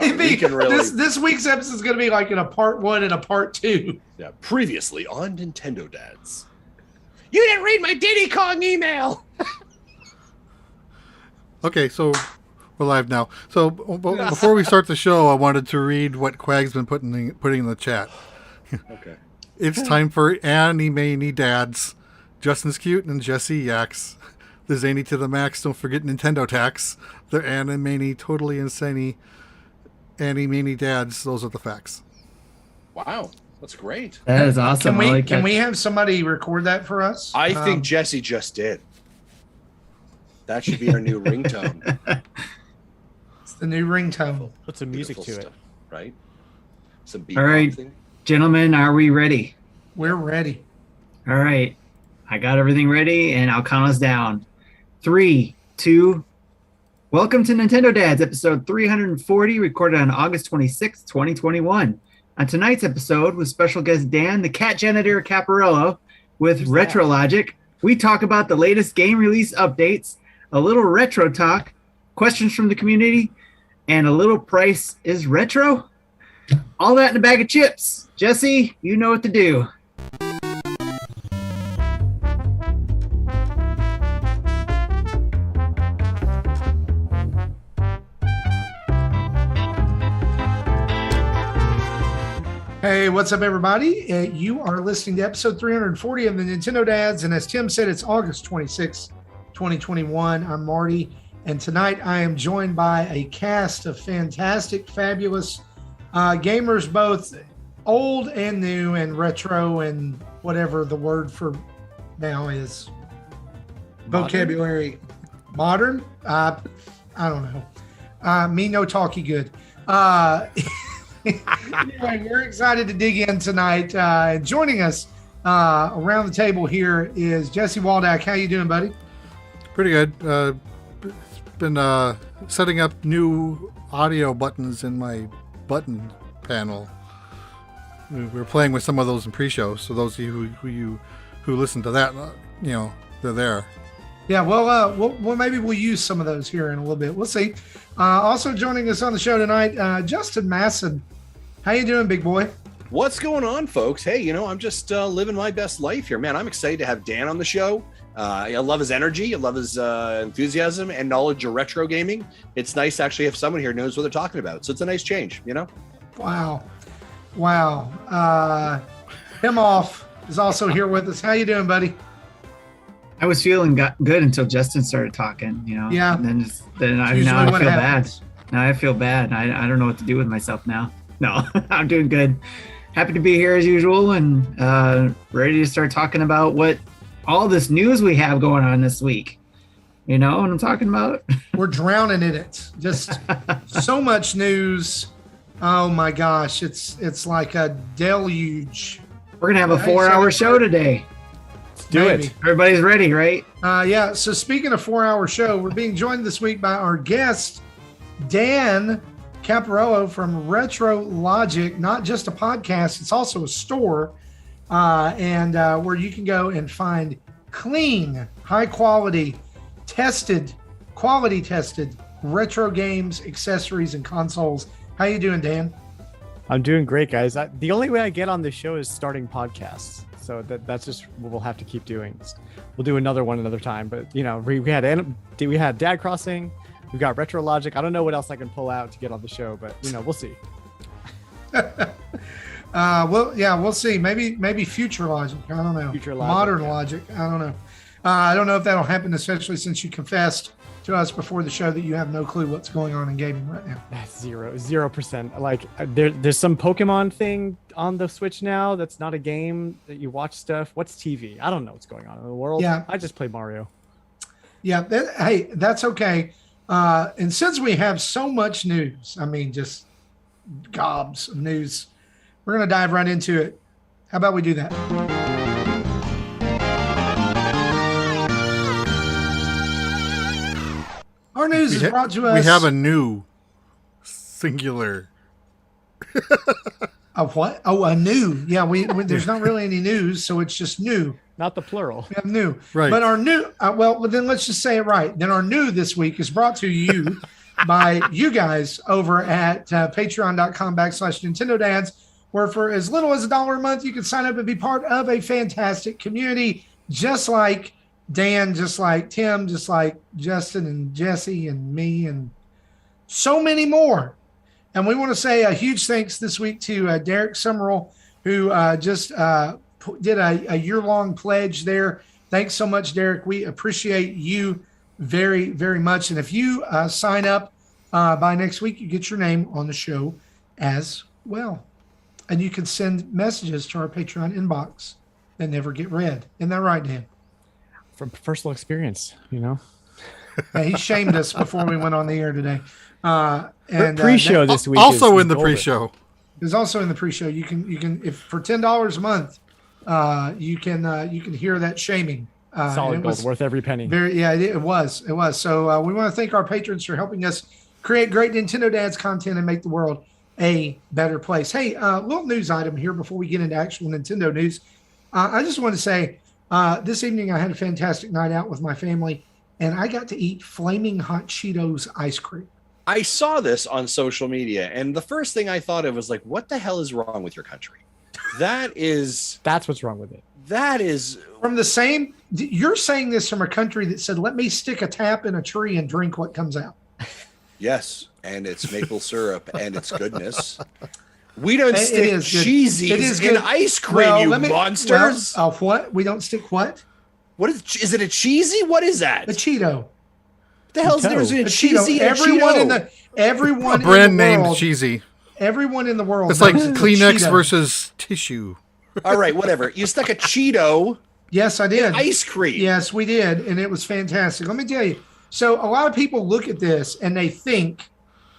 We can really... this week's episode is going to be like in a part 1 and a part 2. Yeah, previously on Nintendo Dads. You didn't read my Diddy Kong email! Okay, so we're live now. So before we start the show, I wanted to read what Quag's been putting in the chat. Okay. It's time for Anime Dads. Justin's cute and Jesse yaks. The zany to the max. Don't forget Nintendo tax. They're Anime totally insane. Anime Dads. Those are the facts. Wow, that's great. That is awesome. Can we have somebody record that for us? I think Jesse just did. That should be our new ringtone. It's the new ringtone. Put some music Beautiful to stuff, right? Some All right, gentlemen, are we ready? We're ready. All right. I got everything ready, and I'll count us down. 3, 2. Welcome to Nintendo Dads, episode 340, recorded on August 26, 2021. On tonight's episode, with special guest Dan, the cat janitor Caporello, with Retro Logic, we talk about the latest game release updates, a little retro talk, questions from the community, and a little price is retro. All that in a bag of chips. Jesse, you know what to do. Hey, what's up, everybody? You are listening to episode 340 of the Nintendo Dads, and as Tim said, it's August 26, 2021. I'm Marty, and tonight I am joined by a cast of fantastic, fabulous gamers, both old and new and retro and whatever the word for now is. Vocabulary. Modern? I don't know. Me no talky good. Anyway, we're excited to dig in tonight. Joining us around the table here is Jesse Waldack. How you doing, buddy? Pretty good. Been setting up new audio buttons in my button panel. We were playing with some of those in pre-show, so those of you who listen to that, they're there. Yeah, well, maybe we'll use some of those here in a little bit. We'll see. Also joining us on the show tonight, Justin Masson. How you doing, big boy? What's going on, folks? Hey, I'm just living my best life here, man. I'm excited to have Dan on the show. I love his energy. I love his enthusiasm and knowledge of retro gaming. It's nice to actually have someone here who knows what they're talking about. So it's a nice change, Wow. Him off is also here with us. How you doing, buddy? I was feeling good until Justin started talking, Yeah. And then I feel bad. Now I feel bad. I don't know what to do with myself now. No, I'm doing good. Happy to be here as usual and ready to start talking about what all this news we have going on this week. You know what I'm talking about? We're drowning in it. Just so much news. Oh my gosh, it's like a deluge. We're gonna have a 4-hour show today. Do it. Everybody's ready, right? Yeah. So speaking of 4-hour show, we're being joined this week by our guest, Dan Caporello from Retro Logic. Not just a podcast, it's also a store, and where you can go and find clean, high quality tested retro games, accessories, and consoles. How you doing, Dan? I'm doing great, guys. The only way I get on this show is starting podcasts. So that's just what we'll have to keep doing. We'll do another one another time. But we had Dad Crossing, we've got Retro Logic. I don't know what else I can pull out to get on the show, but we'll see. We'll see. Maybe Future Logic. I don't know. Future Logic, Modern Logic. I don't know. I don't know if that'll happen, especially since you confessed to us before the show that you have no clue what's going on in gaming right now. That's 0%. Like there's some Pokemon thing on the Switch now that's not a game that you watch stuff. What's TV? I don't know what's going on in the world. Yeah. I just play Mario. Yeah. Hey, that's okay. And since we have so much news, just gobs of news, we're going to dive right into it. How about we do that? Our news is brought to us. We have a new singular. A what? Oh, a new. Yeah, we there's not really any news, so it's just new. Not the plural. We have new. Right. But our new, well, then let's just say it right. Then our new this week is brought to you by you guys over at patreon.com/Nintendo Dads, where for as little as $1 a month, you can sign up and be part of a fantastic community, just like Dan, just like Tim, just like Justin and Jesse and me and so many more. And we want to say a huge thanks this week to Derek Summerall, who just did a year-long pledge there. Thanks so much, Derek. We appreciate you very, very much. And if you sign up by next week, you get your name on the show as well. And you can send messages to our Patreon inbox that never get read. Isn't that right, Dan? From personal experience, you know. Yeah, he shamed us before we went on the air today. And pre-show this week also is in the golden. pre-show. It's also in the pre-show. You can if for $10 a month, you can hear that shaming. Solid gold, worth every penny. It was. So we want to thank our patrons for helping us create great Nintendo Dads content and make the world a better place. Hey, little news item here before we get into actual Nintendo news. I just want to say this evening I had a fantastic night out with my family, and I got to eat flaming hot Cheetos ice cream. I saw this on social media, and the first thing I thought of was like, what the hell is wrong with your country? That's what's wrong with it. That is from the same. You're saying this from a country that said, let me stick a tap in a tree and drink what comes out. Yes, and it's maple syrup and it's goodness. We don't stick cheesies in ice cream, monsters. What? We don't stick what? What is it? A cheesy? What is that? A Cheeto. The hell's there's a cheesy and everyone a brand named world, cheesy. Everyone in the world. It's like Kleenex versus tissue. All right, whatever. You stuck a Cheeto. Yes, I did. Ice cream. Yes, we did, and it was fantastic. Let me tell you. So a lot of people look at this and they think,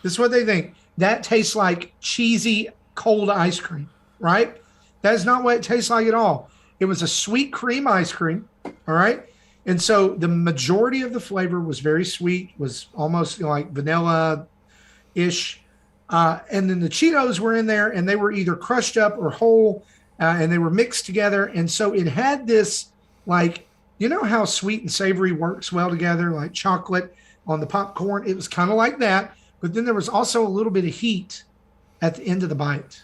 this is what they think, that tastes like cheesy cold ice cream, right? That is not what it tastes like at all. It was a sweet cream ice cream, all right? And so the majority of the flavor was very sweet, was almost like vanilla-ish. And then the Cheetos were in there, and they were either crushed up or whole, and they were mixed together. And so it had this, like, you know how sweet and savory works well together, like chocolate on the popcorn? It was kind of like that, but then there was also a little bit of heat at the end of the bite.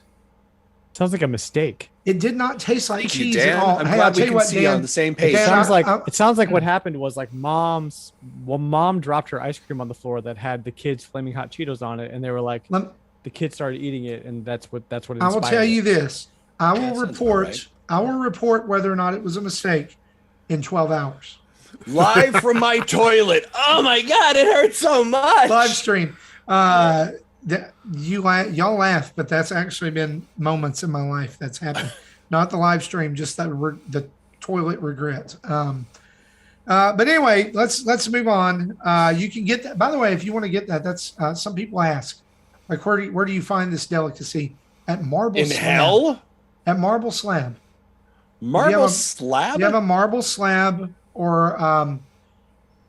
Sounds like a mistake. It did not taste like cheese Dan. at all. I'm glad we can see on the same page. It sounds like what happened was like mom dropped her ice cream on the floor that had the kids' flaming hot Cheetos on it, and they were like, the kids started eating it, and that's what inspired I will tell you this. I will Right. report whether or not it was a mistake in 12 hours. Live from my toilet. Oh my God, it hurts so much. Live stream. Y'all laugh, but that's actually been moments in my life that's happened. Not the live stream, just the toilet regret. But anyway, let's move on. You can get that. By the way, if you want to get that, that's some people ask, like, where do you find this delicacy? At Marble in Slab. hell? At Marble Slab. Marble Slab? You have a Marble Slab, or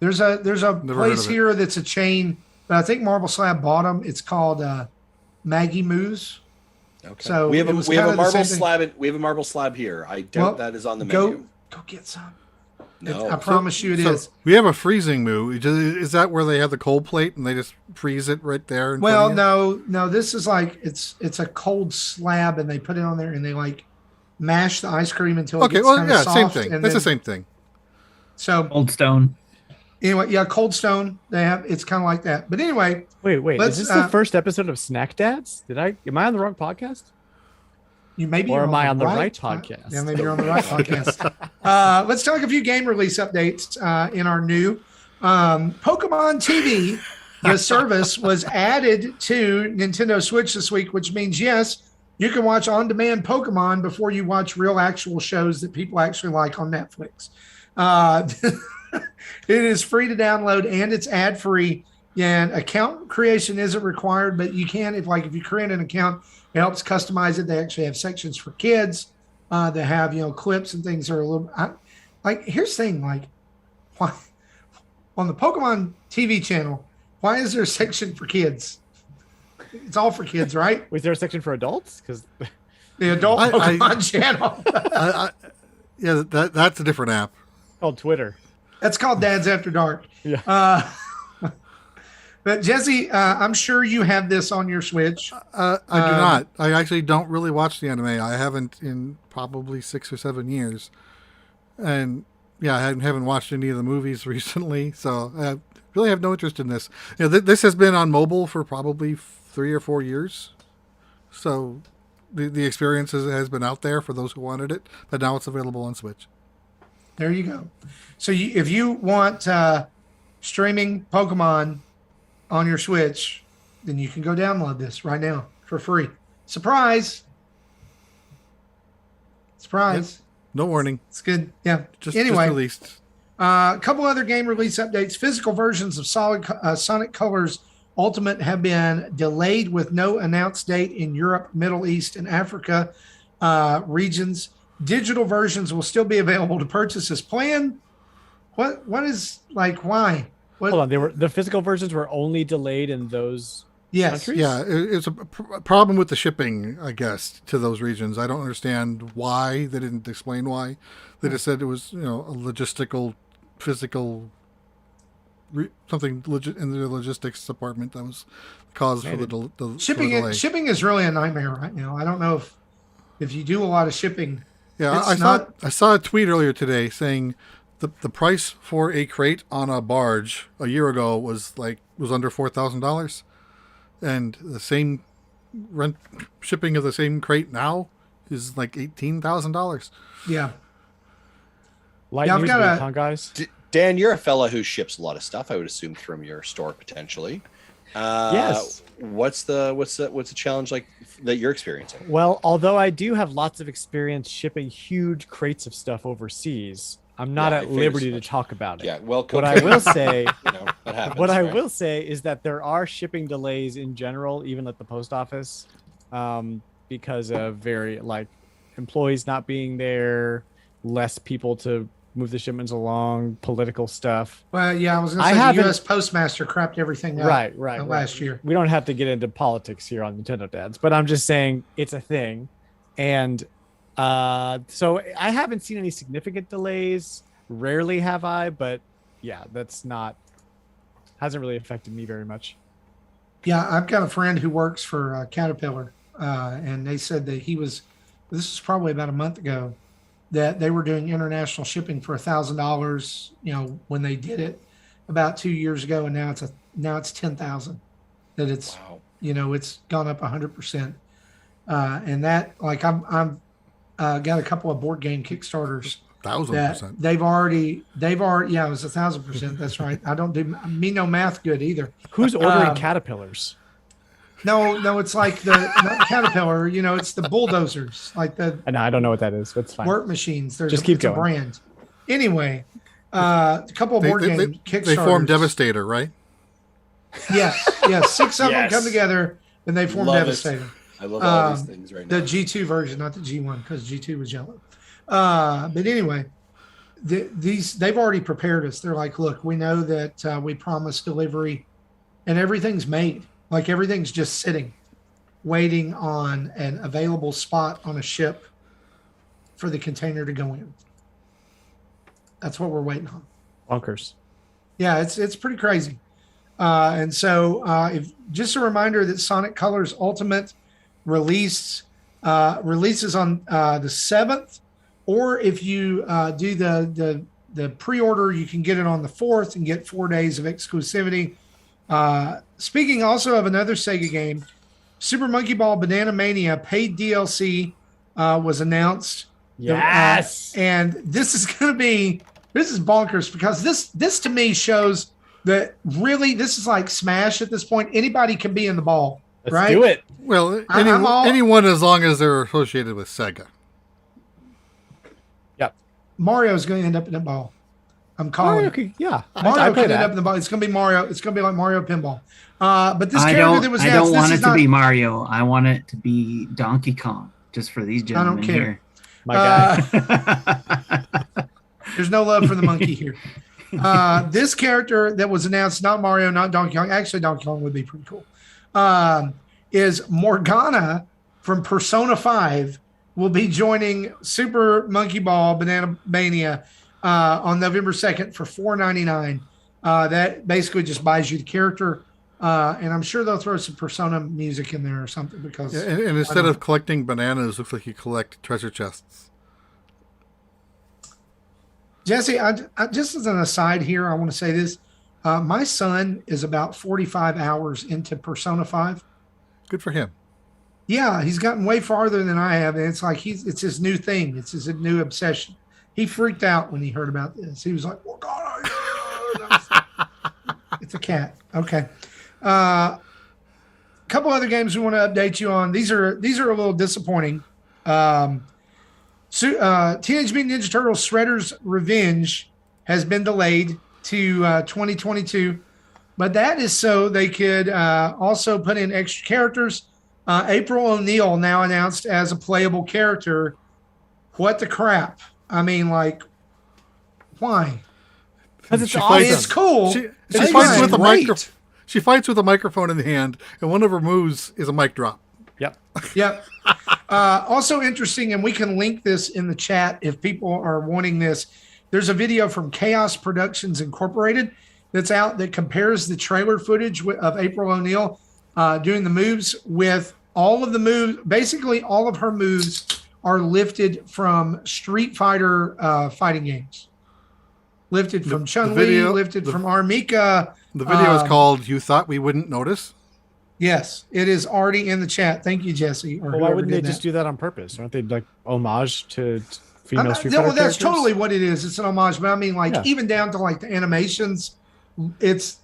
there's a place here that's a chain, but I think Marble Slab bought them. It's called Maggie Moo's. Okay. So we have a marble slab. We have a marble slab here. I doubt that is on the menu. Go get some. No, I promise you it is. We have a freezing moo. Is that where they have the cold plate and they just freeze it right there? Well, no. This is like it's a cold slab, and they put it on there, and they like mash the ice cream until it gets kind of soft. Same thing. That's the same thing. So Cold Stone. Anyway, yeah, Cold Stone. They have it's kind of like that. But anyway, wait. Is this the first episode of Snack Dads? Am I on the wrong podcast? You maybe, or am I on the right podcast? Yeah, maybe you're on the right podcast. Let's talk a few game release updates in our new Pokemon TV. The service was added to Nintendo Switch this week, which means yes, you can watch on-demand Pokemon before you watch real actual shows that people actually like on Netflix. It is free to download and it's ad-free. And account creation isn't required, but you can if you create an account, it helps customize it. They actually have sections for kids. They have clips and things that are a little here's the thing, why on the Pokemon TV channel, why is there a section for kids? It's all for kids, right? Was there a section for adults? Because the adult Pokemon channel. Yeah, that's a different app called Twitter. That's called Dads After Dark. Yeah. But But Jesse, I'm sure you have this on your Switch. I do not. I actually don't really watch the anime. I haven't in probably 6 or 7 years. And yeah, I haven't watched any of the movies recently, so I really have no interest in this. This has been on mobile for probably 3 or 4 years. So the experience has been out there for those who wanted it, but now it's available on Switch. There you go. So if you want streaming Pokemon on your Switch, then you can go download this right now for free. Surprise! Surprise! Yep. No warning. It's good. Yeah. Just released. released. A couple other game release updates. Physical versions of Sonic Colors Ultimate have been delayed with no announced date in Europe, Middle East, and Africa regions. Digital versions will still be available to purchase as planned. What is why? What? Hold on, the physical versions were only delayed in those countries? Yeah, it's a problem with the shipping, I guess, to those regions. I don't understand why. They didn't explain why. They just said it was, a logistical, physical, something in the logistics department that was the cause for the shipping. delay. Shipping is really a nightmare right now. I don't know if you do a lot of shipping. Yeah, I saw a tweet earlier today saying the price for a crate on a barge a year ago was under $4,000, and the same shipping of the same crate now is like $18,000. Yeah. Light news week, huh, guys? Dan, you're a fella who ships a lot of stuff, I would assume, from your store potentially. Yes. What's the challenge like that you're experiencing? Well, although I do have lots of experience shipping huge crates of stuff overseas, I'm not at liberty to talk about it. Yeah, well, what I will say, that happens, what I will say is that there are shipping delays in general, even at the post office, because of employees not being there, less people to move the shipments along, political stuff. Well, yeah, I was going to say the U.S. Postmaster crapped everything up right last year. We don't have to get into politics here on Nintendo Dads, but I'm just saying it's a thing. And so I haven't seen any significant delays. Rarely have I, but yeah, hasn't really affected me very much. Yeah, I've got a friend who works for Caterpillar, and they said that this was probably about a month ago, that they were doing international shipping for $1,000, when they did it about 2 years ago, and now it's 10,000. That it's it's gone up 100%, and that I'm got a couple of board game Kickstarters. 1,000%. They've already it was 1,000%. That's right. I don't do no math good either. Who's ordering caterpillars? No, it's like not Caterpillar. It's the bulldozers, like the. No, I don't know what that is. That's fine. Work machines. Just keep going. A brand. Anyway, a couple of board game Kickstarters. They form Devastator, right? Yeah. 6 of them come together and they form Devastator. I love all these things right now. The G2 version, not the G1, because G2 was yellow. But anyway, they've already prepared us. They're like, look, we know that we promised delivery, and everything's made. Like everything's just sitting, waiting on an available spot on a ship for the container to go in. That's what we're waiting on. Bonkers. Yeah, it's pretty crazy. And so just a reminder that Sonic Colors Ultimate releases on the 7th, or if you do the pre-order, you can get it on the 4th and get 4 days of exclusivity. Speaking also of another Sega game, Super Monkey Ball Banana Mania paid DLC was announced. Yes. And this is bonkers, because this to me shows that really this is like Smash at this point. Anybody can be in the ball. Let's do it. Well, anyone as long as they're associated with Sega. Yep. Mario's going to end up in the ball. I'm calling it. Yeah. Mario could end up in the ball. It's going to be Mario. It's going to be like Mario Pinball. But this character that was I announced, don't want it to be Mario. I want it to be Donkey Kong, just for these gentlemen here. My guy. There's no love for the monkey here. This character that was announced, not Mario, not Donkey Kong. Actually, Donkey Kong would be pretty cool. Is Morgana from Persona 5 will be joining Super Monkey Ball Banana Mania on November 2nd for $4.99. That basically just buys you the character And I'm sure they'll throw some Persona music in there or something because. Yeah, and instead of collecting bananas, looks like you collect treasure chests. Jesse, I just as an aside here, I want to say this. My son is about 45 hours into Persona 5. Good for him. Yeah, he's gotten way farther than I have, and it's like it's his new thing. It's his new obsession. He freaked out when he heard about this. He was like, "Oh God!" It's a cat. Okay. Couple other games we want to update you on. These are a little disappointing. Teenage Mutant Ninja Turtles: Shredder's Revenge has been delayed to 2022, but that is so they could also put in extra characters. April O'Neil now announced as a playable character. What the crap? I mean, like, why? Because it's She awesome. fights- It's cool. She It's fights with a fine. She fights with a microphone in the hand, and one of her moves is a mic drop. Yep. Yep. Also interesting, and we can link this in the chat if people are wanting this. There's a video from Chaos Productions Incorporated that's out that compares the trailer footage of April O'Neil doing the moves with all of the moves. Basically, all of her moves are lifted from Street Fighter fighting games. Lifted from Chun-Li, lifted from Armika. The video is called "You Thought We Wouldn't Notice." Yes, it is already in the chat. Thank you, Jesse. Well, why wouldn't they just do that on purpose? Aren't they like homage to female Street Fighter well, that's characters? totally what it is. It's an homage, but I mean, like, even down to like the animations, it's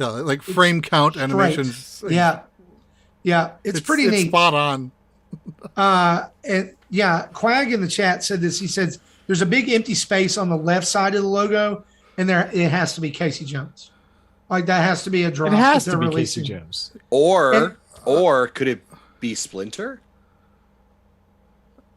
Yeah, like frame count animations. yeah, it's pretty neat. Spot on. And yeah, Quag in the chat said this. He said there's a big empty space on the left side of the logo, and it has to be Casey Jones. Like that has to be a drop. It has that to they're be Casey releasing. Jones. Or could it be Splinter?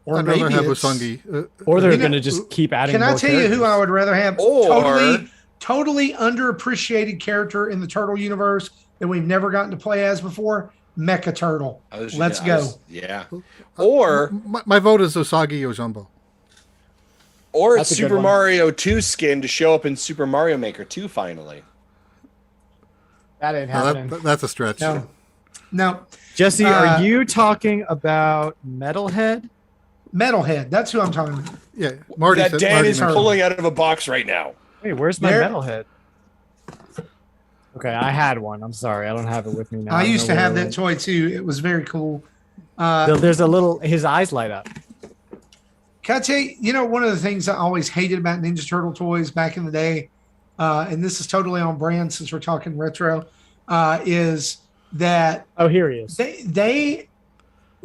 Or I'd rather maybe have it's- Usungi. Or they're You know, going to just keep adding. Can I more tell you who characters. I would rather have? Or- Totally underappreciated character in the Turtle universe that we've never gotten to play as before. Mecha Turtle. Let's go. Yeah. Or My vote is Usagi Yojimbo. or That's it's a good Super one. Mario 2 skin to show up in Super Mario Maker 2 finally. That ain't Now, happening. that's a stretch. No. Jesse, Uh, are you talking about Metalhead? Metalhead. That's who I'm talking about. Yeah, Marty. That said- Dan Marty is mentioned- pulling out of a box right now. Wait, where's my There- Metalhead? Okay, I had one. I'm sorry, I don't have it with me now. I don't used know to have where that it toy too. It was very cool. went. There's a little. His eyes light up. Can I tell you, one of the things I always hated about Ninja Turtle toys back in the day, and this is totally on brand since we're talking retro, is that Oh, here he is.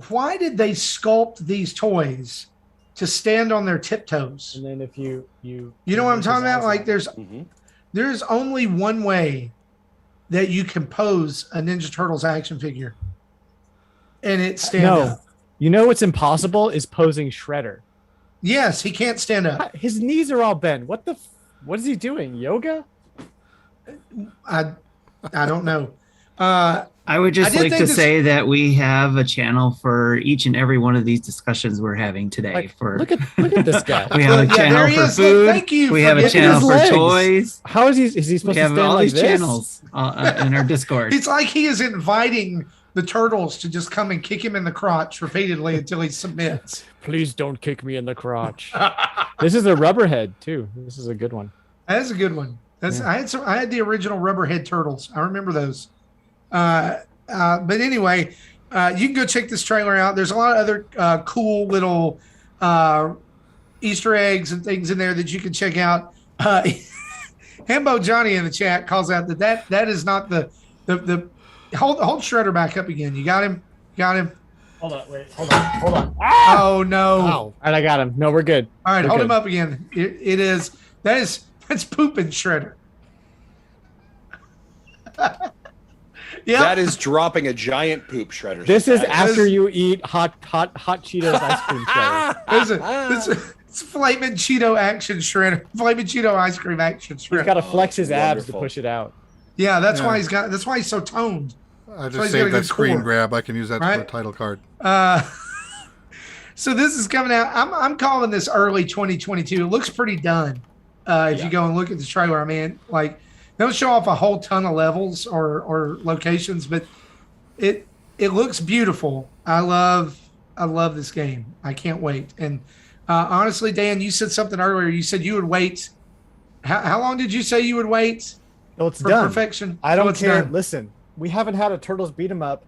why did they sculpt these toys to stand on their tiptoes? And then if you You know what I'm talking about? Like there's only one way that you can pose a Ninja Turtles action figure, and it's stand No, up. you know what's impossible is posing Shredder. Yes, he can't stand up. His knees are all bent. What is he doing? Yoga? I don't know. I would I just did like think to this- say that we have a channel for each and every one of these discussions we're having today. Like, for look at this guy. we have a Yeah, channel there he for is. Look, food. thank you We for have a getting channel his for legs. toys. How is he supposed We to have stand all like these this? channels in our Discord. It's like he is inviting the turtles to just come and kick him in the crotch repeatedly until he submits. Please don't kick me in the crotch. This is a Rubberhead too. This is a good one. That is a good one. I had the original Rubberhead turtles. I remember those. But anyway, you can go check this trailer out. There's a lot of other cool little Easter eggs and things in there that you can check out. Hembo Johnny in the chat calls out that is not the hold Shredder back up again. You got him. Hold on, wait, hold on. Oh no! Wow. All right, I got him. No, we're good. All right, We're hold good. him up again. That's pooping Shredder. Yeah, That is dropping a giant poop shredder. This is That after you eat hot Cheetos ice cream shredder. it's Flamin' Cheeto action shredder. Flamin' Cheeto ice cream action He's shredder. got to flex his abs to wonderful. push it out. Yeah, that's Yeah. why that's why he's so toned. I So just he's got a saved that good screen core. grab. I can use that for a Right? title card. So this is coming out. I'm calling this early 2022. It looks pretty done. If you go and look at the trailer, I mean, like don't show off a whole ton of levels or locations, but it looks beautiful. I love this game. I can't wait. And honestly, Dan, you said something earlier. You said you would wait. How long did you say you would wait? Well, it's for done. Perfection. I don't care. Done. Listen, we haven't had a Turtles beat 'em up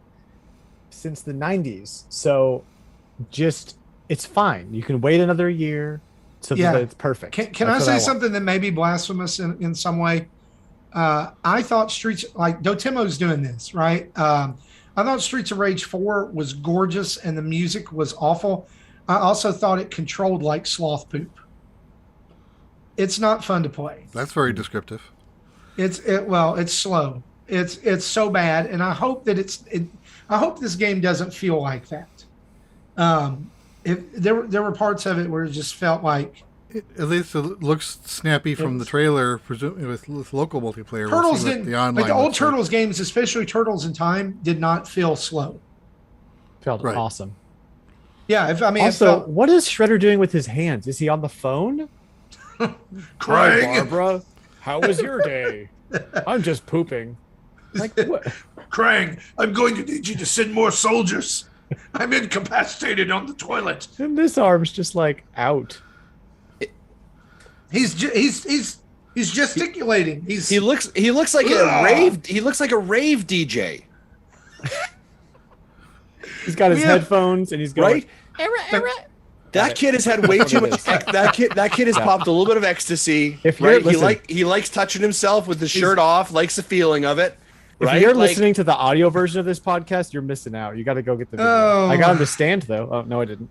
since the 90s, so it's fine. You can wait another year so that it's perfect. Can I say something that may be blasphemous in some way? I thought Dotemo's doing this, right? I thought Streets of Rage 4 was gorgeous and the music was awful. I also thought it controlled like sloth poop. It's not fun to play. That's very descriptive. It's slow. It's so bad, and I hope that I hope this game doesn't feel like that. There were parts of it where it just felt like. At least it looks snappy from the trailer, presumably with local multiplayer. Turtles didn't, the online like the old Turtles games, especially Turtles in Time, did not feel slow. Felt awesome. Yeah, what is Shredder doing with his hands? Is he on the phone? Craig, Hi, Barbara, how was your day? I'm just pooping. Like what? Krang, I'm going to need you to send more soldiers. I'm incapacitated on the toilet. And this arm's just like out. He's gesticulating. He looks like a rave. He looks like a rave DJ. He's got his headphones and he's going. Right? That kid has had way too much. That kid has popped a little bit of ecstasy. He likes touching himself with the shirt off. Likes the feeling of it. If you're listening to the audio version of this podcast, you're missing out. You got to go get the video. Oh. I got him to stand though. Oh no, I didn't.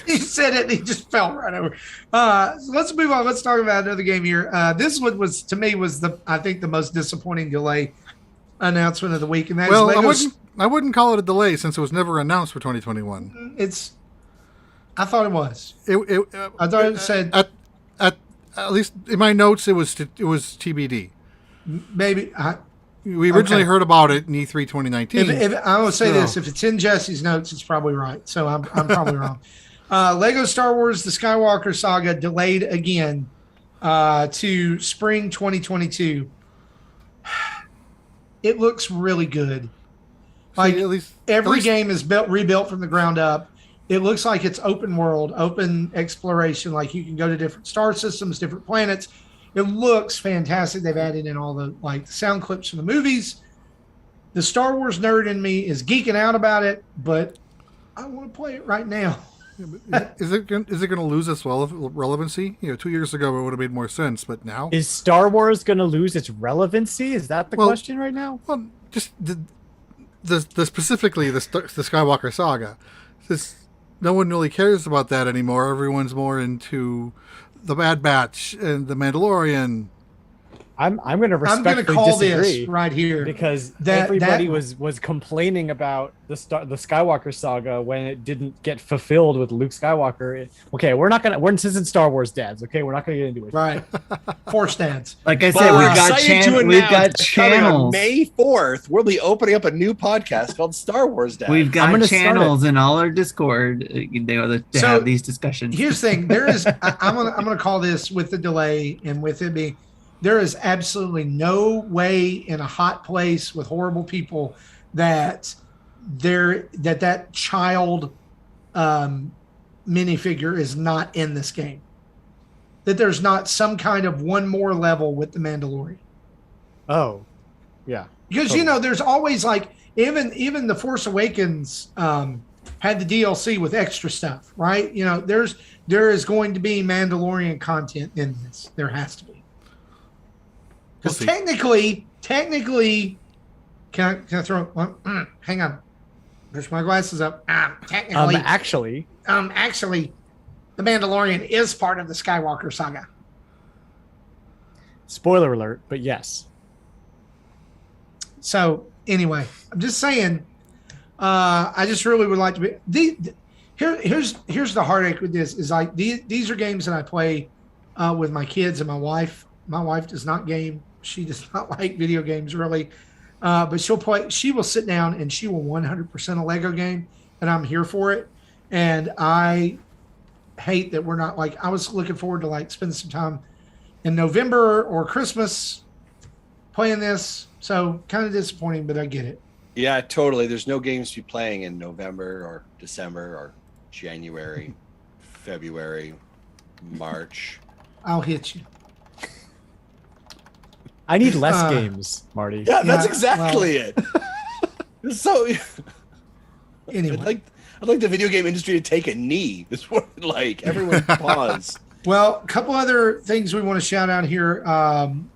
He said it and he just fell right over. So let's move on. Let's talk about another game here. This one was, to me, I think the most disappointing delay announcement of the week. And I wouldn't call it a delay since it was never announced for 2021. I thought it was. I thought it said at least in my notes it was TBD. Maybe we originally heard about it in E3 2019. If I will say this, if it's in Jesse's notes, it's probably right. So I'm probably wrong. Lego Star Wars: The Skywalker Saga delayed again to spring 2022. It looks really good. Like every game is rebuilt from the ground up. It looks like it's open world, open exploration. Like you can go to different star systems, different planets. It looks fantastic. They've added in all the sound clips from the movies. The Star Wars nerd in me is geeking out about it, but I want to play it right now. Is it going to lose its relevancy? 2 years ago it would have made more sense, but now is Star Wars going to lose its relevancy? Is that the question right now? Well, just the specifically the Skywalker Saga. No one really cares about that anymore. Everyone's more into the Bad Batch and the Mandalorian. I'm going to respectfully disagree this right here because everybody was complaining about the Skywalker saga when it didn't get fulfilled with Luke Skywalker. We're in Star Wars dads. Okay, we're not going to get into it. Right, Force dads. Like I said, we've got channels. May 4th, we'll be opening up a new podcast called Star Wars Dads. We've got channels in all our Discord to have these discussions. Here's the thing: I'm going to call this with the delay and with it being. There is absolutely no way in a hot place with horrible people that child minifigure is not in this game. That there's not some kind of one more level with the Mandalorian. Oh, yeah. Because there's always even the Force Awakens had the DLC with extra stuff, right? There is going to be Mandalorian content in this. There has to be. Because technically, can I throw one? Hang on. Push my glasses up. Technically, actually, the Mandalorian is part of the Skywalker saga. Spoiler alert, but yes. So anyway, I'm just saying. I just really would like to be. Here's the heartache with this is these are games that I play with my kids and my wife. My wife does not game. She does not like video games really, but she will sit down and she will 100% a Lego game, and I'm here for it. And I hate that we're not I was looking forward to spending some time in November or Christmas playing this. So kind of disappointing, but I get it. Yeah, totally. There's no games to be playing in November or December or January, February, March. I'll hit you. I need less games, Marty. Yeah, that's exactly it. So Anyway. I'd like the video game industry to take a knee. This what like everyone pause. Well, a couple other things we want to shout out here.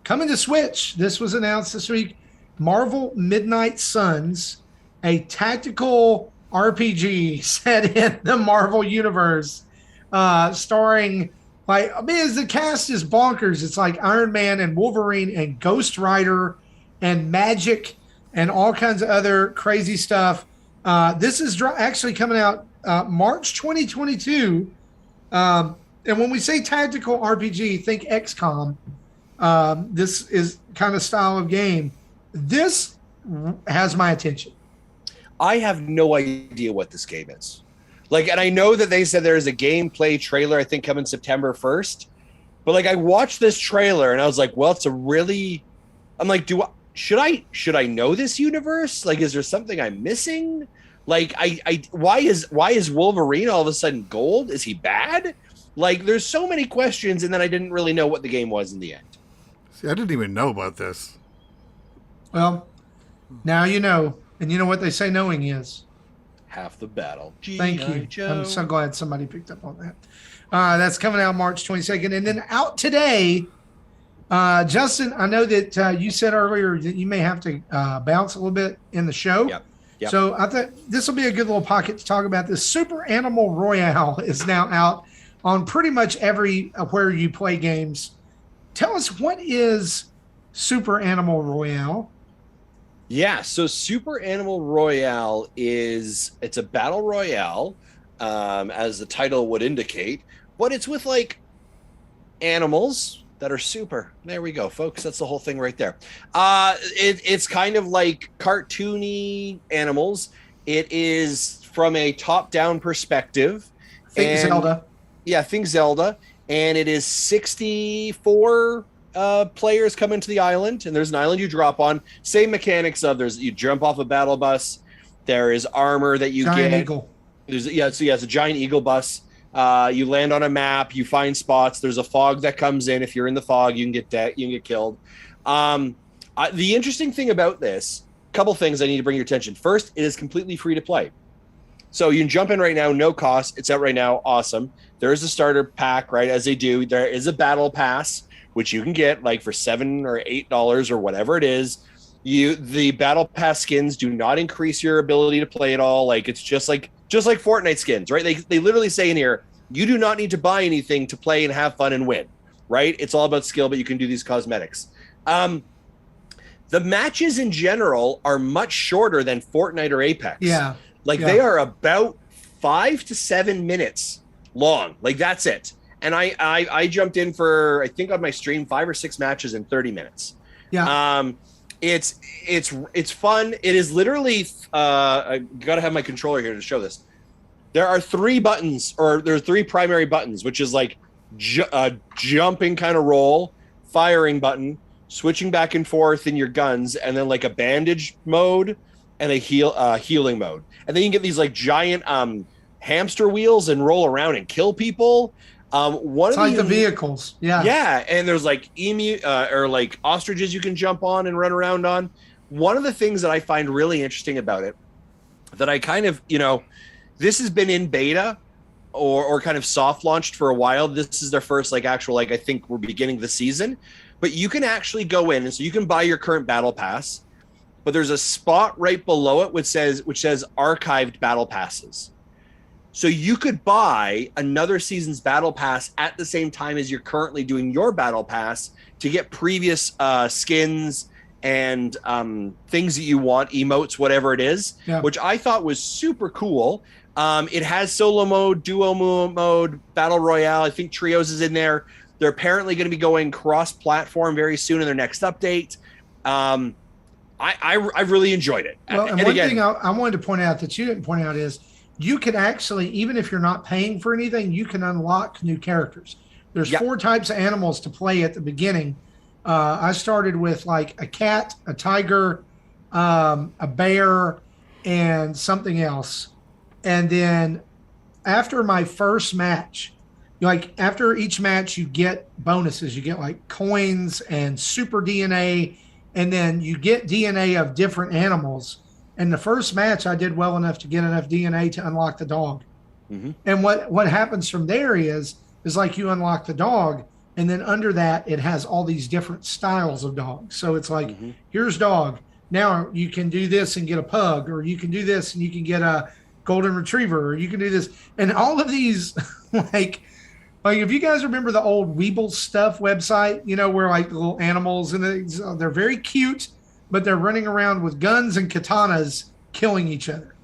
Coming to Switch. This was announced this week. Marvel Midnight Suns, a tactical RPG set in the Marvel universe, starring the cast is bonkers. It's like Iron Man and Wolverine and Ghost Rider and Magic and all kinds of other crazy stuff. This is actually coming out March 2022. And when we say tactical RPG, think XCOM. This is kind of style of game. This has my attention. I have no idea what this game is. And I know that they said there is a gameplay trailer, I think, coming September 1st. But I watched this trailer and I was like, well, I'm like, should I know this universe? Is there something I'm missing? Why is Wolverine all of a sudden gold? Is he bad? There's so many questions, and then I didn't really know what the game was in the end. See, I didn't even know about this. Well, now you know, and you know what they say knowing is. Half the battle. Thank you. Joe. I'm so glad somebody picked up on that. That's coming out March 22nd. And then out today, Justin, I know that you said earlier that you may have to bounce a little bit in the show. Yep. So I thought this will be a good little pocket to talk about this. Super Animal Royale is now out on pretty much where you play games. Tell us, what is Super Animal Royale? Yeah, so Super Animal Royale it's a battle royale, as the title would indicate, but it's with animals that are super. There we go, folks. That's the whole thing right there. It's kind of like cartoony animals. It is from a top-down perspective. Think Zelda. Yeah, think Zelda. And it is 64 players come into the island, and there's an island you drop on. Same mechanics of you jump off a battle bus. There is armor that you giant get. Eagle. It's a giant eagle bus. You land on a map. You find spots. There's a fog that comes in. If you're in the fog, you can get killed. The interesting thing about this, couple things I need to bring your attention. First, it is completely free to play. So you can jump in right now, no cost. It's out right now. Awesome. There is a starter pack, right? As they do. There is a battle pass, which you can get for $7 or $8 or whatever it is. The battle pass skins do not increase your ability to play at all. It's just like Fortnite skins, right? They literally say in here, you do not need to buy anything to play and have fun and win, right? It's all about skill, but you can do these cosmetics. The matches in general are much shorter than Fortnite or Apex. Yeah. They are about 5 to 7 minutes long. That's it. And I jumped in for, I think on my stream, 5 or 6 matches in 30 minutes. Yeah. It's fun. It is literally, I got to have my controller here to show this. There are 3 buttons, or there are 3 primary buttons, which is jumping kind of roll, firing button, switching back and forth in your guns, and then a bandage mode and a healing mode. And then you can get these giant hamster wheels and roll around and kill people. It's like the vehicles. Yeah. Yeah. And there's emu or ostriches you can jump on and run around on. One of the things that I find really interesting about it, that I kind of, this has been in beta or kind of soft launched for a while. This is their first actual, I think we're beginning the season, but you can actually go in, and so you can buy your current battle pass, but there's a spot right below it which says archived battle passes. So you could buy another season's battle pass at the same time as you're currently doing your battle pass to get previous skins and things that you want, emotes, whatever it is, which I thought was super cool. It has solo mode, duo mode, battle royale. I think trios is in there. They're apparently going to be going cross-platform very soon in their next update. I really enjoyed it. Well, and one thing I wanted to point out that you didn't point out is you can actually, even if you're not paying for anything, you can unlock new characters. There's 4 types of animals to play at the beginning. I started with like a cat, a tiger, a bear, and something else. And then after my first match, like after each match, you get bonuses. You get like coins and super DNA, and then you get DNA of different animals. And the first match, I did well enough to get enough DNA to unlock the dog. And what happens from there is like you unlock the dog, and then under that, it has all these different styles of dogs. So it's like, here's dog. Now you can do this and get a pug, or you can do this and you can get a golden retriever, or you can do this. And all of these, like if you guys remember the old Weeble Stuff website, you know, where like the little animals and they're very cute, but they're running around with guns and katanas killing each other.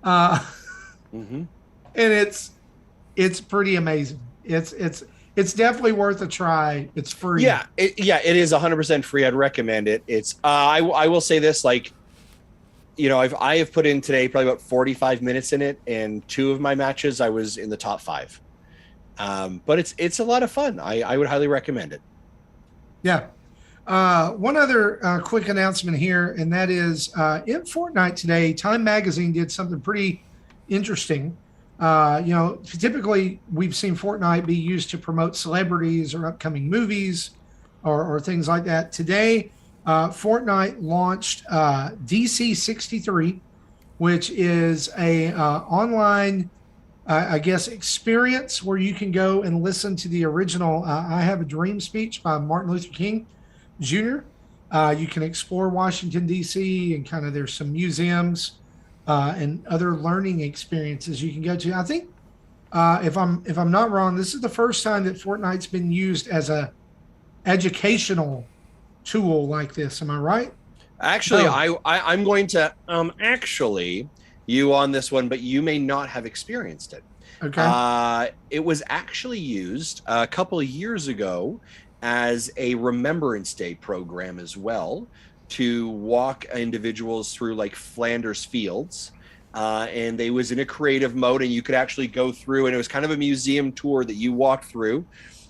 And it's pretty amazing. It's definitely worth a try. It's free. Yeah, it is 100% free. I'd recommend it. It's I will say this, like, you know, I have put in today probably about 45 minutes in it, and 2 of my matches I was in the top 5. But it's a lot of fun. I would highly recommend it. Yeah. One other quick announcement here, and that is in Fortnite today, Time Magazine did something pretty interesting. You know, typically we've seen Fortnite be used to promote celebrities or upcoming movies or things like that. Today, Fortnite launched DC 63, which is a online, I guess, experience where you can go and listen to the original I Have a Dream speech by Martin Luther King Jr. You can explore Washington, D.C., and kind of there's some museums and other learning experiences you can go to. I think if I'm not wrong, this is the first time that Fortnite's been used as a educational tool like this. Am I right? Actually, I'm going to actually you on this one, but you may not have experienced it. Okay. It was actually used a couple of years ago as a Remembrance Day program as well, to walk individuals through like Flanders Fields. And they was in a creative mode, and you could actually go through, and it was kind of a museum tour that you walked through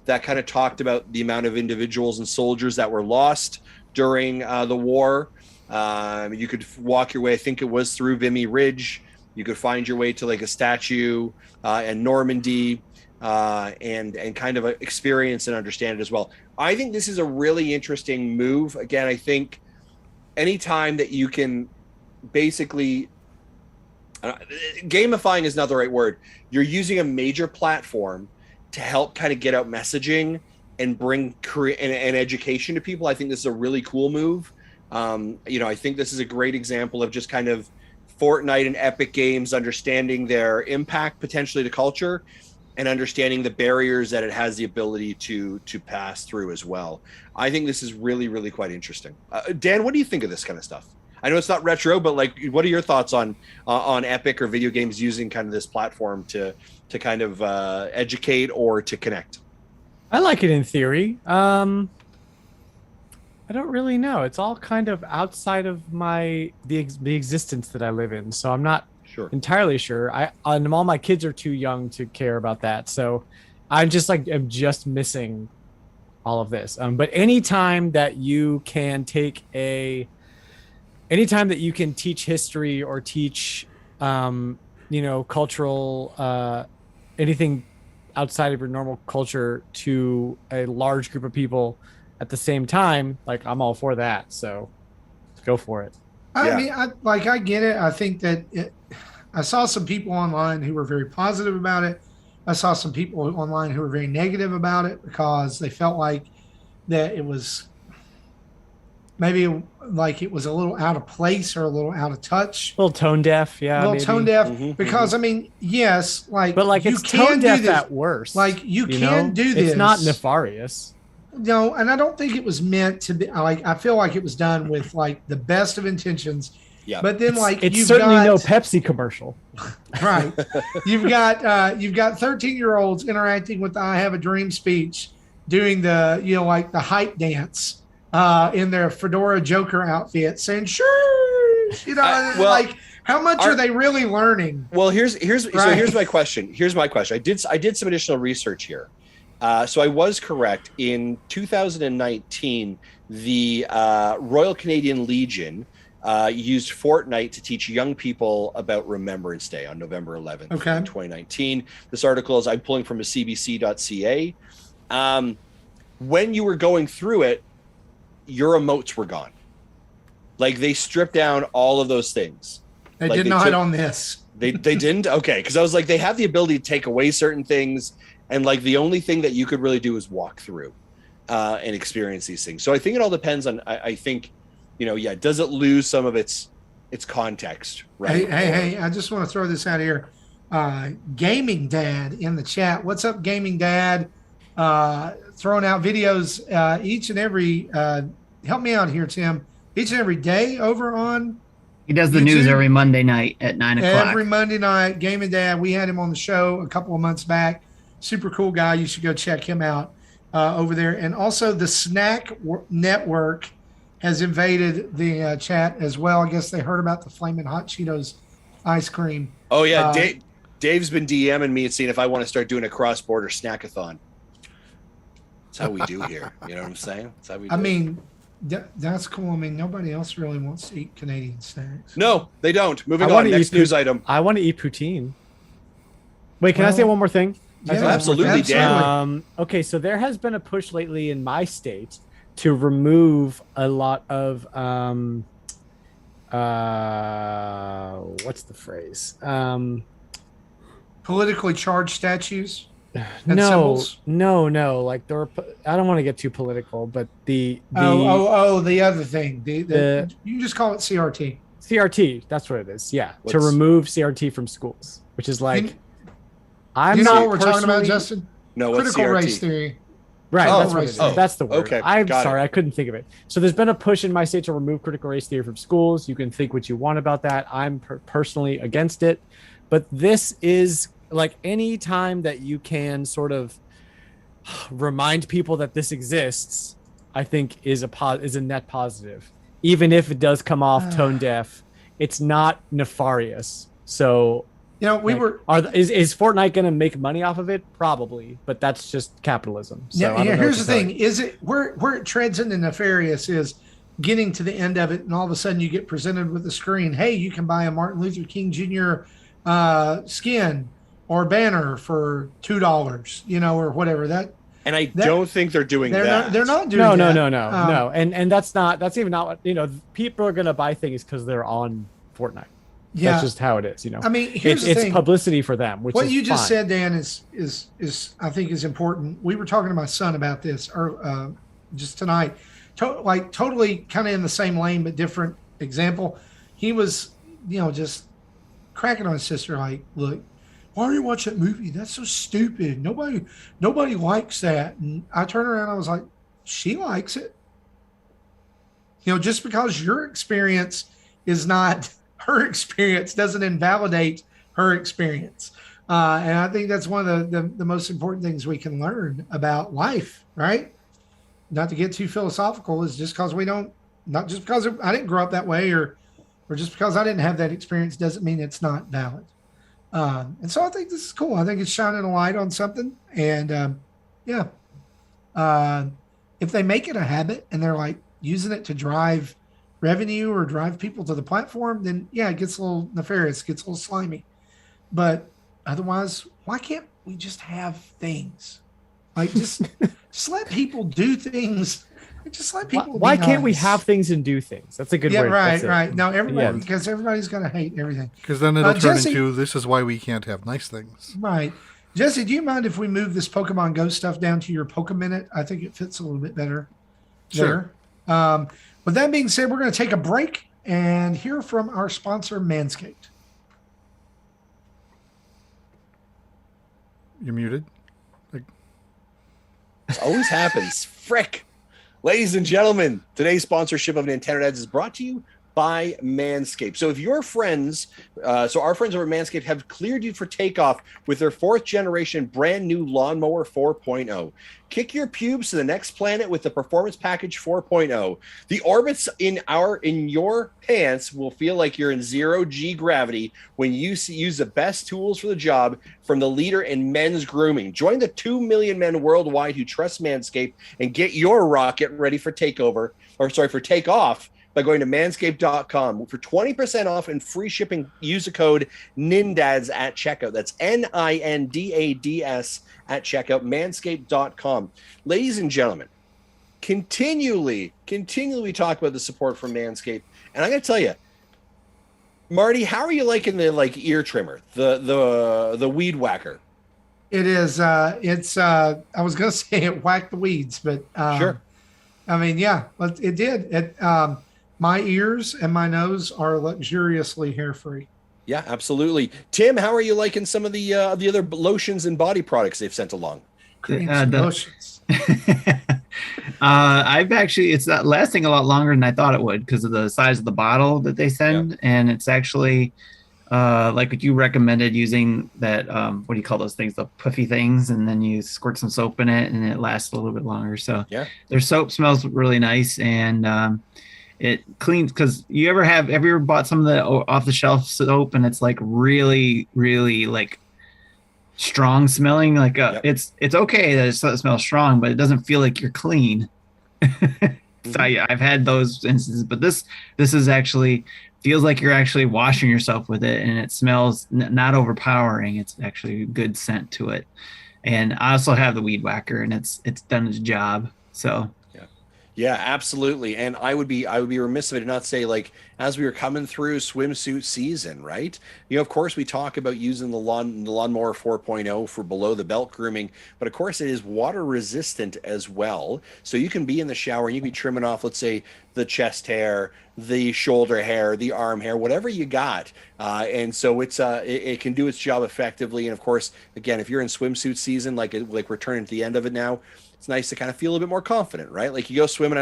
that kind of talked about the amount of individuals and soldiers that were lost during the war. You could walk your way, I think it was through Vimy Ridge. You could find your way to like a statue in Normandy, and kind of experience and understand it as well. I think this is a really interesting move. Again, I think anytime that you can basically gamifying is not the right word. You're using a major platform to help kind of get out messaging and bring and education to people. I think this is a really cool move. You know, I think this is a great example of just kind of Fortnite and Epic Games understanding their impact potentially to culture and understanding the barriers that it has the ability to pass through as well. I think this is really, really quite interesting. Dan, what do you think of this kind of stuff? I know it's not retro, but like, what are your thoughts on Epic or video games using kind of this platform to kind of educate or to connect? I like it in theory. I don't really know. It's all kind of outside of the existence that I live in, so I'm not entirely sure. And all my kids are too young to care about that, so I'm just missing all of this. But anytime that you can teach history or teach, cultural, anything outside of your normal culture to a large group of people at the same time, like, I'm all for that. So go for it. I mean, I get it. I think that I saw some people online who were very positive about it. I saw some people online who were very negative about it because they felt like that it was maybe like it was a little out of place or a little out of touch. A little tone deaf, yeah. Tone deaf, because I mean, yes, but like it's tone deaf at worst. Like you can do this. It's not nefarious. No, and I don't think it was meant to be. Like, I feel like it was done with like the best of intentions. Yeah. But then, it's certainly no Pepsi commercial, right? You've got 13-year-olds interacting with the "I Have a Dream" speech, doing the the hype dance in their fedora Joker outfit, saying "sure," like how much are they really learning? Well, here's my question. I did some additional research here. So I was correct. In 2019, the Royal Canadian Legion used Fortnite to teach young people about Remembrance Day on November 11th, 2019. This article is I'm pulling from a cbc.ca. When you were going through it, your emotes were gone. Like they stripped down all of those things. They did not on this. They didn't? Okay. Because I was like, they have the ability to take away certain things. And like the only thing that you could really do is walk through and experience these things. So I think it all depends on, I think, does it lose some of its context? Right. Hey, I just want to throw this out here. Gaming Dad in the chat. What's up, Gaming Dad? Throwing out videos each and every, help me out here, Tim, each and every day over on He does the YouTube. News every Monday night at 9 o'clock. Every Monday night, Gaming Dad. We had him on the show a couple of months back. Super cool guy. You should go check him out over there. And also the Snack Network has invaded the chat as well. I guess they heard about the Flamin' Hot Cheetos ice cream. Oh, yeah. Dave's been DMing me and seeing if I want to start doing a cross-border snackathon. That's how we do here. You know what I'm saying? That's how we do. I mean, that's cool. I mean, nobody else really wants to eat Canadian snacks. No, they don't. Moving on. Next news item. I want to eat poutine. Wait, can I say one more thing? Yeah, absolutely, Dan. Okay, so there has been a push lately in my state to remove a lot of what's the phrase? Politically charged statues. No, symbols? no. Like I don't want to get too political, but the other thing. You can just call it CRT. CRT. That's what it is. Yeah, to What's- remove CRT from schools, which is like. I'm You know not what we're talking about, personally- Justin? No, what's Critical CRT? race theory. Right, Oh, that's what it is. oh, That's the word. okay, I'm got sorry, it. I couldn't think of it. So there's been a push in my state to remove critical race theory from schools. You can think what you want about that. I'm personally against it. But this is like any time that you can sort of remind people that this exists, I think is a net positive. Even if it does come off tone deaf, it's not nefarious. So is Fortnite going to make money off of it? Probably, but that's just capitalism. So Here's the thing: is it where it treads into nefarious is getting to the end of it, and all of a sudden you get presented with a screen. Hey, you can buy a Martin Luther King Jr. Skin or banner for $2, or whatever that. And I don't think they're doing that. They're not doing that. No. And that's even not what people are going to buy things because they're on Fortnite. Yeah. That's just how it is, I mean, here's the thing. It's publicity for them, which what is you just fine. said, Dan, is I think is important. We were talking to my son about this just tonight. Totally kind of in the same lane, but different example. He was, just cracking on his sister, like, look, why do you watch that movie? That's so stupid. Nobody likes that. And I turned around and I was like, she likes it. Just because your experience is not her experience doesn't invalidate her experience. And I think that's one of the most important things we can learn about life, right? Not to get too philosophical, is just because not just because I didn't grow up that way or just because I didn't have that experience doesn't mean it's not valid. And so I think this is cool. I think it's shining a light on something. And if they make it a habit and they're like using it to drive revenue or drive people to the platform, then it gets a little nefarious, gets a little slimy. But otherwise, why can't we just have things? Like just let people do things. Just let people. Why be can't we nice. have things and do things? That's a good word. Right. No, everybody, because everybody's going to hate everything. Because then it'll turn Jesse, into this is why we can't have nice things. Right. Jesse, do you mind if we move this Pokemon Go stuff down to your PokéMinute? I think it fits a little bit better. Sure. There. With that being said, we're going to take a break and hear from our sponsor, Manscaped. You're muted. This always happens. Frick. Ladies and gentlemen, today's sponsorship of Nintendo Dads is brought to you by Manscaped. So if your friends, so our friends over at Manscaped have cleared you for takeoff with their 4th generation brand new Lawnmower 4.0. Kick your pubes to the next planet with the Performance Package 4.0. The orbits in your pants will feel like you're in 0G gravity when you use the best tools for the job from the leader in men's grooming. Join the 2 million men worldwide who trust Manscaped and get your rocket ready for takeoff by going to manscaped.com for 20% off and free shipping. Use the code NINDADS at checkout. That's NINDADS at checkout, manscaped.com. Ladies and gentlemen, continually talk about the support from Manscaped. And I got to tell you, Marty, how are you liking the ear trimmer, the weed whacker? It is, I was going to say it whacked the weeds, but sure. I mean, yeah, it did. My ears and my nose are luxuriously hair-free. Yeah, absolutely. Tim, how are you liking some of the other lotions and body products they've sent along? Creams and lotions. I've actually, it's not lasting a lot longer than I thought it would because of the size of the bottle that they send. Yep. And it's actually like what you recommended, using that, what do you call those things? The puffy things. And then you squirt some soap in it and it lasts a little bit longer. So yeah, their soap smells really nice. And it cleans, because have you ever bought some of the off the shelf soap and it's like really, really like strong smelling? Like yep. It's okay that it smells strong, but it doesn't feel like you're clean. So I've had those instances, but this is actually feels like you're actually washing yourself with it, and it smells not overpowering. It's actually a good scent to it. And I also have the weed whacker, and it's done its job. So yeah, absolutely. And I would be remiss of it to not say, like, as we were coming through swimsuit season, right? Of course, we talk about using the Lawnmower 4.0 for below the belt grooming, but of course it is water resistant as well. So you can be in the shower and you can be trimming off, let's say, the chest hair, the shoulder hair, the arm hair, whatever you got. And so it can do its job effectively. And of course, again, if you're in swimsuit season, like we're turning to the end of it now, it's nice to kind of feel a bit more confident, right? Like you go swimming,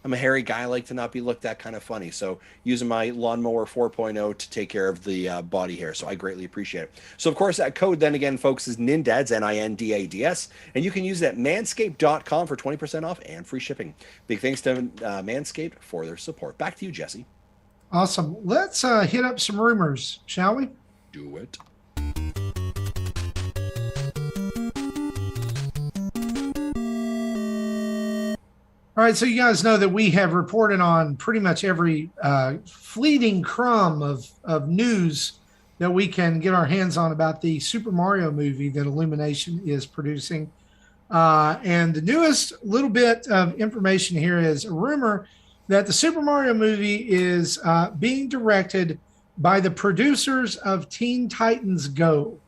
I'm a hairy guy, I like to not be looked at kind of funny. So using my Lawnmower 4.0 to take care of the body hair. So I greatly appreciate it. So of course that code then again, folks, is NINDADS, NINDADS. And you can use that manscaped.com for 20% off and free shipping. Big thanks to Manscaped for their support. Back to you, Jesse. Awesome. Let's hit up some rumors, shall we? Do it. All right, so you guys know that we have reported on pretty much every fleeting crumb of news that we can get our hands on about the Super Mario movie that Illumination is producing. And the newest little bit of information here is a rumor that the Super Mario movie is being directed by the producers of Teen Titans Go.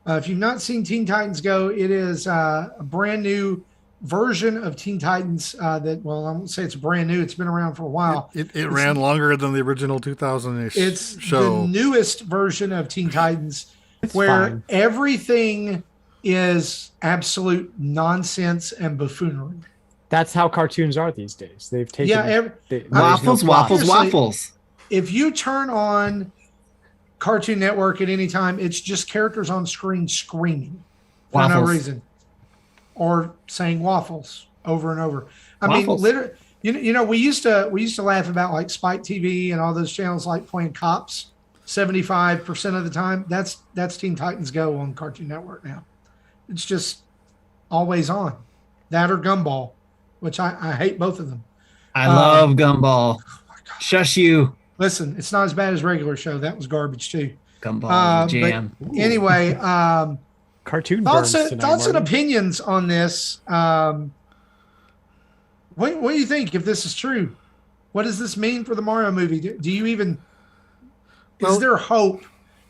If you've not seen Teen Titans Go, it is a brand new version of Teen Titans that, well, I won't say it's brand new. It's been around for a while. It ran longer than the original 2000-ish it's show. The newest version of Teen Titans where everything is absolute nonsense and buffoonery. That's how cartoons are these days. They've taken waffles. If you turn on Cartoon Network at any time, it's just characters on screen screaming for no reason. Or saying waffles over and over. I mean, literally, we used to laugh about like Spike TV and all those channels like playing cops 75% of the time. That's Teen Titans Go on Cartoon Network now. It's just always on. That or Gumball, which I hate both of them. I love Gumball. Oh my God. Shush you. Listen, it's not as bad as regular show. That was garbage too. Gumball jam. Anyway, cartoon thoughts and opinions on this. What do you think if this is true? What does this mean for the Mario movie? Do you even is there hope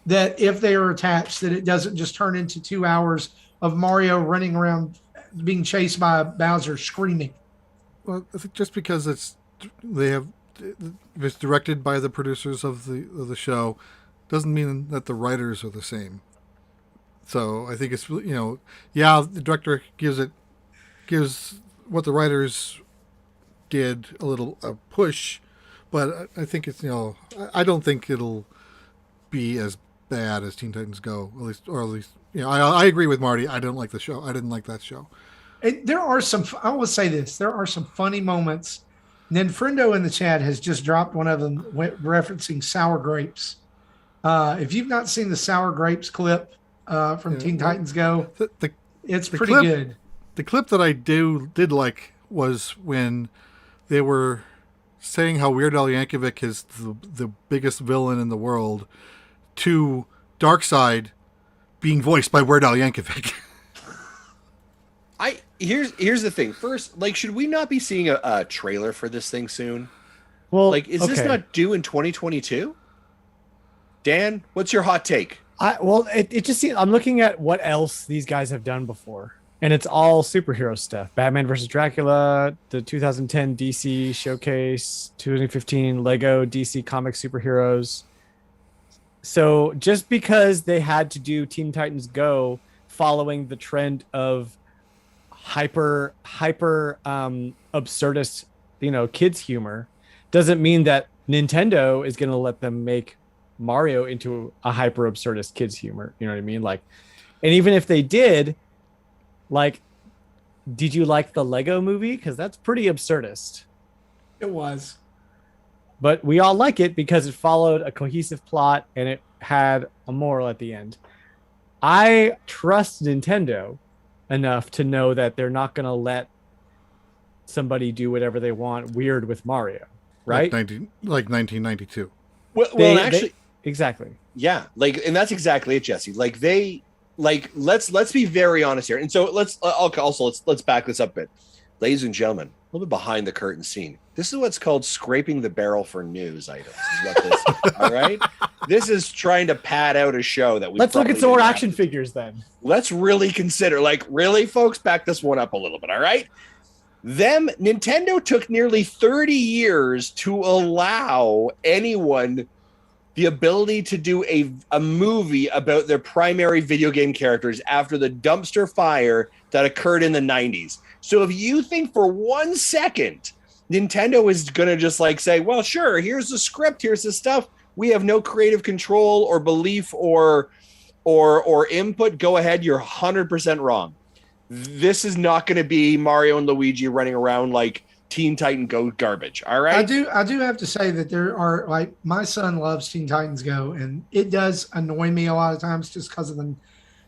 that if they are attached that it doesn't just turn into 2 hours of Mario running around being chased by Bowser screaming? Well, I think just because it's directed by the producers of the show doesn't mean that the writers are the same. So I think it's, the director gives what the writers did a push, but I think it's I don't think it'll be as bad as Teen Titans Go, at least I agree with Marty. I don't like the show. I didn't like that show. There are some. I will say this: there are some funny moments. Ninfrendo in the chat has just dropped one of them referencing sour grapes. If you've not seen the sour grapes clip from Teen Titans Go, it's pretty good. The clip that I did like was when they were saying how Weird Al Yankovic is the biggest villain in the world, to Darkseid being voiced by Weird Al Yankovic. Here's the thing. First, should we not be seeing a trailer for this thing soon? Well, is this not due in 2022? Dan, what's your hot take? It just seems, I'm looking at what else these guys have done before, and it's all superhero stuff. Batman versus Dracula, the 2010 DC Showcase, 2015 Lego DC comic superheroes. So just because they had to do Teen Titans Go following the trend of hyper absurdist, kids humor, doesn't mean that Nintendo is going to let them make Mario into a hyper absurdist kids humor. You know what I mean? And even if they did, did you like the Lego movie? Because that's pretty absurdist. It was. But we all like it because it followed a cohesive plot and it had a moral at the end. I trust Nintendo enough to know that they're not going to let somebody do whatever they want weird with Mario, right? Like 1992. Well, actually, exactly. Yeah, and that's exactly it, Jesse. Let's be very honest here. And so let's back this up a bit. Ladies and gentlemen, a little bit behind the curtain scene. This is what's called scraping the barrel for news items. Is what this is, all right? This is trying to pad out a show that we. Let's look at some more action figures then. Let's really consider, really, folks, back this one up a little bit, all right? Nintendo took nearly 30 years to allow anyone the ability to do a movie about their primary video game characters after the dumpster fire that occurred in the 90s. So if you think for 1 second Nintendo is going to just say, well, sure, here's the script, here's the stuff, we have no creative control or belief or input, go ahead, you're 100% wrong. This is not going to be Mario and Luigi running around like Teen Titan Go garbage. All right. I do have to say that there are my son loves Teen Titans Go, and it does annoy me a lot of times just because of the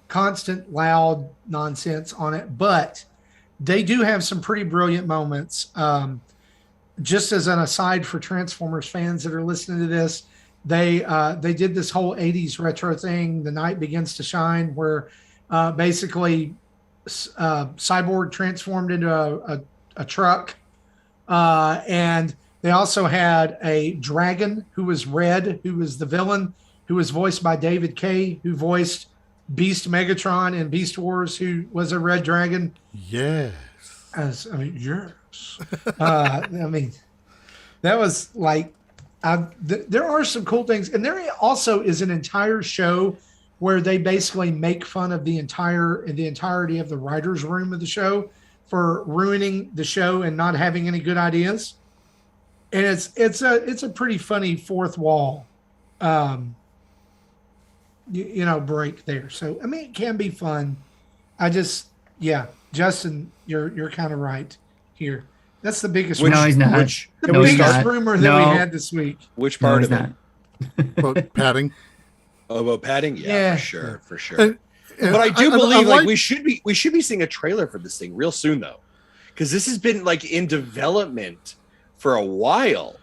constant loud nonsense on it. But they do have some pretty brilliant moments. Just as an aside for Transformers fans that are listening to this, they did this whole 80s retro thing, The Night Begins to Shine, where basically Cyborg transformed into a truck. And they also had a dragon who was red, who was the villain, who was voiced by David Kaye, who voiced Beast Megatron in Beast Wars, who was a red dragon. Yes. Yes. That was there are some cool things. And there also is an entire show where they basically make fun of the entirety of the writer's room of the show for ruining the show and not having any good ideas. And it's a pretty funny fourth wall, break there. So, it can be fun. Justin, you're kind of right here. That's the biggest. No, he's not. Biggest rumor that we had this week. Which part of it? About padding. Oh, about padding? Yeah, for sure. And but I do believe we should be seeing a trailer for this thing real soon though, because this has been in development for a while,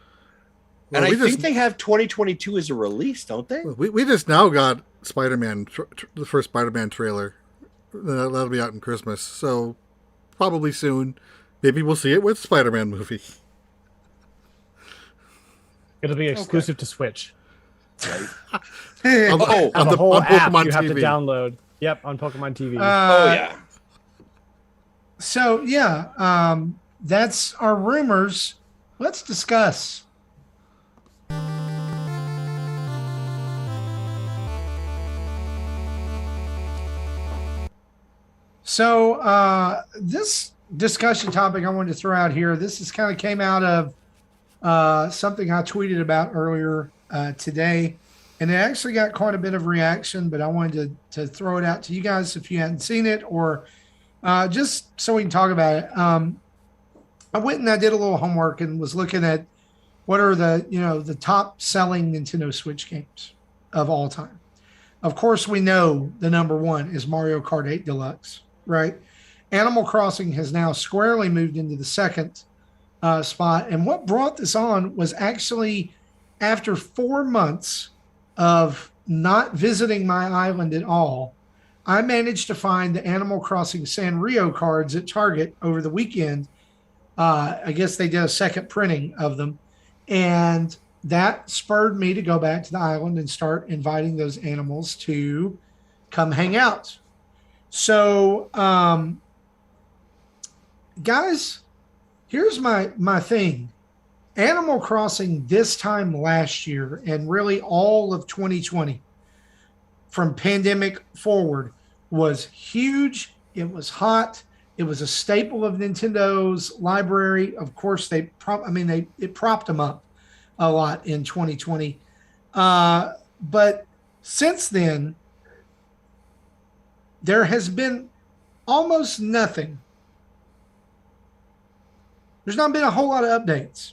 and I think they have 2022 as a release, don't they? We just now got Spider-Man, the first Spider-Man trailer. That'll be out in Christmas, so probably soon. Maybe we'll see it with Spider-Man movie. It'll be exclusive to Switch. Right. On the whole app Pokemon you have to TV. download. Yep, on Pokemon TV. Yeah. So that's our rumors. Let's discuss. So this discussion topic I wanted to throw out here, this is kind of came out of something I tweeted about earlier today, and it actually got quite a bit of reaction. But I wanted to throw it out to you guys if you hadn't seen it, or just so we can talk about it. I went and I did a little homework and was looking at what are the top selling Nintendo Switch games of all time. Of course, we know the number one is Mario Kart 8 Deluxe, right? Animal Crossing has now squarely moved into the second spot. And what brought this on was actually after 4 months of not visiting my island at all, I managed to find the Animal Crossing Sanrio cards at Target over the weekend. I guess they did a second printing of them. And that spurred me to go back to the island and start inviting those animals to come hang out. So, guys, here's my thing. Animal Crossing this time last year and really all of 2020 from pandemic forward was huge. It was hot. It was a staple of Nintendo's library. Of course, it propped them up a lot in 2020. But since then, there has been almost nothing. There's not been a whole lot of updates.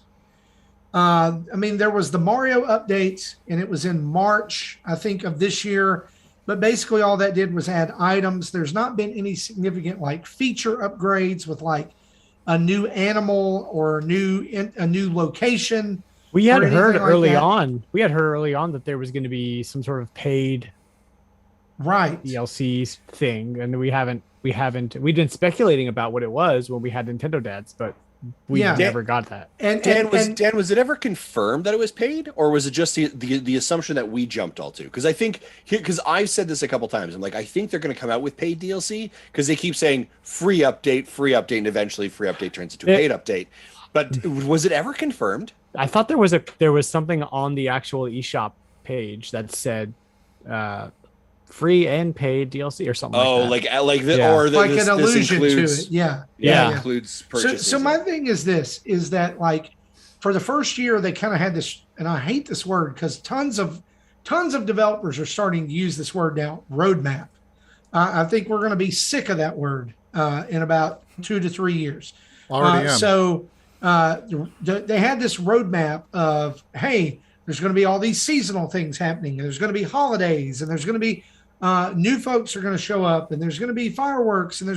There was the Mario update, and it was in March, I think, of this year. But basically all that did was add items. There's not been any significant feature upgrades with a new animal or a new location. We had heard early on. We had heard early on that there was going to be some sort of paid DLC thing, and we'd been speculating about what it was when we had Nintendo Dads, but we never got that. And was it ever confirmed that it was paid, or was it just the assumption that we jumped all to? Because I think because I've said this a couple times, I'm like, I think they're going to come out with paid DLC because they keep saying free update, and eventually free update turns into a paid update. But was it ever confirmed? I thought there was something on the actual eShop page that said free and paid DLC or something. Like an allusion to it. Yeah. Includes purchases. So my thing is this: is that for the first year they kind of had this, and I hate this word because tons of developers are starting to use this word now. Roadmap. I think we're going to be sick of that word in about 2 to 3 years. Already am. So they had this roadmap of, hey, there's going to be all these seasonal things happening, and there's going to be holidays, and there's going to be new folks are going to show up, and there's going to be fireworks, and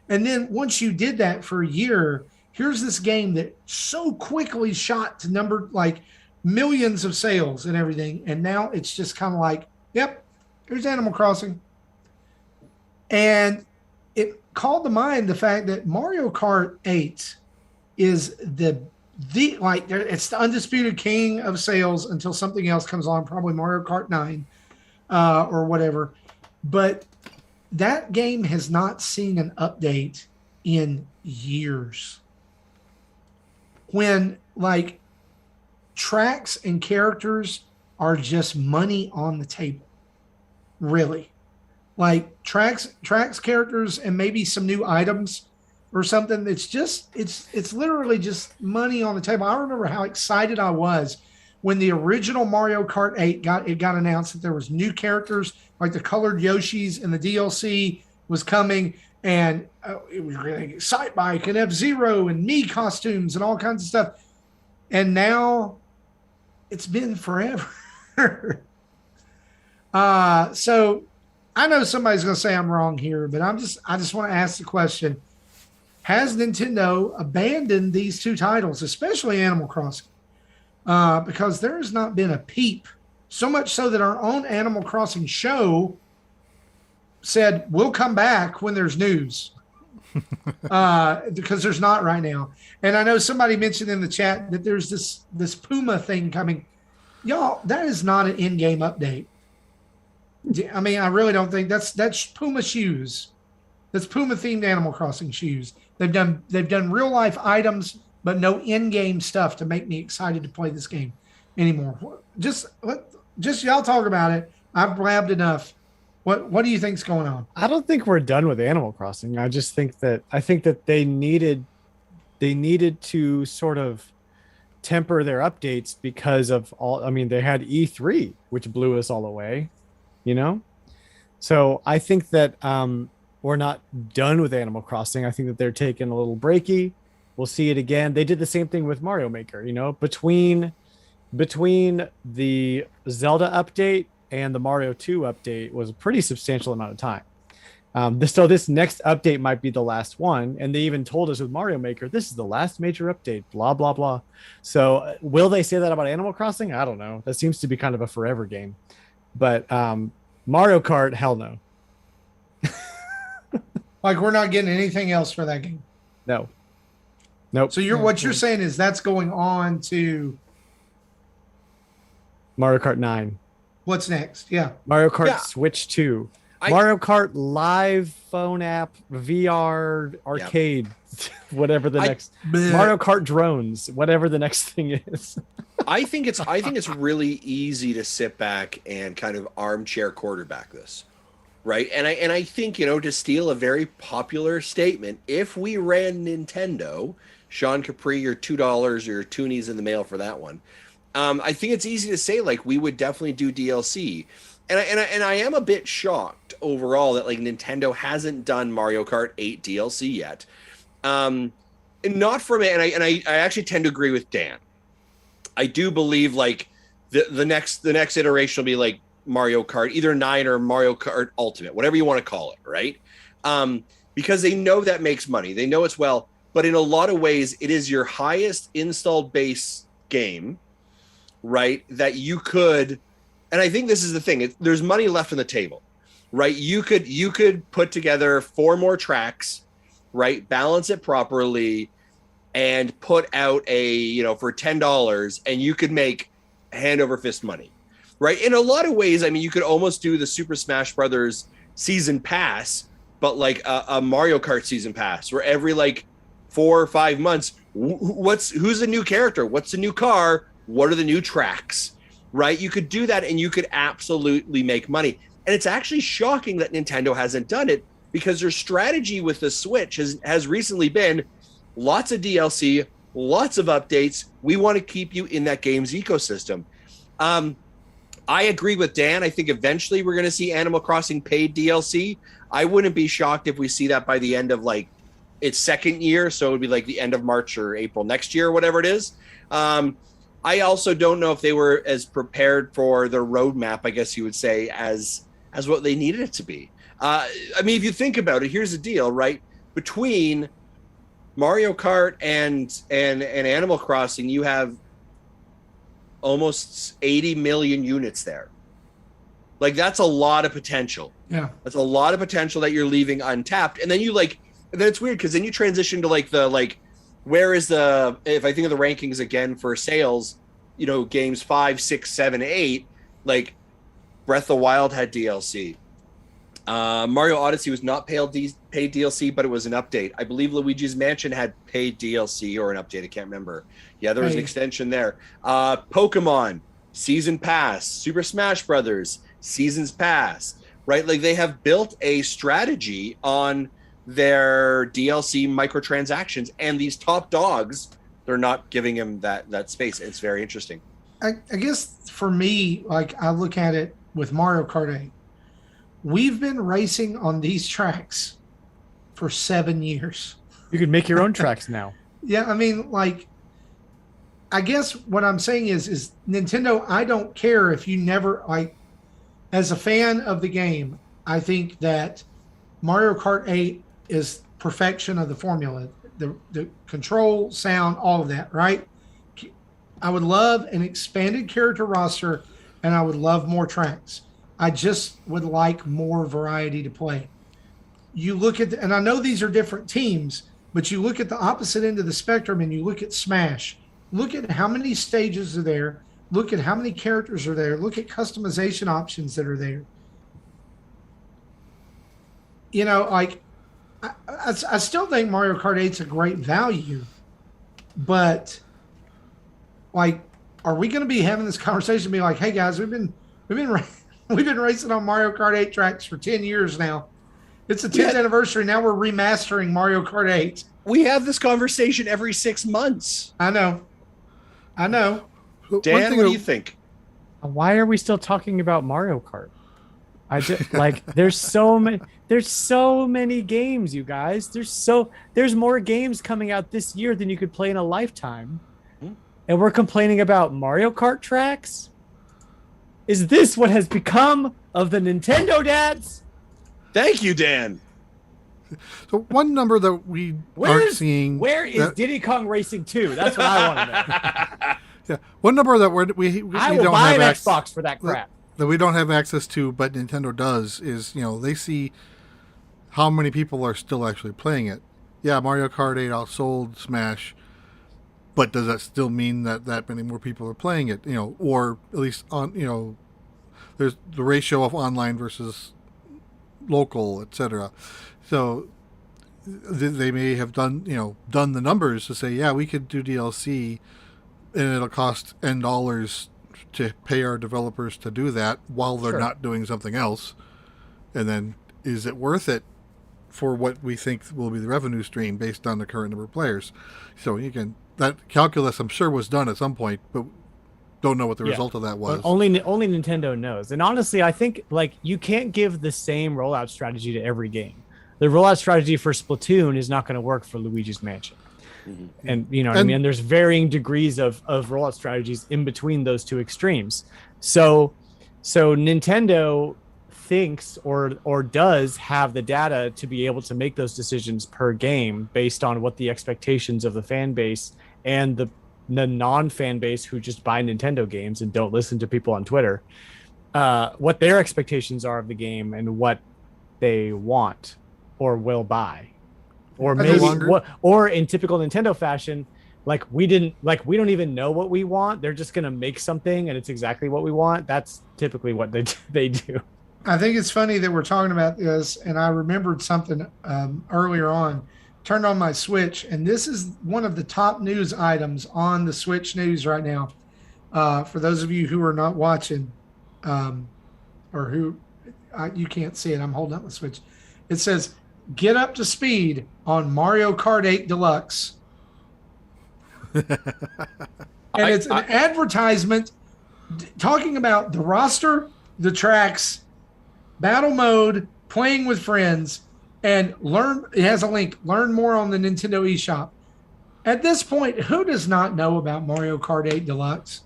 and then once you did that for a year, here's this game that so quickly shot to millions of sales and everything, and now it's just kind of yep, here's Animal Crossing. And it called to mind the fact that Mario Kart 8 is it's the undisputed king of sales until something else comes on, probably Mario Kart 9 or whatever. But that game has not seen an update in years. When tracks and characters are just money on the table, really. Tracks, characters, and maybe some new items or something. It's literally just money on the table. I remember how excited I was when the original Mario Kart 8 got announced that there was new characters, like the colored Yoshis, and the DLC was coming, and it was really Excitebike and F-Zero and Mii costumes and all kinds of stuff. And now it's been forever. So I know somebody's going to say I'm wrong here, but I just want to ask the question: has Nintendo abandoned these two titles, especially Animal Crossing? Because there has not been a peep, so much so that our own Animal Crossing show said, we'll come back when there's news. Because there's not right now. And I know somebody mentioned in the chat that there's this Puma thing coming. Y'all, that is not an in-game update. I mean, I really don't think that's Puma shoes. That's Puma themed Animal Crossing shoes. They've done real life items, but no in-game stuff to make me excited to play this game anymore. Just y'all talk about it. I've blabbed enough. What do you think's going on? I don't think we're done with Animal Crossing. I think that they needed to sort of temper their updates because of all. I mean, they had E3, which blew us all away, you know. So I think that we're not done with Animal Crossing. I think that they're taking a little breaky. We'll see it again. They did the same thing with Mario Maker, you know, between the Zelda update and the Mario 2 update was a pretty substantial amount of time. This next update might be the last one. And they even told us with Mario Maker, this is the last major update, blah, blah, blah. So will they say that about Animal Crossing? I don't know. That seems to be kind of a forever game. But Mario Kart, hell no. Like, we're not getting anything else for that game. No. Nope. So what you're saying is that's going on to Mario Kart 9. What's next? Yeah. Mario Kart Switch 2. Mario Kart live phone app, VR, arcade, whatever the next Mario Kart drones, whatever the next thing is. I think it's really easy to sit back and kind of armchair quarterback this. Right. And I think, you know, to steal a very popular statement, if we ran Nintendo, Sean Capri, your $2 or your toonies in the mail for that one. I think it's easy to say, like, we would definitely do DLC. And I am a bit shocked overall that, like, Nintendo hasn't done Mario Kart 8 DLC yet. And not from it. And I actually tend to agree with Dan. I do believe, like, the next iteration will be like Mario Kart, either 9 or Mario Kart Ultimate, whatever you want to call it, right? Because they know that makes money. They know it's well, but in a lot of ways, it is your highest installed base game, right? That you could, and I think this is the thing, there's money left on the table, right? You could put together 4 more tracks, right? Balance it properly and put out for $10, and you could make hand over fist money. Right. In a lot of ways, I mean, you could almost do the Super Smash Brothers season pass, but like a Mario Kart season pass, where every like 4 or 5 months, who's the new character? What's the new car? What are the new tracks? Right. You could do that and you could absolutely make money. And it's actually shocking that Nintendo hasn't done it, because their strategy with the Switch has recently been lots of DLC, lots of updates. We want to keep you in that game's ecosystem. I agree with Dan. I think eventually we're going to see Animal Crossing paid DLC. I wouldn't be shocked if we see that by the end of like its second year. So it would be like the end of March or April next year, whatever it is. I also don't know if they were as prepared for the roadmap, I guess you would say, as what they needed it to be. I mean, if you think about it, here's the deal, right? Between Mario Kart and Animal Crossing, you have almost 80 million units there. Like, that's a lot of potential. Yeah. That's a lot of potential that you're leaving untapped. And then and then it's weird because then you transition to where is if I think of the rankings again for sales, you know, games 5, 6, 7, 8, like Breath of the Wild had DLC. Mario Odyssey was not paid DLC, but it was an update. I believe Luigi's Mansion had paid DLC or an update. I can't remember. Yeah, there was an extension there. Pokemon, Season Pass. Super Smash Brothers, Seasons Pass. Right? Like, they have built a strategy on their DLC microtransactions, and these top dogs, they're not giving them that space. It's very interesting. I guess for me, like, I look at it with Mario Kart 8. We've been racing on these tracks for 7 years. You could make your own tracks now. Yeah, I mean, like, I guess what I'm saying is Nintendo, I don't care if you never, like, as a fan of the game, I think that Mario Kart 8 is perfection of the formula. The control, sound, all of that, right? I would love an expanded character roster, and I would love more tracks. I just would like more variety to play. You look at, and I know these are different teams, but you look at the opposite end of the spectrum and you look at Smash. Look at how many stages are there. Look at how many characters are there. Look at customization options that are there. You know, like, I still think Mario Kart 8's a great value, but, like, are we going to be having this conversation? Be like, hey guys, we've been racing on Mario Kart 8 tracks for 10 years now. It's the 10th anniversary. Now we're remastering Mario Kart 8. We have this conversation every 6 months. I know. I know. Dan, what do you think? Why are we still talking about Mario Kart? I just like there's so many games, you guys. There's more games coming out this year than you could play in a lifetime. And we're complaining about Mario Kart tracks? Is this what has become of the Nintendo dads? Thank you, Dan. So one number that we aren't seeing. Where is Diddy Kong Racing 2? That's what I want to know. Yeah, one number that we I will don't buy have an Xbox for that crap. That we don't have access to, but Nintendo does, is, you know, they see how many people are still actually playing it. Yeah, Mario Kart 8 outsold Smash, but does that still mean that many more people are playing it? You know, or at least on, you know, there's the ratio of online versus local, etc. So they may have done the numbers to say, yeah, we could do DLC, and it'll cost N dollars to pay our developers to do that while they're not doing something else. And then is it worth it for what we think will be the revenue stream based on the current number of players? So you can, that calculus I'm sure was done at some point, but don't know what the result of that was. But only Nintendo knows. And honestly, I think like you can't give the same rollout strategy to every game. The rollout strategy for Splatoon is not going to work for Luigi's Mansion. And you know what I mean? And there's varying degrees of rollout strategies in between those two extremes. So Nintendo thinks or does have the data to be able to make those decisions per game based on what the expectations of the fan base and the non-fan base who just buy Nintendo games and don't listen to people on Twitter, what their expectations are of the game and what they want or will buy. Or maybe, or in typical Nintendo fashion, we don't even know what we want. They're just gonna make something, and it's exactly what we want. That's typically what they do. I think it's funny that we're talking about this, and I remembered something earlier on. Turned on my Switch, and this is one of the top news items on the Switch news right now. For those of you who are not watching, or who you can't see it, I'm holding up the Switch. It says, "Get up to speed on Mario Kart 8 Deluxe." And it's an advertisement talking about the roster, the tracks, battle mode, playing with friends, and it has a link, learn more on the Nintendo eShop. At this point, who does not know about Mario Kart 8 Deluxe?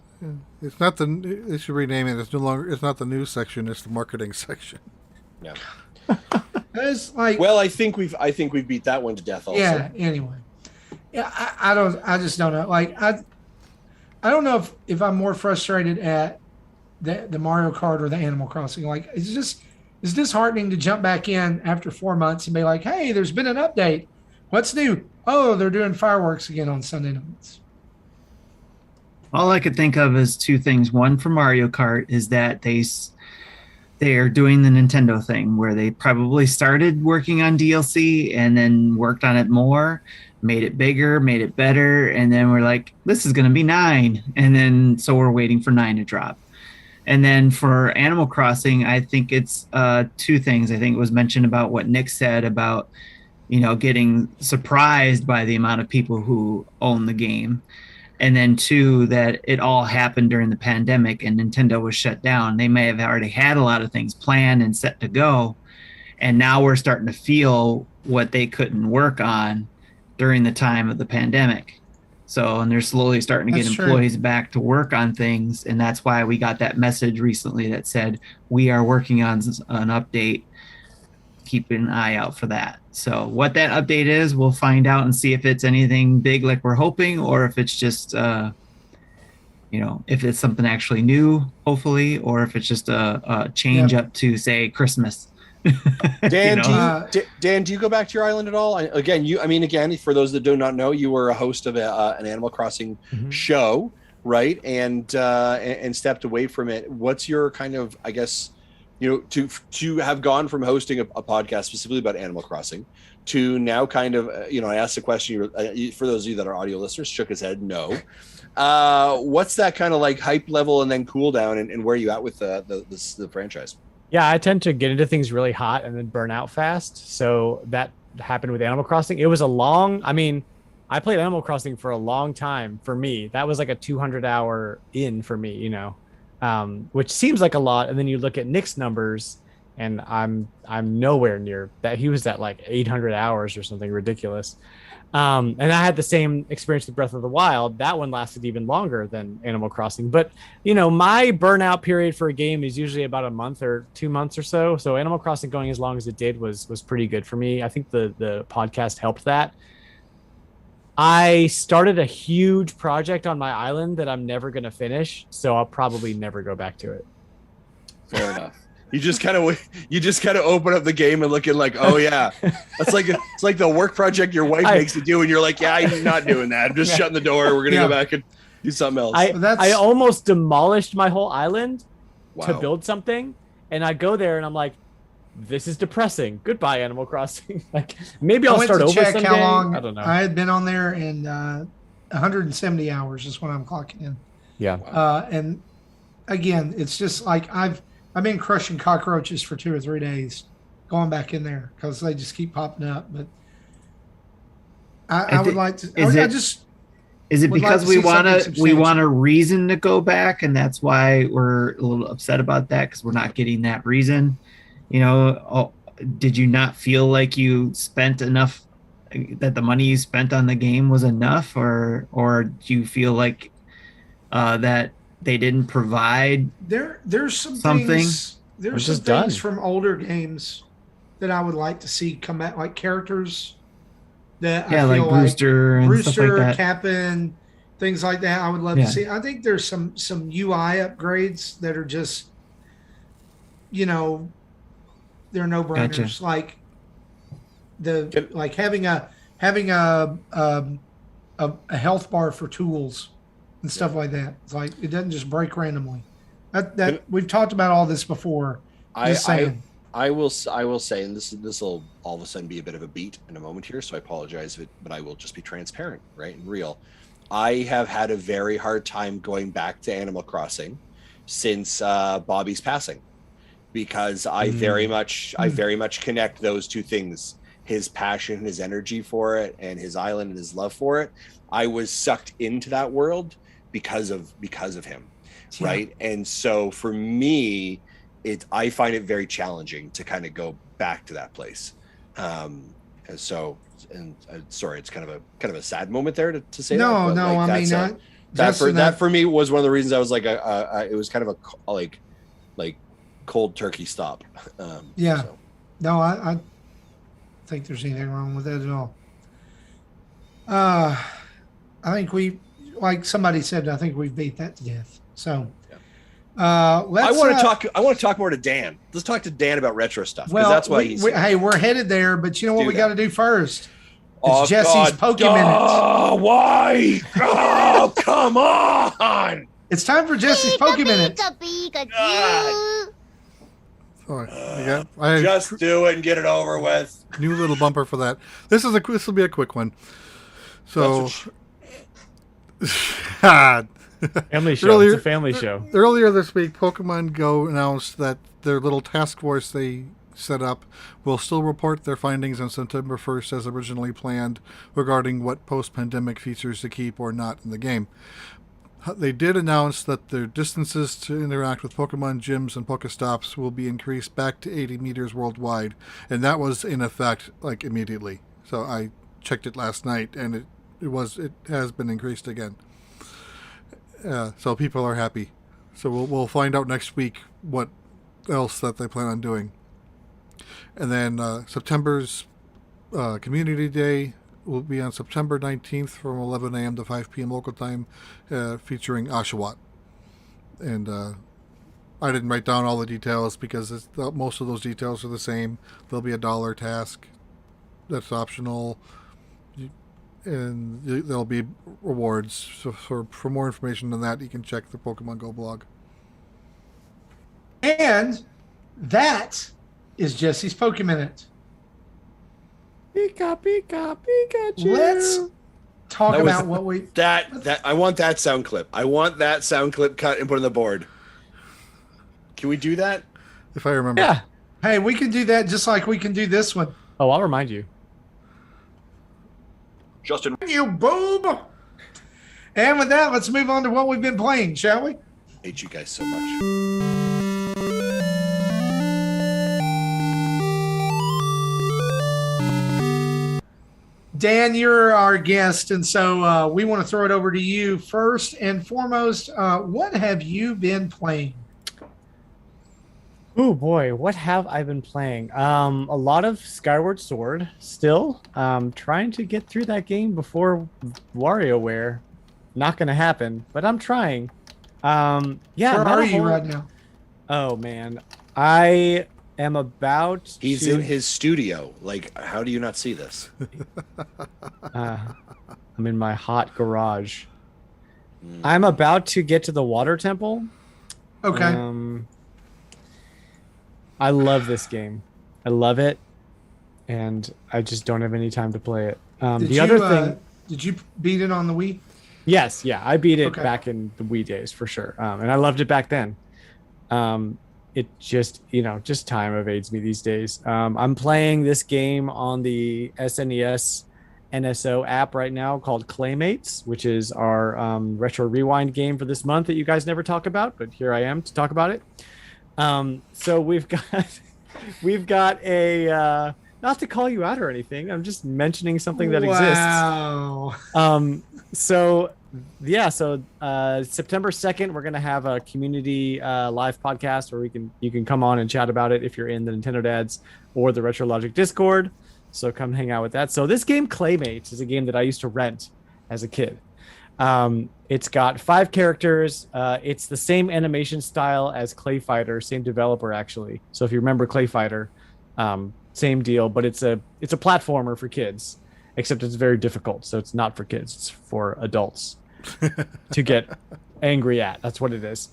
It's not they should rename it. It's not the news section, it's the marketing section. Yeah. It's like, well, I think we've beat that one to death also. Yeah, anyway. Yeah, I just don't know. Like I don't know if I'm more frustrated at the Mario Kart or the Animal Crossing. Like it's disheartening to jump back in after 4 months and be like, hey, there's been an update. What's new? Oh, they're doing fireworks again on Sunday nights. All I could think of is two things. One for Mario Kart is that they are doing the Nintendo thing where they probably started working on DLC and then worked on it more, made it bigger, made it better, and then we're like, this is going to be 9. And then so we're waiting for 9 to drop. And then for Animal Crossing, I think it's two things. I think it was mentioned about what Nick said about, getting surprised by the amount of people who own the game. And then 2, that it all happened during the pandemic and Nintendo was shut down. They may have already had a lot of things planned and set to go. And now we're starting to feel what they couldn't work on during the time of the pandemic. And they're slowly starting to get employees back to work on things. And that's why we got that message recently that said, we are working on an update. Keep an eye out for that. So what that update is, we'll find out and see if it's anything big like we're hoping, or if it's just, if it's something actually new, hopefully, or if it's just a change up to, say, Christmas. Dan, Dan, do you go back to your island at all? Again, for those that do not know, you were a host of an Animal Crossing show, right? And stepped away from it. What's your kind of, I guess, to have gone from hosting a podcast specifically about Animal Crossing to now kind of, I asked the question, for those of you that are audio listeners, shook his head, no. What's that kind of like hype level and then cool down, and where are you at with the franchise? Yeah, I tend to get into things really hot and then burn out fast. So that happened with Animal Crossing. It was I I played Animal Crossing for a long time. For me, that was like a 200-hour in for me, which seems like a lot. And then you look at Nick's numbers, and I'm nowhere near that. He was at like 800 hours or something ridiculous. And I had the same experience with Breath of the Wild. That one lasted even longer than Animal Crossing. But, my burnout period for a game is usually about a month or 2 months or so. So Animal Crossing going as long as it did was pretty good for me. I think the podcast helped that. I started a huge project on my island that I'm never going to finish. So I'll probably never go back to it. Fair enough. You just kind of open up the game and looking like, oh yeah, it's like the work project your wife makes you do, and you're like, yeah, I'm not doing that. I'm just shutting the door. We're gonna go back and do something else. I almost demolished my whole island to build something, and I go there and I'm like, this is depressing. Goodbye, Animal Crossing. Like maybe I'll start over someday. How long I don't know. I had been on there in 170 hours is when I'm clocking in. Yeah. And again, it's just like I've been crushing cockroaches for 2 or 3 days, going back in there because they just keep popping up. But I would like to. Is it because we want a reason to go back, and that's why we're a little upset about that because we're not getting that reason? Did you not feel like you spent enough? That the money you spent on the game was enough, or do you feel like that they didn't provide there's some something things, there's some things from older games that I would like to see come out, like characters that I feel like Brewster and stuff like that. Cap'n, things like that. I would love to see. I think there's some UI upgrades that are just they're no-brainers. Gotcha. Like having a health bar for tools and stuff like that. It's like it doesn't just break randomly. That we've talked about all this before. I will say, and this will all of a sudden be a bit of a beat in a moment here, so I apologize, but I will just be transparent, right, and real. I have had a very hard time going back to Animal Crossing since Bobby's passing, because I very much connect those two things: his passion, his energy for it, and his island and his love for it. I was sucked into that world because of him, right? And so for me, I find it very challenging to kind of go back to that place. Sorry, it's kind of a sad moment there to say that. No, like, I mean that for me was one of the reasons I was like, it was kind of a like cold turkey stop. No, I think there's anything wrong with that at all. I think like somebody said, I think we've beat that to death. So, I want to talk more to Dan. Let's talk to Dan about retro stuff. Well, that's why we're headed there, but you know what we got to do first? It's Jesse's PokéMinute. Oh, why? Oh, come on! It's time for Jesse's PokéMinute. Just do it and get it over with. New little bumper for that. This will be a quick one. So, family show. It's a family show. Earlier this week, Pokemon Go announced that their little task force they set up will still report their findings on September 1st as originally planned regarding what post-pandemic features to keep or not in the game. They did announce that their distances to interact with Pokemon Gyms and PokéStops will be increased back to 80 meters worldwide, and that was in effect like immediately. So I checked it last night, and it has been increased again. So people are happy. So we'll find out next week what else that they plan on doing. And then September's Community Day will be on September 19th from 11 a.m. to 5 p.m. local time, featuring Oshawott. And I didn't write down all the details because most of those details are the same. There'll be a $1 task that's optional, and there'll be rewards. So for more information on that, you can check the Pokemon Go blog. And that is Jesse's PokéMinute. Pika, Pika, Pikachu. Let's talk about what we... I want that sound clip. I want that sound clip cut and put on the board. Can we do that? If I remember. Yeah. Hey, we can do that just like we can do this one. Oh, I'll remind you. Justin. You boob. And with that, let's move on to what we've been playing, shall we? Hate you guys so much. Dan, you're our guest, and so we want to throw it over to you first and foremost. What have you been playing? Oh boy, what have I been playing? A lot of Skyward Sword still. Trying to get through that game before WarioWare. Not gonna happen, but I'm trying. Yeah. Where are you right now? Oh man, I am about. He's in his studio. Like, how do you not see this? I'm in my hot garage. I'm about to get to the water temple. Okay. I love this game. I love it, and I just don't have any time to play it. Did you beat it on the Wii? Yes, yeah, I beat it Okay. back in the Wii days for sure, and I loved it back then. It just, just time evades me these days. I'm playing this game on the SNES NSO app right now called Claymates, which is our retro rewind game for this month that you guys never talk about, but here I am to talk about it. So we've got a not to call you out or anything. I'm just mentioning something that exists. So September 2nd, we're going to have a community live podcast where you can come on and chat about it if you're in the Nintendo Dads or the Retro Logic Discord. So come hang out with that. So this game, Claymates, is a game that I used to rent as a kid. It's got 5 characters. It's the same animation style as Clay Fighter, same developer actually. So if you remember Clay Fighter, same deal, but it's a platformer for kids, except it's very difficult. So it's not for kids; it's for adults to get angry at. That's what it is.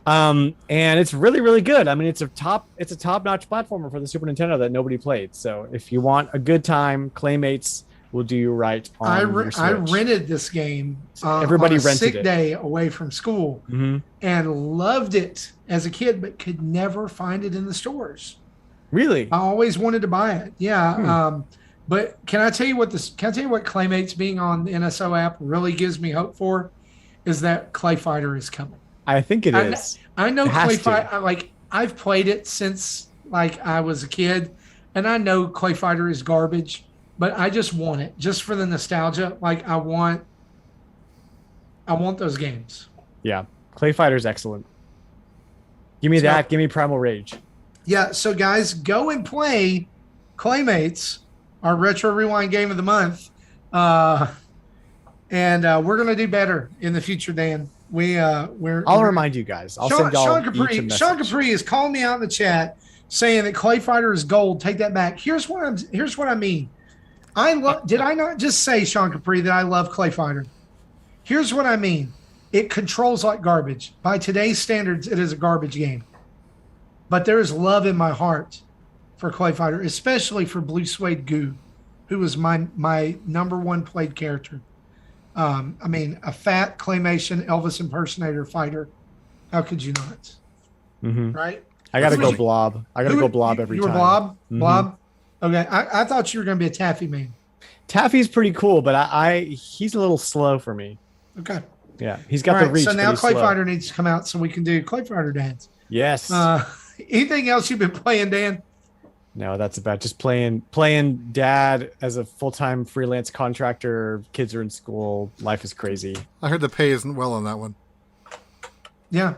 And it's really, really good. I mean, it's a top-notch platformer for the Super Nintendo that nobody played. So if you want a good time, Claymates will do you right on your Switch. I rented this game Everybody on a rented sick it. day away from school and loved it as a kid, but could never find it in the stores. Really? I always wanted to buy it. Yeah. But can I tell you what Claymates being on the NSO app really gives me hope for is that Clay Fighter is coming. I think it is. I know It has Clay to. Fighter, like I've played it since like I was a kid, and I know Clay Fighter is garbage, but I just want it just for the nostalgia. Like I want those games. Yeah. Clay Fighter's excellent. Give me that. Give me Primal Rage. Yeah, so guys, go and play Claymates, our Retro Rewind game of the month. And we're going to do better in the future, Dan. I'll remind you guys. I'll send y'all each a message. Sean Capri is calling me out in the chat saying that Clay Fighter is gold. Take that back. Here's what I mean. Did I not just say, Sean Capri, that I love Clay Fighter? Here's what I mean. It controls like garbage. By today's standards, it is a garbage game. But there is love in my heart for Clay Fighter, especially for Blue Suede Goo, who was my number one played character. I mean, a fat claymation Elvis impersonator fighter. How could you not? Right? I got to go Blob. I got to go Blob every time. You were Blob? Blob? Okay. I thought you were going to be a Taffy man. Taffy's pretty cool, but he's a little slow for me. Okay. Yeah, he's got the reach. So now but he's Clay slow. Fighter needs to come out so we can do Clay Fighter Dads. Yes. Anything else you've been playing, Dan? No, that's about just playing dad as a full-time freelance contractor. Kids are in school. Life is crazy. I heard the pay isn't well on that one. Yeah.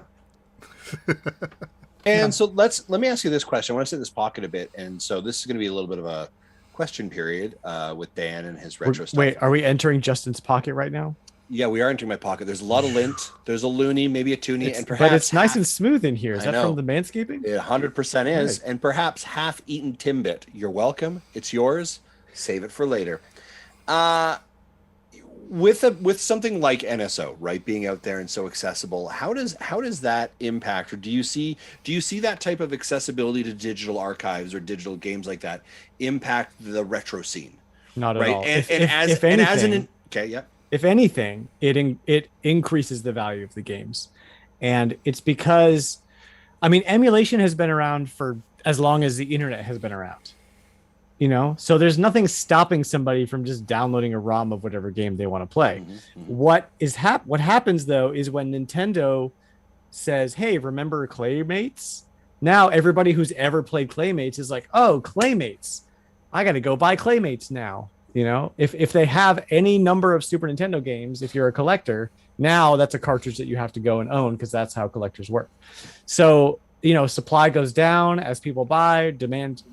And so let me ask you this question. I want to sit in this pocket a bit, and so this is going to be a little bit of a question period with Dan and his retro stuff. Wait, are we entering Justin's pocket right now? Yeah, we are entering my pocket. There's a lot of lint. There's a loony, maybe a toonie, and perhaps. But it's nice and smooth in here. Is I that know. from the manscaping? It 100% is, Right. and perhaps half-eaten Timbit. You're welcome. It's yours. Save it for later. With something like NSO, right, being out there and so accessible, how does that impact, or do you see that type of accessibility to digital archives or digital games like that impact the retro scene? Not at Right, all. If anything, it increases the value of the games, and it's because, I mean, emulation has been around for as long as the internet has been around. You know, so there's nothing stopping somebody from just downloading a ROM of whatever game they want to play. What happens though is when Nintendo says, "Hey, remember Claymates?" Now everybody who's ever played Claymates is like, "Oh, Claymates! I got to go buy Claymates now." You know, if they have any number of Super Nintendo games, if you're a collector, now that's a cartridge that you have to go and own because that's how collectors work. So, you know, supply goes down as people buy, demand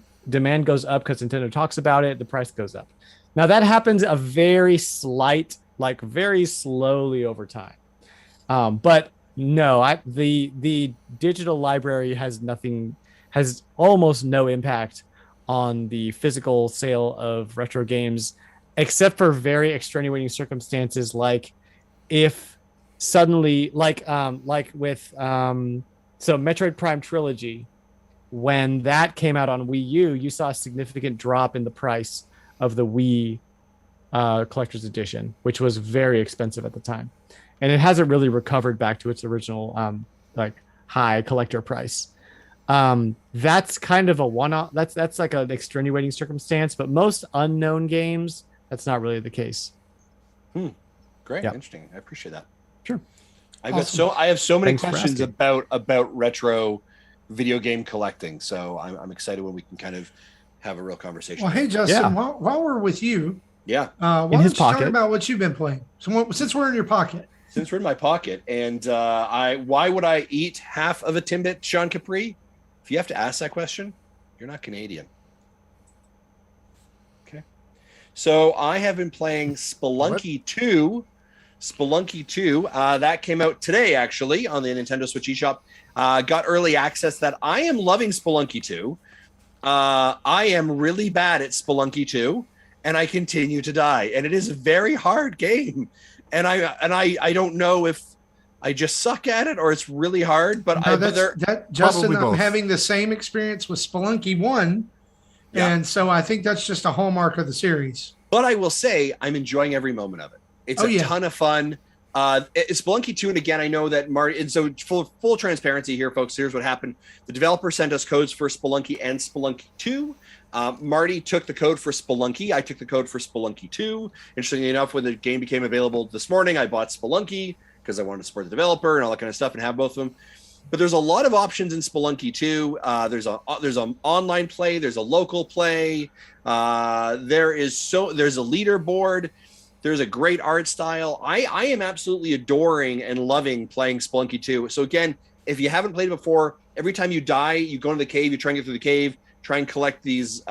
goes up because Nintendo talks about it, the price goes up. Now that happens a very slight, like very slowly over time. But no, the digital library has almost no impact on the physical sale of retro games, except for very extenuating circumstances, like if suddenly, like with so Metroid Prime Trilogy, when that came out on Wii U, you saw a significant drop in the price of the Wii collector's edition, which was very expensive at the time. And it hasn't really recovered back to its original like high collector price. That's kind of a one-off. That's like an extenuating circumstance, but most unknown games, that's not really the case. Great. Yep. Interesting. I appreciate that. Sure. I have so many Thanks for questions asking. about retro video game collecting. So I'm excited when we can kind of have a real conversation. Well, hey, Justin, Yeah. while we're with you, Yeah. why In don't his you talk pocket. about what you've been playing? So since we're in your pocket. Since we're in my pocket, and why would I eat half of a Timbit, Sean Capri? If you have to ask that question, you're not Canadian. Okay. So I have been playing Spelunky 2. Spelunky 2. That came out today, actually, on the Nintendo Switch eShop. Got early access that. I am loving Spelunky 2. I am really bad at Spelunky 2, and I continue to die. And it is a very hard game. And I don't know if I just suck at it or it's really hard. But Justin, Probably I'm both. having the same experience with Spelunky 1. Yeah. And so I think that's just a hallmark of the series. But I will say I'm enjoying every moment of it. It's a ton of fun. It's Spelunky 2, and again, I know that Marty. And so, full transparency here, folks. Here's what happened: the developer sent us codes for Spelunky and Spelunky 2. Marty took the code for Spelunky. I took the code for Spelunky 2. Interestingly enough, when the game became available this morning, I bought Spelunky because I wanted to support the developer and all that kind of stuff and have both of them. But there's a lot of options in Spelunky 2. There's an online play. There's a local play. There's a leaderboard. There's a great art style. I am absolutely adoring and loving playing Spelunky 2. So again, if you haven't played it before, every time you die, you go into the cave, you try and get through the cave, try and collect these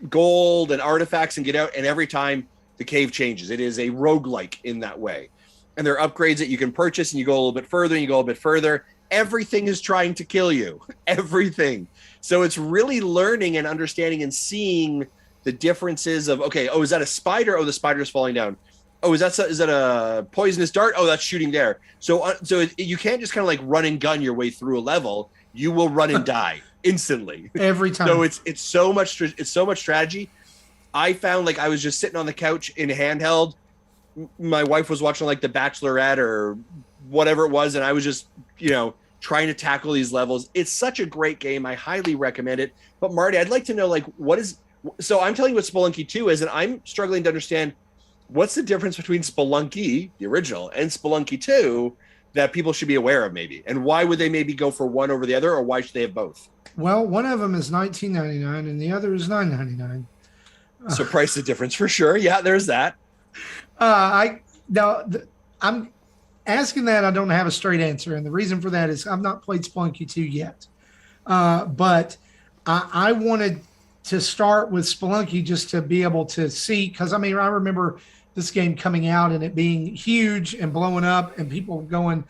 gold and artifacts and get out. And every time the cave changes. It is a roguelike in that way. And there are upgrades that you can purchase and you go a little bit further and you go a little bit further. Everything is trying to kill you. Everything. So it's really learning and understanding and seeing the differences of, okay, oh, is that a spider? Oh, the spider is falling down. Oh, is that a poisonous dart? Oh, that's shooting there. So you can't just kind of like run and gun your way through a level. You will run and die instantly every time. So it's so much strategy. I found like I was just sitting on the couch in handheld. My wife was watching like The Bachelorette or whatever it was, and I was just trying to tackle these levels. It's such a great game. I highly recommend it. But Marty, I'd like to know so I'm telling you what Spelunky 2 is, and I'm struggling to understand what's the difference between Spelunky, the original, and Spelunky 2 that people should be aware of maybe, and why would they maybe go for one over the other, or why should they have both? Well, one of them is $19.99 and the other is $9.99. So price the difference for sure. Yeah, there's that. I'm asking that. I don't have a straight answer, and the reason for that is I've not played Spelunky 2 yet. But I wanted to start with Spelunky just to be able to see, because I remember this game coming out and it being huge and blowing up and people going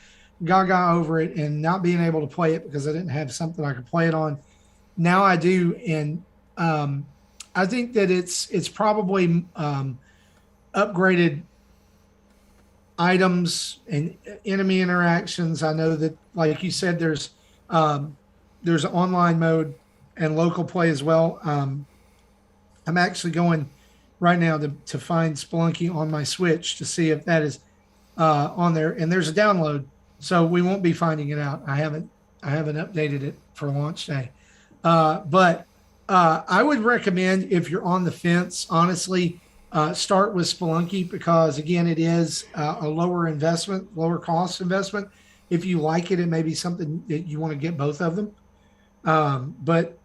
gaga over it and not being able to play it because I didn't have something I could play it on. Now I do, and I think that it's probably upgraded items and enemy interactions. I know that, like you said, there's an online mode and local play as well. I'm actually going right now to find Spelunky on my Switch to see if that is on there. And there's a download, so we won't be finding it out. I haven't updated it for launch day. But I would recommend, if you're on the fence, honestly, start with Spelunky, because again, it is a lower cost investment. If you like it, it may be something that you want to get both of them. But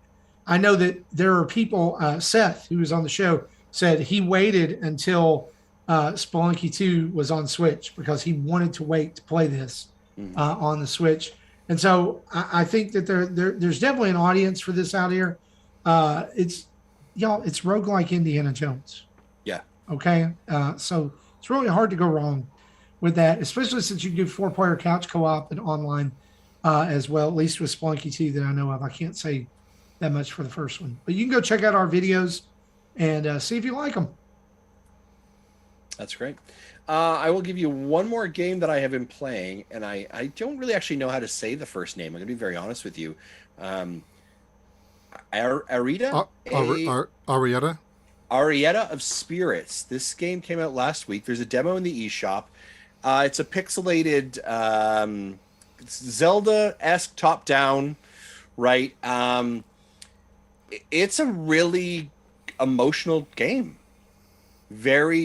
I know that there are people, Seth, who was on the show, said he waited until Spelunky 2 was on Switch because he wanted to wait to play this on the Switch. And so I think that there's definitely an audience for this out here. It's roguelike Indiana Jones. Yeah. Okay. So it's really hard to go wrong with that, especially since you can do 4-player couch co-op and online as well, at least with Spelunky 2 that I know of. I can't say that much for the first one, but you can go check out our videos and see if you like them. That's great. I will give you one more game that I have been playing, and I don't really actually know how to say the first name. I'm going to be very honest with you. Arietta? Arietta of Spirits. This game came out last week. There's a demo in the eShop. It's a pixelated Zelda-esque top-down, right? It's a really emotional game.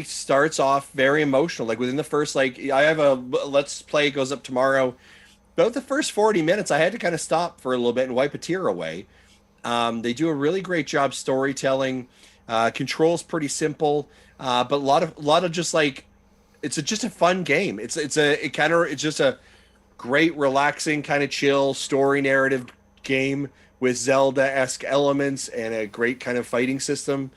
Starts off very emotional. Like within the first, I have a Let's Play goes up tomorrow. About the first 40 minutes, I had to kind of stop for a little bit and wipe a tear away. They do a really great job storytelling. Controls pretty simple, but a lot of just it's just a fun game. It's just a great, relaxing, kind of chill story narrative game with Zelda-esque elements and a great kind of fighting system.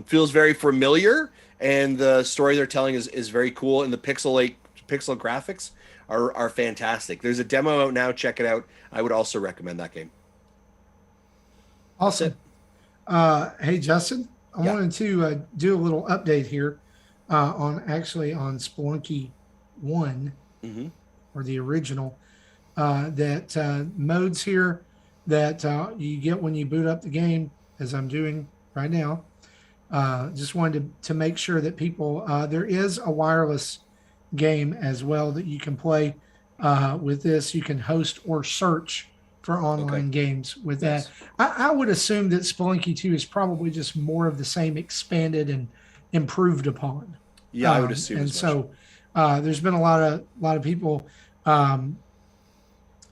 Feels very familiar, and the story they're telling is very cool, and the pixel graphics are fantastic. There's a demo out now. Check it out. I would also recommend that game. Awesome. Hey, Justin, I wanted to do a little update here on Spelunky 1 or the original, that modes here that you get when you boot up the game, as I'm doing right now. Just wanted to make sure that people, there is a wireless game as well that you can play with this. You can host or search for online games with that. I would assume that Spelunky 2 is probably just more of the same, expanded and improved upon. Yeah, I would assume. And so there's been a lot of people.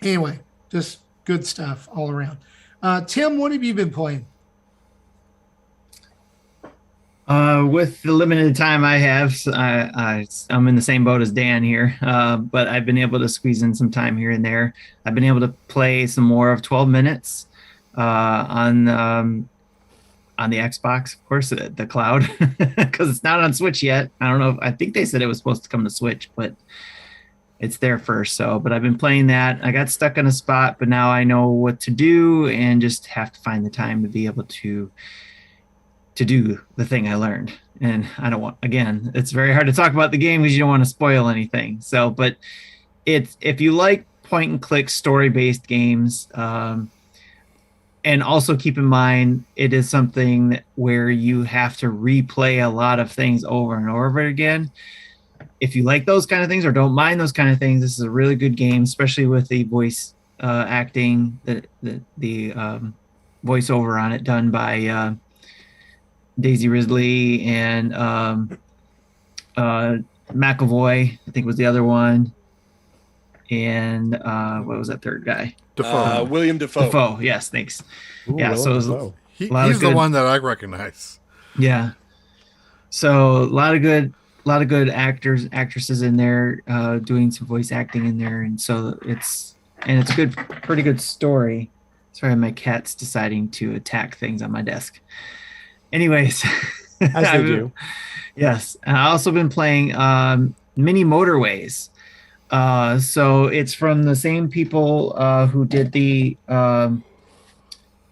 Anyway, just good stuff all around. Tim, what have you been playing? With the limited time I have, I'm in the same boat as Dan here, but I've been able to squeeze in some time here and there. I've been able to play some more of 12 minutes on the Xbox, of course, the cloud, because it's not on Switch yet. I don't know. I think they said it was supposed to come to Switch, but it's there first. But I've been playing that. I got stuck in a spot, but now I know what to do and just have to find the time to be able to do the thing I learned. And I don't want, again, it's very hard to talk about the game because you don't want to spoil anything. But if you like point and click story-based games, and also keep in mind, it is something where you have to replay a lot of things over and over again. If you like those kind of things or don't mind those kind of things, this is a really good game, especially with the voice acting, the voiceover on it done by Daisy Ridley and McAvoy, I think was the other one. And what was that third guy? Dafoe. William Dafoe. Dafoe, yes, thanks. Ooh, yeah, so it was he's the one that I recognize. Yeah. So a lot of good actors, actresses in there doing some voice acting in there, and so it's a pretty good story. Sorry, my cat's deciding to attack things on my desk. Anyways, as they do. Yes, and I also been playing Mini Motorways. So it's from the same people who did the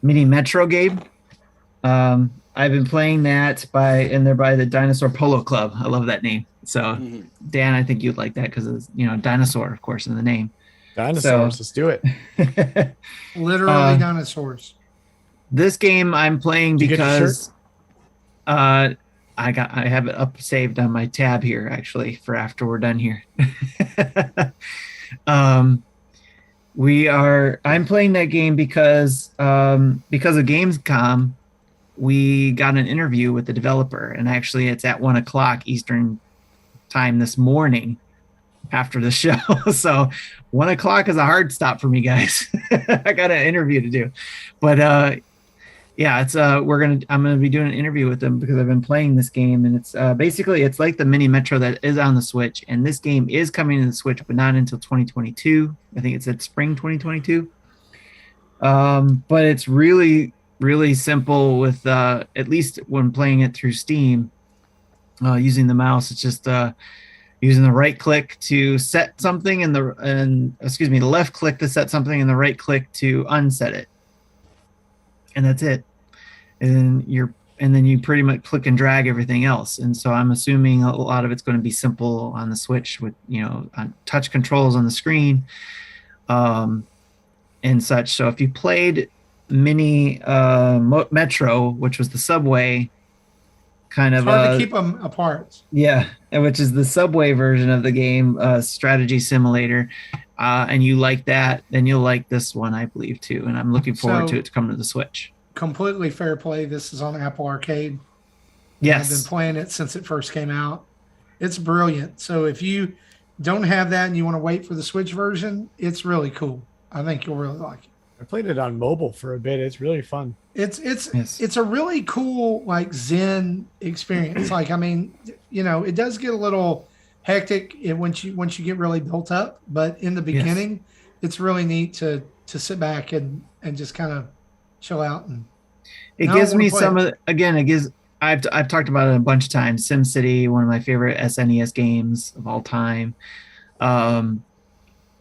Mini Metro game. I've been playing that by the Dinosaur Polo Club. I love that name. So Dan, I think you'd like that because it's dinosaur, of course, in the name. Dinosaurs, let's do it. Literally dinosaurs. This game I'm playing because I have it up saved on my tab here actually for after we're done here. I'm playing that game because of Gamescom. we got an interview with the developer, and actually it's at 1:00 Eastern time this morning after the show. So 1:00 is a hard stop for me, guys. I got an interview to do, but yeah, it's I'm gonna be doing an interview with them because I've been playing this game, and it's basically it's like the mini Metro that is on the Switch, and this game is coming to the Switch, but not until 2022. I think it said spring 2022. But it's really, really simple with at least when playing it through Steam, using the mouse. It's just using the right click to set something and the left click to set something and the right click to unset it. And that's it. And then you pretty much click and drag everything else. And so I'm assuming a lot of it's going to be simple on the Switch with, on touch controls on the screen, and such. So if you played Mini Metro, which was the subway kind It's of hard to keep them apart. yeah, which is the subway version of the game, strategy simulator, and you like that, then you'll like this one, I believe, too. And I'm looking forward to it to come to the Switch. Completely fair play. This is on Apple Arcade. Yes. I've been playing it since it first came out. It's brilliant. So if you don't have that and you want to wait for the Switch version, it's really cool. I think you'll really like it. I played it on mobile for a bit. It's really fun. It's a really cool like Zen experience. Like, I mean, it does get a little hectic once you get really built up, but in the beginning, it's really neat to sit back and just kind of chill out. And it gives me some of I've talked about it a bunch of times. SimCity, one of my favorite SNES games of all time.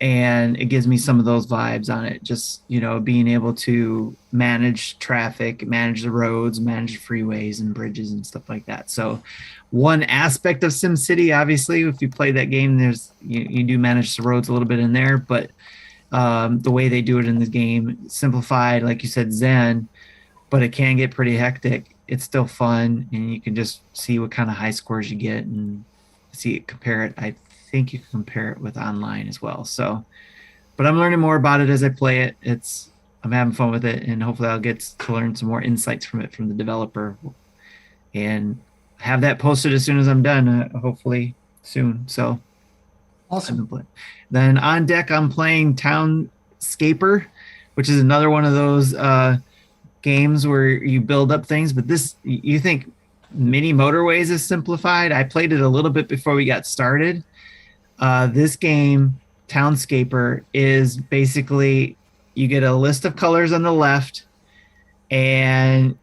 And it gives me some of those vibes on it. Just, being able to manage traffic, manage the roads, manage freeways and bridges and stuff like that. So one aspect of SimCity, obviously, if you play that game, you do manage the roads a little bit in there, but the way they do it in the game, simplified, like you said, Zen, but it can get pretty hectic. It's still fun, and you can just see what kind of high scores you get and compare it. I think you can compare it with online as well. So, but I'm learning more about it as I play it. I'm having fun with it, and hopefully I'll get to learn some more insights from the developer, and have that posted as soon as I'm done, hopefully soon. So awesome. Then on deck, I'm playing Townscaper, which is another one of those games where you build up things, but you think Mini Motorways is simplified. I played it a little bit before we got started. This game, Townscaper, is basically you get a list of colors on the left, and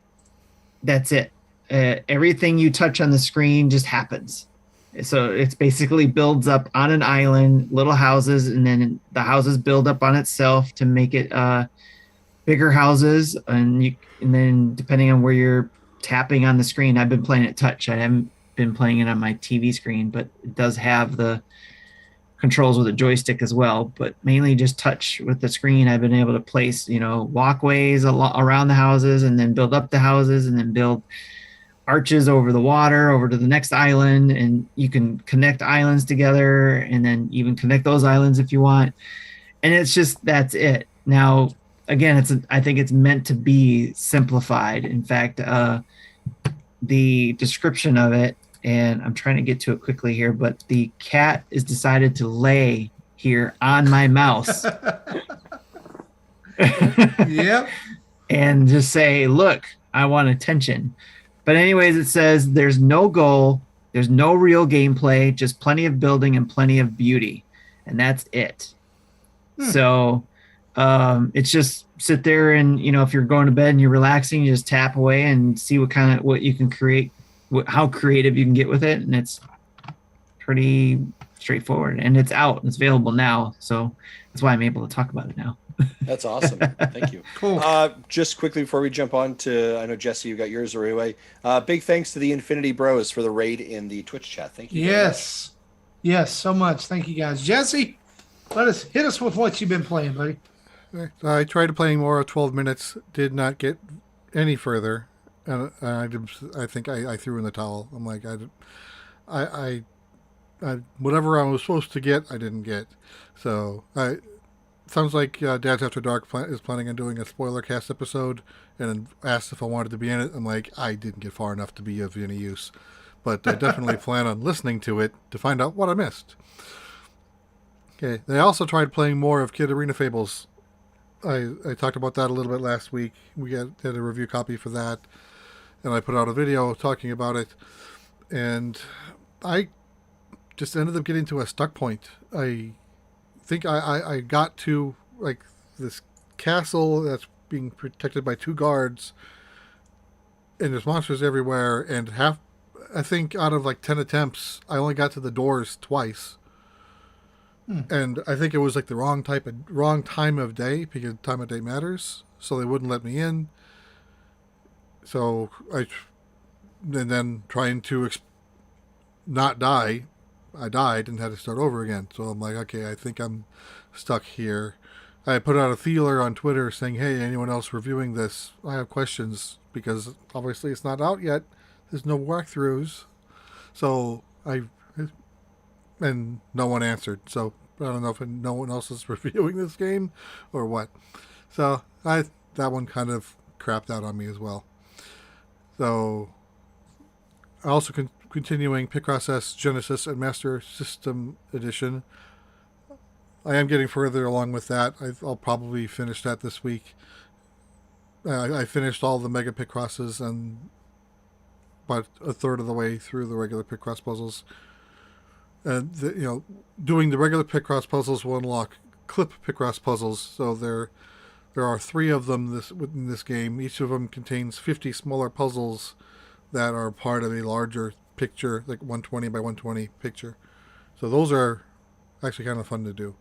that's it. Everything you touch on the screen just happens. So it's basically builds up on an island, little houses, and then the houses build up on itself to make it bigger houses. And then depending on where you're tapping on the screen, I've been playing it touch. I haven't been playing it on my TV screen, but it does have the controls with a joystick as well, but mainly just touch with the screen. I've been able to place, walkways around the houses, and then build up the houses, and then build arches over the water over to the next island, and you can connect islands together and then even connect those islands if you want. And it's just, that's it. Now, again, I think it's meant to be simplified. In fact, the description of it, and I'm trying to get to it quickly here, but the cat is decided to lay here on my mouse. Yep. And just say, look, I want attention. But anyways, it says there's no goal, there's no real gameplay, just plenty of building and plenty of beauty. And that's it. So it's just sit there and, if you're going to bed and you're relaxing, you just tap away and see what you can create, how creative you can get with it. And it's pretty straightforward, and it's out. It's available now. So that's why I'm able to talk about it now. That's awesome. Thank you. Cool. Just quickly before we jump on to, I know Jesse, you got yours right away. Big thanks to the Infinity Bros for the raid in the Twitch chat. Thank you. Yes. Yes, so much. Thank you, guys. Jesse, hit us with what you've been playing, buddy. I tried playing more of 12 minutes, did not get any further. And I think I threw in the towel. I'm like, I whatever I was supposed to get, I didn't get. So sounds like Dads After Dark is planning on doing a spoiler cast episode and asked if I wanted to be in it. I'm like, I didn't get far enough to be of any use, but I definitely plan on listening to it to find out what I missed. Okay, they also tried playing more of Kitaria Fables. I talked about that a little bit last week. We had a review copy for that, and I put out a video talking about it, and I just ended up getting to a stuck point. I think I got to like this castle that's being protected by 2 guards, and there's monsters everywhere, and I think out of like 10 attempts, I only got to the doors twice. And I think it was like the wrong time of day, because time of day matters, so they wouldn't let me in. So and then trying to not die, I died and had to start over again. So I'm like, okay, I think I'm stuck here. I put out a feeler on Twitter saying, hey, anyone else reviewing this? I have questions, because obviously it's not out yet. There's no walkthroughs. So and no one answered. So I don't know if no one else is reviewing this game or what. So that one kind of crapped out on me as well. So also continuing Picross S Genesis and Master System Edition. I am getting further along with that. I'll probably finish that this week. I finished all the Mega Picrosses and about a third of the way through the regular Picross puzzles. And doing the regular Picross puzzles will unlock clip Picross puzzles. So there are 3 of them within this game. Each of them contains 50 smaller puzzles that are part of a larger picture, like 120 by 120 picture. So those are actually kind of fun to do.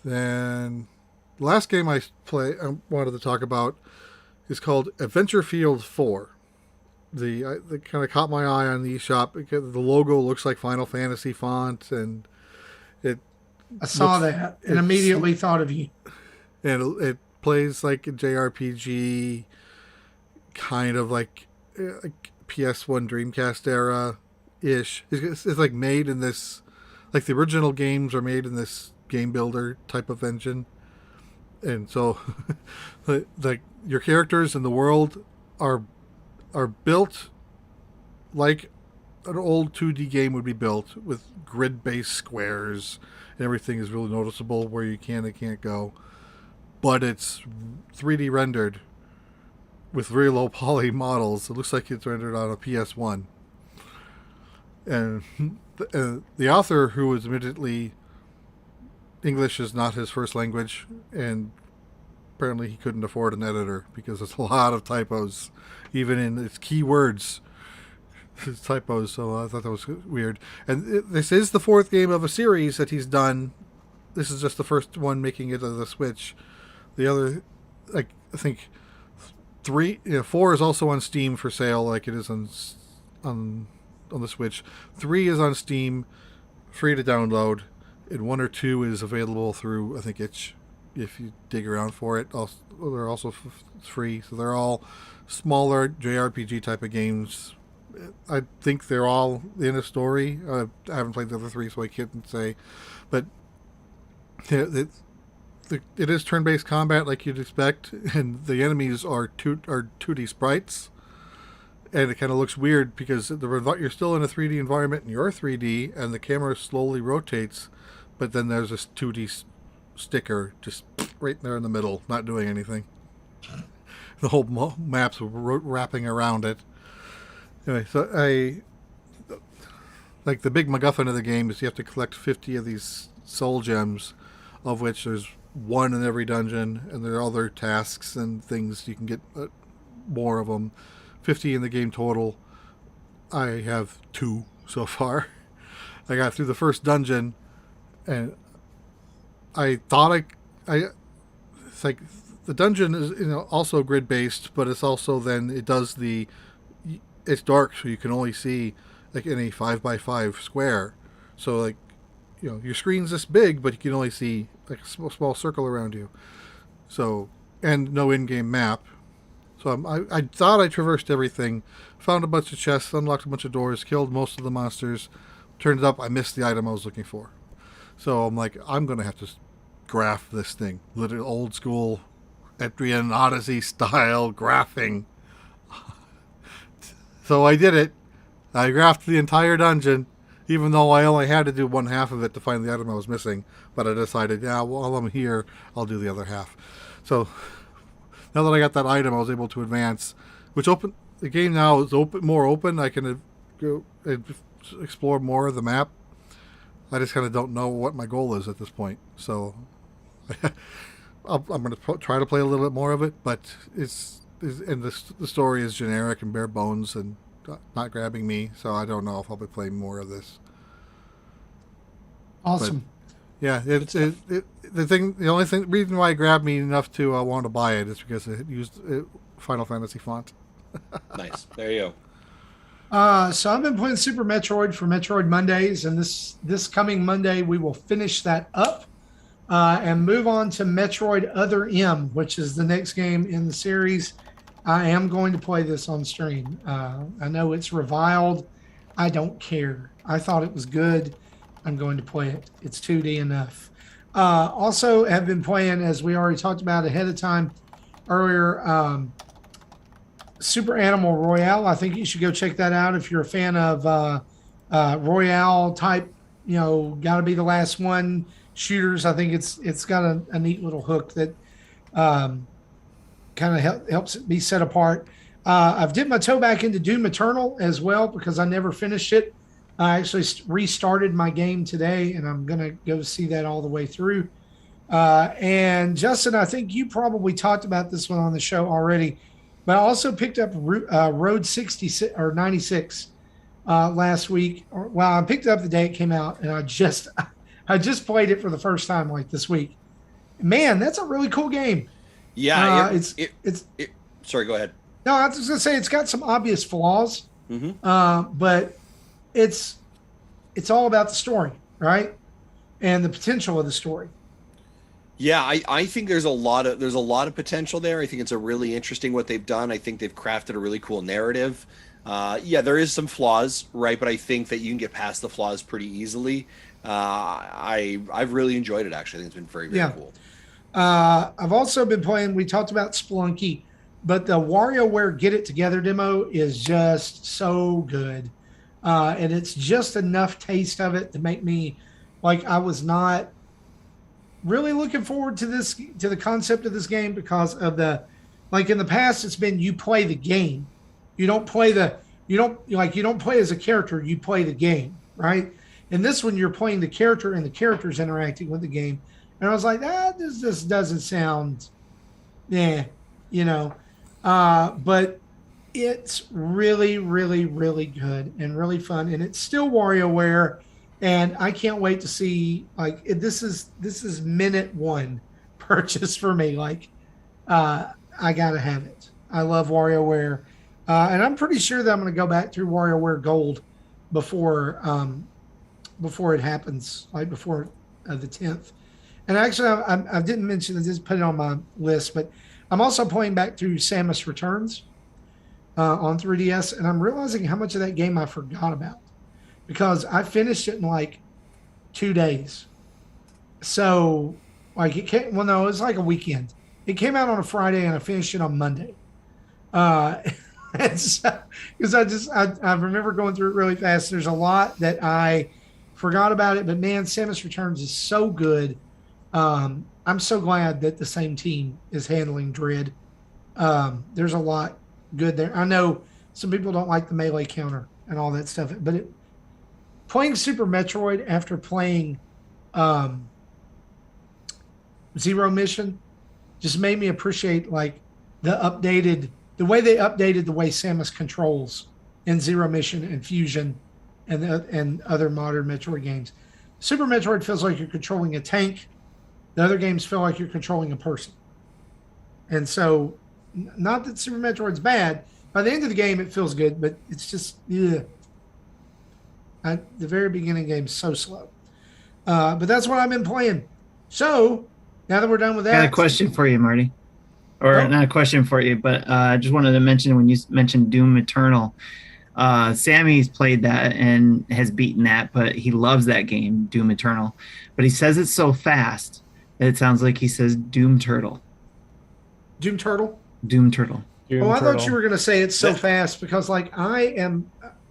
Then the last game I wanted to talk about is called Adventure Field 4. They kind of caught my eye on the eShop because the logo looks like Final Fantasy font, and I saw that and immediately thought of you. And it plays like a JRPG, kind of like PS1 Dreamcast era ish. It's like made in this, like the original games are made in this game builder type of engine, and so like your characters in the world are built like an old 2D game would be built, with grid-based squares, and everything is really noticeable where you can and can't go. But it's 3D rendered with very low poly models. It looks like it's rendered on a PS1. And the author, who was admittedly English is not his first language, and apparently he couldn't afford an editor because there's a lot of typos, even in its keywords. His typos, so I thought that was weird. And this is the 4th game of a series that he's done. This is just the first one making it to the Switch. The other, I think 4 is also on Steam for sale, like it is on the Switch. 3 is on Steam, free to download, and 1 or 2 is available through, I think, itch, if you dig around for it. They're also free, so they're all smaller JRPG type of games. I think they're all in a story. I haven't played the other 3, so I can't say. But it is turn-based combat like you'd expect, and the enemies are 2D sprites. And it kind of looks weird because you're still in a 3D environment and you're 3D, and the camera slowly rotates, but then there's this 2D sticker just right there in the middle, not doing anything. The whole map's wrapping around it. Anyway, so like the big MacGuffin of the game is you have to collect 50 of these soul gems, of which there's 1 in every dungeon, and there are other tasks and things you can get more of them. 50 in the game total. I have 2 so far. I got through the first dungeon, and I thought it's like the dungeon is also grid based, but it's also it's dark, so you can only see like in a 5x5 square. So like your screen's this big, but you can only see like a small circle around you. So, and no in-game map. So I thought I traversed everything, found a bunch of chests, unlocked a bunch of doors, killed most of the monsters. Turned up, I missed the item I was looking for. So I'm like, I'm going to have to graph this thing. Literally old school Etrian Odyssey style graphing. So I did it. I graphed the entire dungeon, even though I only had to do one half of it to find the item I was missing. But I decided, while I'm here, I'll do the other half. So now that I got that item, I was able to advance, the game now is more open. I can go and explore more of the map. I just kind of don't know what my goal is at this point. So I'm going to try to play a little bit more of it, but the story is generic and bare bones and not grabbing me. So I don't know if I'll be playing more of this. Awesome. But, the only reason why it grabbed me enough to want to buy it is because it used Final Fantasy font. Nice. There you go. So I've been playing Super Metroid for Metroid Mondays, and this coming Monday we will finish that up and move on to Metroid Other M, which is the next game in the series. I am going to play this on stream. I know it's reviled. I don't care. I thought it was good. I'm going to play it. It's 2D enough. Also have been playing, as we already talked about ahead of time earlier, Super Animal Royale. I think you should go check that out if you're a fan of Royale type, gotta be the last one shooters. I think it's got a neat little hook that kind of helps it be set apart. I've dipped my toe back into Doom Eternal as well because I never finished it. I actually restarted my game today, and I'm going to go see that all the way through. And Justin, I think you probably talked about this one on the show already, but I also picked up Road 66 or 96 last week. I picked it up the day it came out, and I just played it for the first time like this week. Man, that's a really cool game. Yeah, sorry, go ahead. No, I was just going to say it's got some obvious flaws, but it's all about the story, right? And the potential of the story. Yeah, I think there's a lot of potential there. I think it's a really interesting what they've done. I think they've crafted a really cool narrative. There is some flaws, right? But I think that you can get past the flaws pretty easily. I've really enjoyed it, actually. I think it's been very, very cool. I've also been playing, we talked about Spelunky, but the WarioWare Get It Together demo is just so good. And it's just enough taste of it to make me I was not really looking forward to the concept of this game because of in the past, it's been you play the game. You don't play as a character, you play the game, right? And this one, you're playing the character and the character's interacting with the game. And I was like, this just doesn't sound, but it's really, really, really good and really fun. And it's still WarioWare. And I can't wait to see, this is minute one purchase for me. I got to have it. I love WarioWare. And I'm pretty sure that I'm going to go back through WarioWare Gold before it happens, before the 10th. And actually, I didn't mention, I just put it on my list, but I'm also playing back through Samus Returns on 3DS, and I'm realizing how much of that game I forgot about because I finished it in 2 days. So, it came, it was like a weekend. It came out on a Friday, and I finished it on Monday. Because I remember going through it really fast. There's a lot that I forgot about it, but man, Samus Returns is so good. I'm so glad that the same team is handling Dread. There's a lot good there. I know some people don't like the melee counter and all that stuff, but playing Super Metroid after playing Zero Mission just made me appreciate the way they updated the way Samus controls in Zero Mission and Fusion and other modern Metroid games. Super Metroid feels like you're controlling a tank. The other games feel like you're controlling a person. And so, not that Super Metroid's bad. By the end of the game, it feels good, but it's just, the very beginning game's so slow. But that's what I've been playing. So, now that we're done with that. I got a question for you, Marty. Or not a question for you, but I just wanted to mention when you mentioned Doom Eternal, Sammy's played that and has beaten that, but he loves that game, Doom Eternal. But he says it so fast that it sounds like he says Doom Turtle. Doom Turtle. Doom Turtle. Doom I Turtle. thought you were going to say it so fast because, like,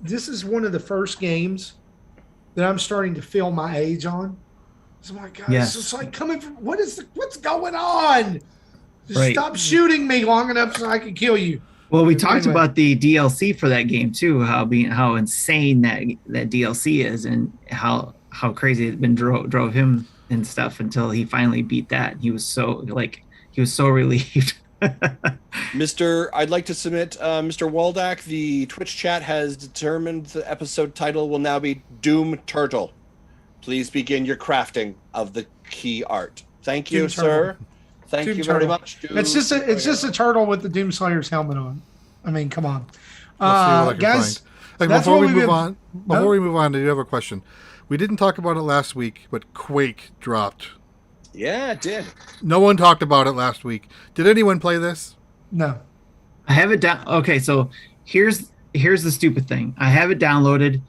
this is one of the first games that I'm starting to feel my age on. So my God, Yes. it's like coming from what's going on? Just Right. stop shooting me long enough so I can kill you. Well, we talked Anyway. about the DLC for that game too, how insane that DLC is, and how crazy it drove him and stuff until he finally beat that. He was so relieved. I'd like to submit, Mr. Waldak, the Twitch chat has determined the episode title will now be Doom Turtle. Please begin your crafting of the key art. Thank you, Doom sir. Turtle. Thank Doom you very Turtle. much. Doom It's just a turtle with the Doomslayer's helmet on. I mean, come on, Let's see what I can guys. find. Like, that's before what we we've move been- on, I do have a question. We didn't talk about it last week, but Quake dropped. Yeah, it did. No one talked about it last week. Did anyone play this? No. I have it down. Okay, so here's the stupid thing. I have it downloaded,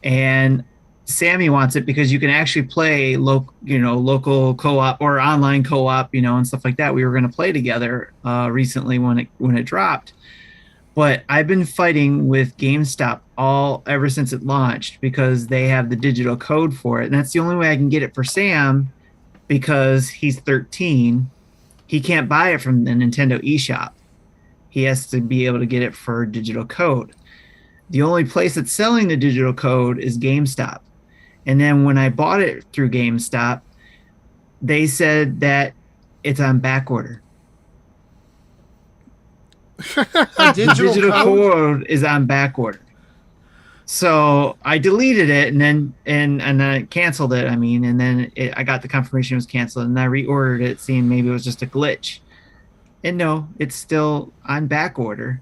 and Sammy wants it because you can actually play local co-op or online co-op, and stuff like that. We were going to play together recently when it dropped, but I've been fighting with GameStop ever since it launched because they have the digital code for it, and that's the only way I can get it for Sam because he's 13. He can't buy it from the Nintendo eShop. He has to be able to get it for digital code. The only place that's selling the digital code is GameStop. And then when I bought it through GameStop, they said that it's on back order. A digital code? code is on back order. So I deleted it and then I canceled it. And then I got the confirmation it was canceled, and I reordered it, seeing maybe it was just a glitch. And no, it's still on back order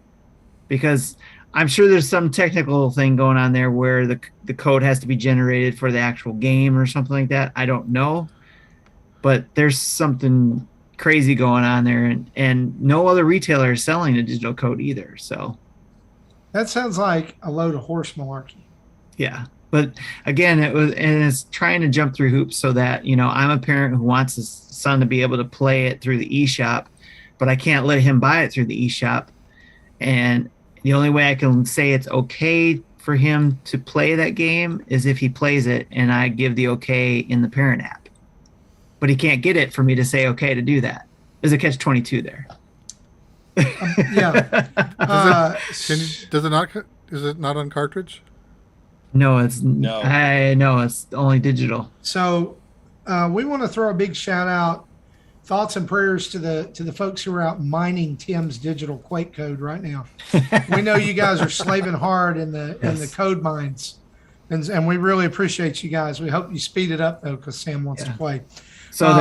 because I'm sure there's some technical thing going on there where the code has to be generated for the actual game or something like that. I don't know, but there's something crazy going on there, and no other retailer is selling a digital code either. So That sounds like a load of horse malarkey. yeah, but again, it's trying to jump through hoops so that I'm a parent who wants his son to be able to play it through the eShop, but I can't let him buy it through the eShop, and the only way I can say it's okay for him to play that game is if he plays it and I give the okay in the parent app. But he can't get it for me to say okay to do that. There's a catch-22 there. Yeah. Does it not? Is it not on cartridge? No, it's No. I know it's only digital. So we want to throw a big shout out, thoughts and prayers to the folks who are out mining Tim's digital Quake code right now. We know you guys are slaving hard in the code mines, and we really appreciate you guys. We hope you speed it up though, because Sam wants to play. So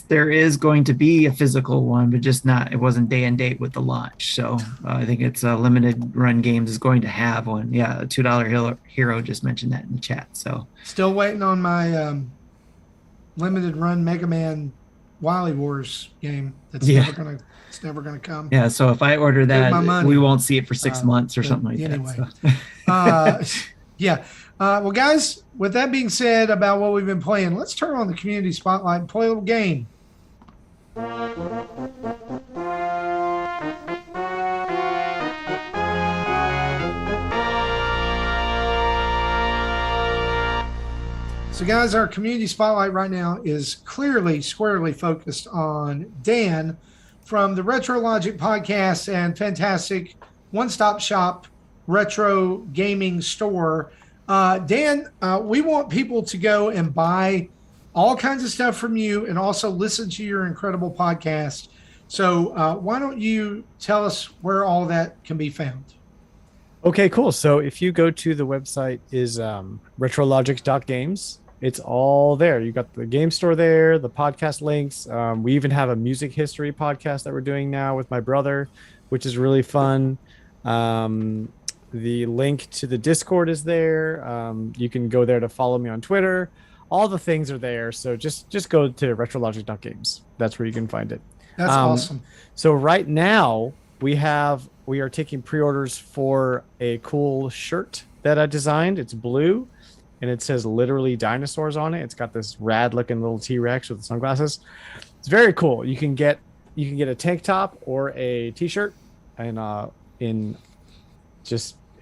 there is going to be a physical one, but just not. It wasn't day and date with the launch. So I think it's Limited Run Games is going to have one. Yeah, a $2 hero just mentioned that in the chat. So Still waiting on my limited run Mega Man Wily Wars game. That's never gonna come. yeah, so if I order Take my that, money. we won't see it for 6 months or but something like anyway. that. So. Yeah. Well, guys, with that being said about what we've been playing, let's turn on the community spotlight and play a little game. So, guys, our community spotlight right now is clearly squarely focused on Dan from the Retro Logic podcast and fantastic one-stop shop retro gaming store. Dan, we want people to go and buy all kinds of stuff from you and also listen to your incredible podcast. So why don't you tell us where all that can be found? Okay, cool. So if you go to the website is retrologic.games, it's all there. You got the game store there, the podcast links. We even have a music history podcast that we're doing now with my brother, which is really fun. The link to the Discord is there. You can go there to follow me on Twitter. All the things are there. So just go to retrologic.games. That's where you can find it. That's awesome. So right now we are taking pre-orders for a cool shirt that I designed. It's blue and it says literally dinosaurs on it. It's got this rad looking little T-Rex with sunglasses. It's very cool. You can get you can get a tank top or a t-shirt, and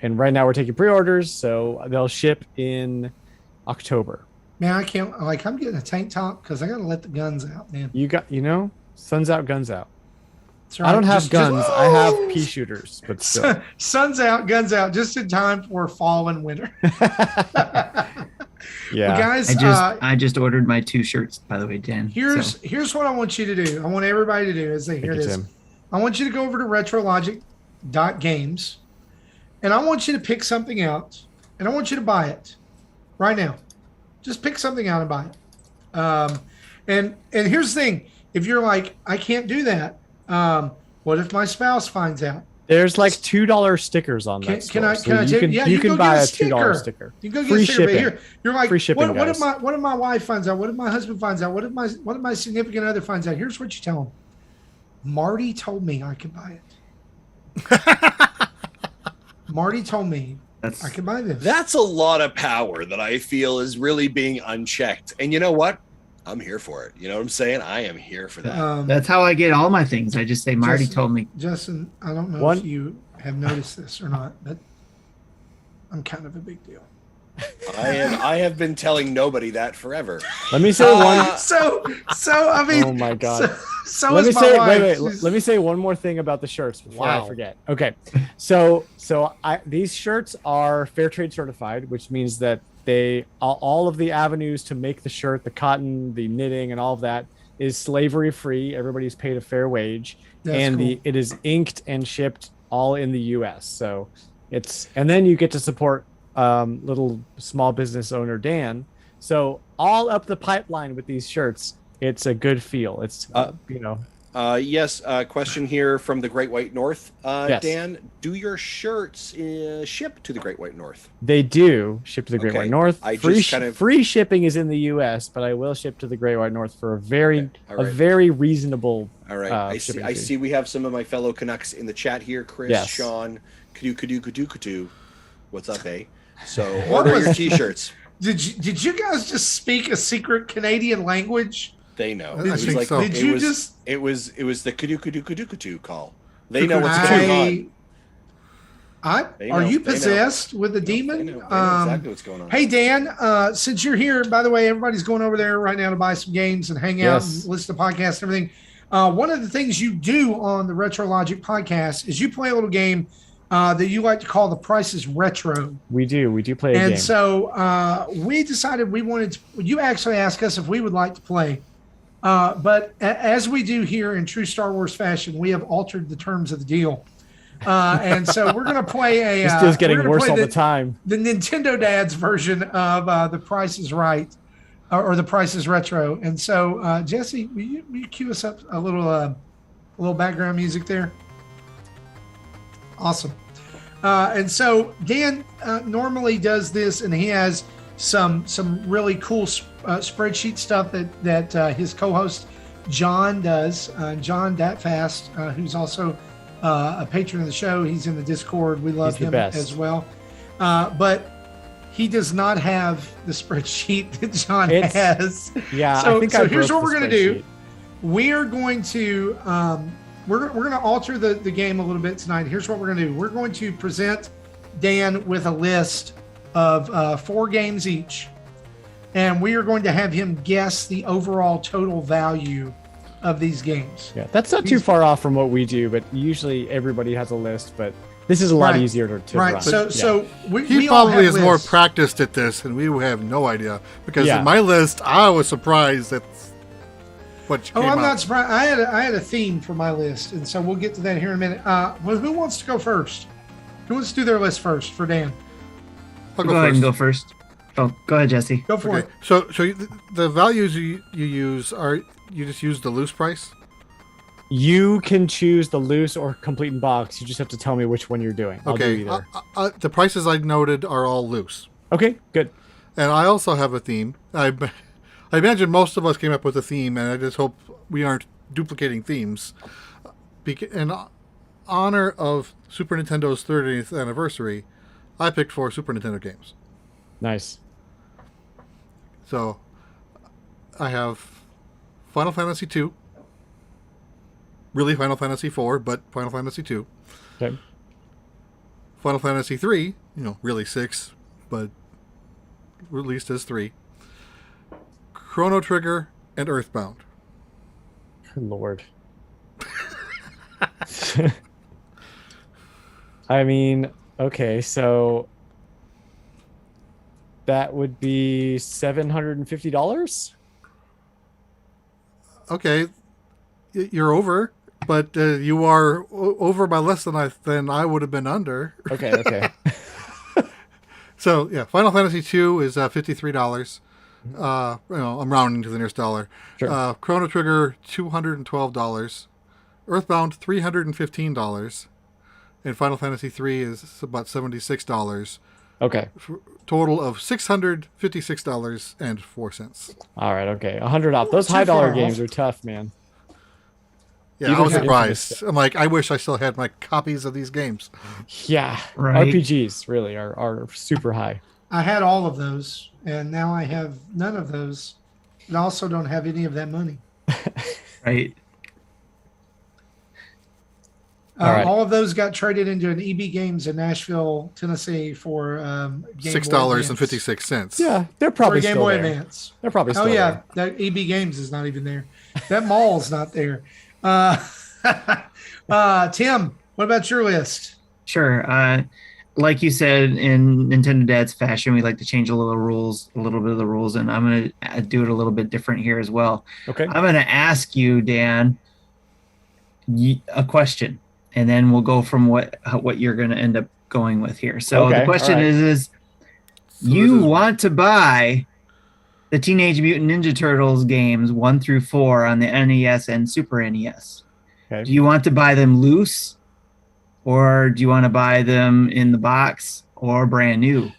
right now we're taking pre-orders, so they'll ship in October. Man, I can't. Like, I'm getting a tank top because I gotta let the guns out, man. Sun's out, guns out. That's right. I don't have guns. I have pea shooters, but still. Sun's out, guns out, just in time for fall and winter. Yeah, well, guys. I just ordered my 2 shirts, by the way, Dan. Here's what I want you to do. I want everybody to do as they hear this. I want you to go over to retrologic.games, and I want you to pick something out, and I want you to buy it right now. Just pick something out and buy it. And here's the thing: if you're like, I can't do that. What if my spouse finds out? There's like $2 stickers on that. You can buy a $2 sticker. You can go get free a sticker. shipping. Here, you're like, free shipping, what if my wife finds out? What if my husband finds out? What if my significant other finds out? Here's what you tell them. Marty told me I could buy it. Marty told me I could buy this. That's a lot of power that I feel is really being unchecked. And you know what? I'm here for it. You know what I'm saying? I am here for that. That's how I get all my things. I just say, Marty told me. Justin, I don't know if you have noticed this or not, but I'm kind of a big deal. I have been telling nobody that forever. Let me say one. So I mean. Oh my God. So let me say. Wait. Let me say one more thing about the shirts before I forget. Okay. So these shirts are fair trade certified, which means that all of the avenues to make the shirt, the cotton, the knitting, and all of that is slavery free. Everybody's paid a fair wage, it is inked and shipped all in the U.S. So and then you get to support little small business owner Dan. So all up the pipeline with these shirts, it's a good feel. It's Yes. Question here from the Great White North. Yes. Dan, do your shirts ship to the Great White North? They do ship to the Great White North. Free shipping is in the U.S., but I will ship to the Great White North for a very reasonable. All right. I see. We have some of my fellow Canucks in the chat here. Chris, Sean, Kadu. What's up, eh? So order your T-shirts. Did you guys just speak a secret Canadian language? They know. I think so. It was the Kadu call. They know what's going on. Are you possessed with a demon? They know exactly what's going on. Hey Dan, since you're here, by the way, everybody's going over there right now to buy some games and hang out and listen to podcasts and everything. One of the things you do on the Retro Logic podcast is you play a little game that you like to call The Price is Retro. We do play a game. And so we decided we wanted to, you actually asked us if we would like to play. But as we do here in true Star Wars fashion, we have altered the terms of the deal. And so we're going to play this deal's getting worse all the time. The Nintendo Dad's version of The Price is Right or The Price is Retro. And so, Jesse, will you cue us up a little background music there? Awesome. And so Dan normally does this, and he has some really cool spreadsheet stuff that his co-host John does. John Datfast, who's also a patron of the show. He's in the Discord. We love him as well. But he does not have the spreadsheet that John has. Yeah. So here's what we're going to do. We are going to we're going to alter the game a little bit tonight. Here's what we're going to do. We're going to present Dan with a list of 4 games each, and we are going to have him guess the overall total value of these games. Yeah, that's not too far off from what we do, but usually everybody has a list, but this is a lot easier to run. So he probably is more practiced at this, and we have no idea, because in my list, I was surprised that what came I'm out. not surprised. I had a theme for my list, and so we'll get to that here in a minute. Well, who wants to go first? Who wants to do their list first for Dan? I'll go ahead and go first. Oh, go ahead, Jesse. Go for it. So the values you use you just use the loose price? You can choose the loose or complete in box. You just have to tell me which one you're doing. I'll do either. The prices I noted are all loose. Okay, good. And I also have a theme. I imagine most of us came up with a theme, and I just hope we aren't duplicating themes. In honor of Super Nintendo's 30th anniversary, I picked 4 Super Nintendo games. Nice. So I have Final Fantasy II, really Final Fantasy IV, but Final Fantasy II. Okay. Final Fantasy III, really 6, but released as 3. Chrono Trigger and Earthbound. Lord. I mean, okay, so that would be $750. Okay, you're over, but you are over by less than I would have been under. Okay. So yeah, Final Fantasy II is $53. I'm rounding to the nearest dollar. Sure. Chrono Trigger $212. Earthbound $315, and Final Fantasy III is about $76. Okay. Total of $656.04. All right. Okay. 100 off. Those Too high dollar far games off. are tough, man. Yeah, Even I was for surprised. Infamous. I'm like, I wish I still had my copies of these games. Yeah. Right. RPGs really are super high. I had all of those, and now I have none of those. And I also don't have any of that money. Right. All right. All of those got traded into an EB Games in Nashville, Tennessee for Game Boy Advance. $6.56. Yeah, they're For probably Game still Boy there. Advance. They're probably still Oh yeah, there. that EB Games is not even there. That mall's not there. Tim, what about your list? Sure. Like you said, in Nintendo Dad's fashion, we like to change a little bit of the rules, and I'm going to do it a little bit different here as well. Okay. I'm going to ask you, Dan, a question, and then we'll go from what you're going to end up going with here. So Okay, the question all right. is you want to buy the Teenage Mutant Ninja Turtles games 1 through 4 on the NES and Super NES. Okay. Do you want to buy them loose, or do you want to buy them in the box or brand new?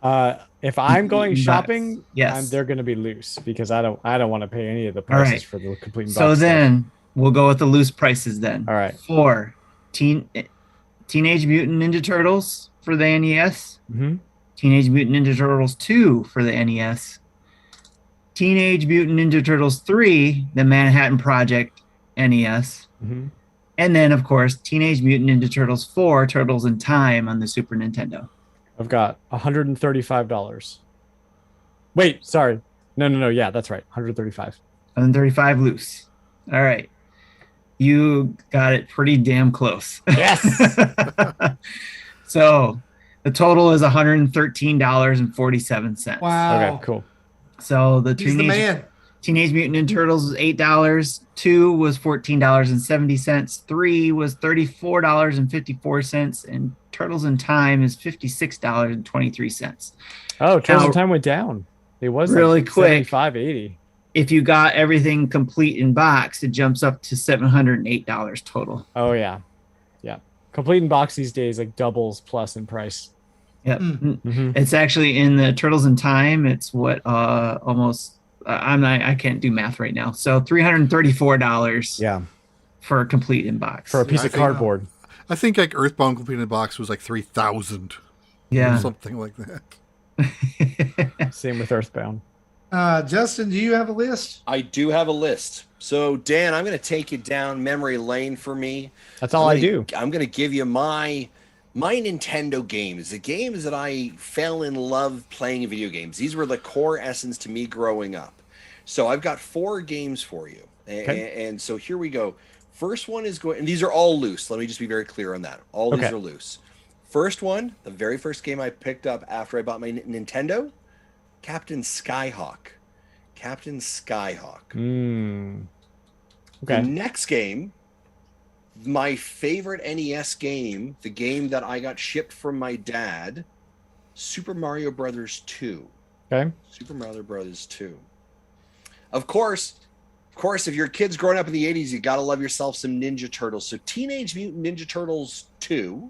If I'm going Box. shopping, Yes. they're going to be loose because I don't want to pay any of the All right. prices for the complete box. So stuff. then we'll go with the loose prices then. All right. For Teenage Mutant Ninja Turtles for the NES, Mm-hmm. Teenage Mutant Ninja Turtles 2 for the NES, Teenage Mutant Ninja Turtles 3, the Manhattan Project NES, Mm-hmm. and then of course Teenage Mutant Ninja Turtles 4, Turtles in Time on the Super Nintendo. I've got $135. Wait, sorry. No. Yeah, that's right. 135. 135 loose. All right. You got it pretty damn close. Yes. So the total is $113.47. Wow. Okay, cool. So the He's the man. Teenage Mutant Ninja Turtles was $8. 2 was $14.70. 3 was $34.54. And Turtles in Time is $56.23. Oh, Turtles in Now- Time went down. It was Really like quick. 75, 80. If you got everything complete in box, it jumps up to $708 total. Oh yeah. Complete in box these days like doubles plus in price. Yep. Mm-hmm. It's actually in the Turtles in Time. It's what almost I can't do math right now. So $334 Yeah, for a complete in box. for a piece I of think- cardboard. I think like Earthbound completed box was like 3,000. Yeah. Something like that. Same with Earthbound. Justin, do you have a list? I do have a list. So, Dan, I'm going to take you down memory lane for me. That's all I do. I'm going to give you my Nintendo games, the games that I fell in love playing video games. These were the core essence to me growing up. So I've got 4 games for you. Okay. And so here we go. First one is going, and these are all loose. Let me just be very clear on that. All these Okay. are loose. First one, the very first game I picked up after I bought my Nintendo, Captain Skyhawk. Captain Skyhawk. Okay. The next game, my favorite NES game, the game that I got shipped from my dad, Super Mario Brothers 2. Okay. Super Mario Brothers 2. Of course, if your kid's growing up in the 80s, you got to love yourself some Ninja Turtles. So Teenage Mutant Ninja Turtles 2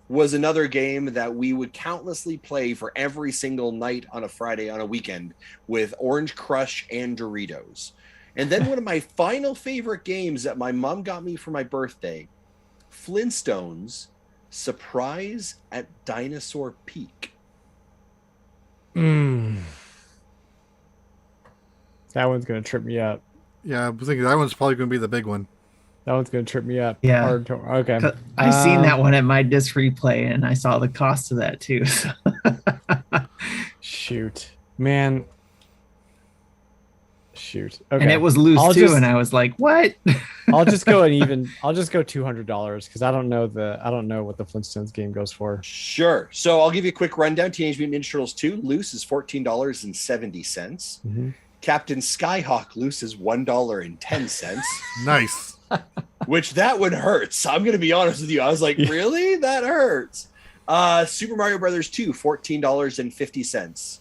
was another game that we would countlessly play for every single night on a Friday on a weekend with Orange Crush and Doritos. And then one of my final favorite games that my mom got me for my birthday, Flintstones Surprise at Dinosaur Peak. That one's gonna trip me up. Yeah, I'm thinking that one's probably going to be the big one. That one's gonna trip me up. Yeah. Okay. I seen that one at my disc replay, and I saw the cost of that too. So. Shoot, man. Shoot. Okay. And it was loose too, and I was like, "What?" I'll just go $200 because I don't know what the Flintstones game goes for. Sure. So I'll give you a quick rundown. Teenage Mutant Ninja Turtles 2 loose is $14.70. Mm-hmm. Captain Skyhawk loose is $1.10. Nice. Which that one hurts. I'm going to be honest with you. I was like, really? That hurts. Super Mario Brothers 2, $14.50.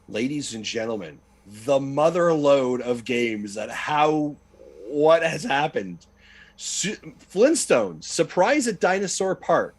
Ladies and gentlemen, the mother load of games what has happened. Flintstones, Surprise at Dinosaur Park,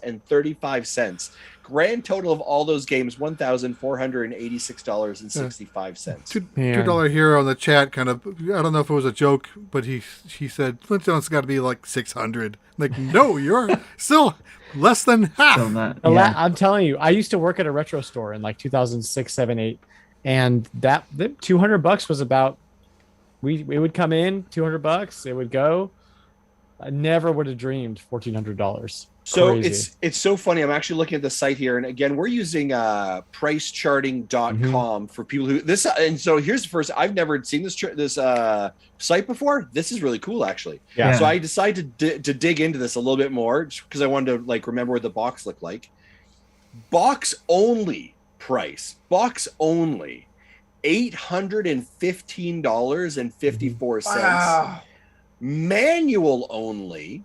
$1,456.35. Grand total of all those games, $1,486.65. $2 hero in the chat kind of, I don't know if it was a joke, but he said Flintstones got to be like 600. Like, no, you're still less than half. I'm telling you, I used to work at a retro store in like 2006, 7, 8, and the $200 was about. We would come in $200, it would go. I never would have dreamed $1,400. So Crazy. it's so funny. I'm actually looking at the site here, and again, we're using pricecharting.com for people who this. And so here's the first. I've never seen this site before. This is really cool, actually. Yeah. So I decided to dig into this a little bit more because I wanted to like remember what the box looked like. Box only price. Box only. $815.54. Wow. Manual only.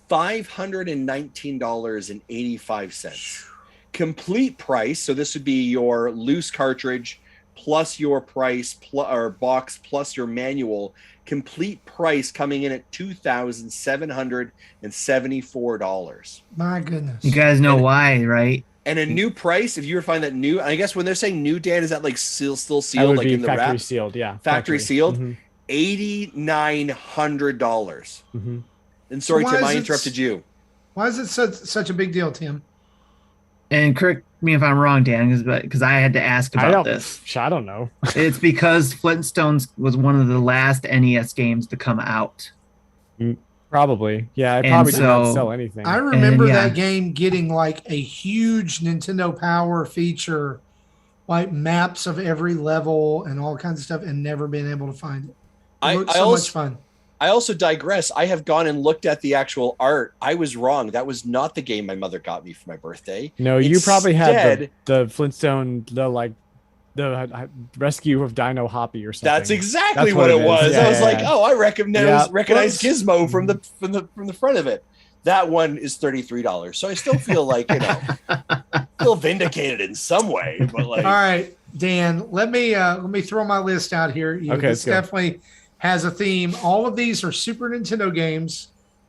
$519.85. Complete price. So this would be your loose cartridge plus your price or box plus your manual. Complete price coming in at $2,774. My goodness. You guys know why, right? And a new price, if you were finding that new, I guess when they're saying new, Dan, is that like still sealed, That would like be in the factory wrap? sealed, yeah. Factory sealed. Mhm. $8,900. Mm-hmm. And sorry, So why Tim, is I it interrupted you. Why is it such a big deal, Tim? And correct me if I'm wrong, Dan, because I had to ask about this. I don't know. It's because Flintstones was one of the last NES games to come out. Probably. Yeah, it And probably did not so- sell anything. I remember yeah. that game getting like a huge Nintendo Power feature, like maps of every level and all kinds of stuff, and never been able to find it. It looked so much fun. I also digress. I have gone and looked at the actual art. I was wrong. That was not the game my mother got me for my birthday. No, you probably had Instead- the Flintstone, the rescue of Dino Hoppy or something. That's exactly That's what it is. was. Yeah, I was yeah, like, yeah. oh, I recognize Gizmo from the front of it. That one is $33. So I still feel like, feel vindicated in some way. But like, All right, Dan, let me throw my list out here. Okay, This let's go. definitely has a theme. All of these are Super Nintendo games.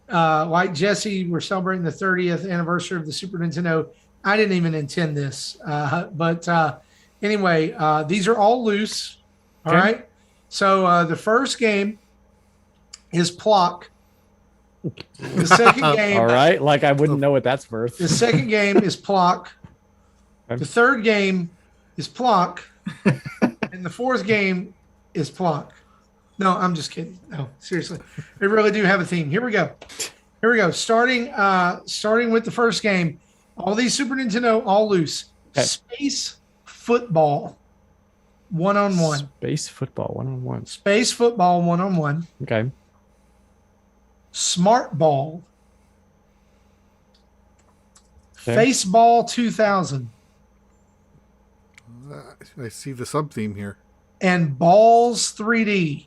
Like Jesse, we're celebrating the 30th anniversary of the Super Nintendo. I didn't even intend this, but anyway, these are all loose. All Okay. right. So the first game is Plock. The second game, All right, like I wouldn't know what that's worth. the second game is Plock. The third game is Plock. And the fourth game is Plock. No, I'm just kidding. No, seriously. They really do have a theme. Here we go. Starting with the first game. All these Super Nintendo, all loose. Okay. Space Football 1-on-1. Space football 1-on-1. Space Football 1-on-1. Okay. Smart Ball. Okay. Faceball 2000. I see the sub theme here. And Balls 3D.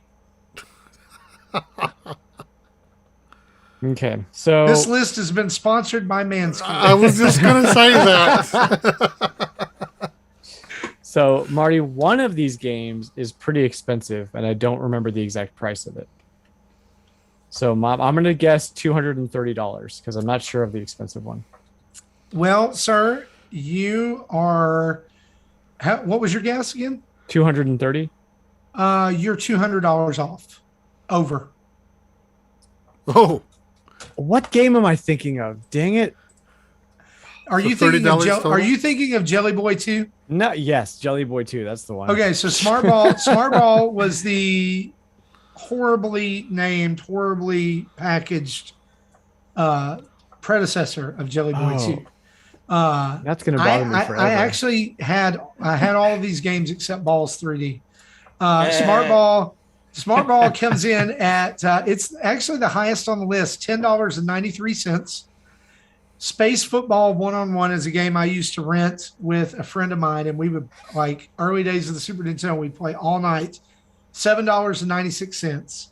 Okay. So This list has been sponsored by Manscape. I was just going to say that. So, Marty, one of these games is pretty expensive, and I don't remember the exact price of it. So, Mom, I'm going to guess $230 because I'm not sure of the expensive one. Well, sir, you are. What was your guess again? 230. You're $200 off. Over. Oh, What game am I thinking of? Dang it! Are So you thinking of $30 total? Are you thinking of Jelly Boy 2? No, yes, Jelly Boy 2. That's the one. Okay, so Smart Ball was the horribly named, horribly packaged predecessor of Jelly Boy 2. That's gonna bother me forever. I actually had all of these games except Balls 3D. Smart Ball comes in at it's actually the highest on the list, $10.93. Space Football 1-on-1 is a game I used to rent with a friend of mine, and we would, like, early days of the Super Nintendo, we'd play all night. $7.96.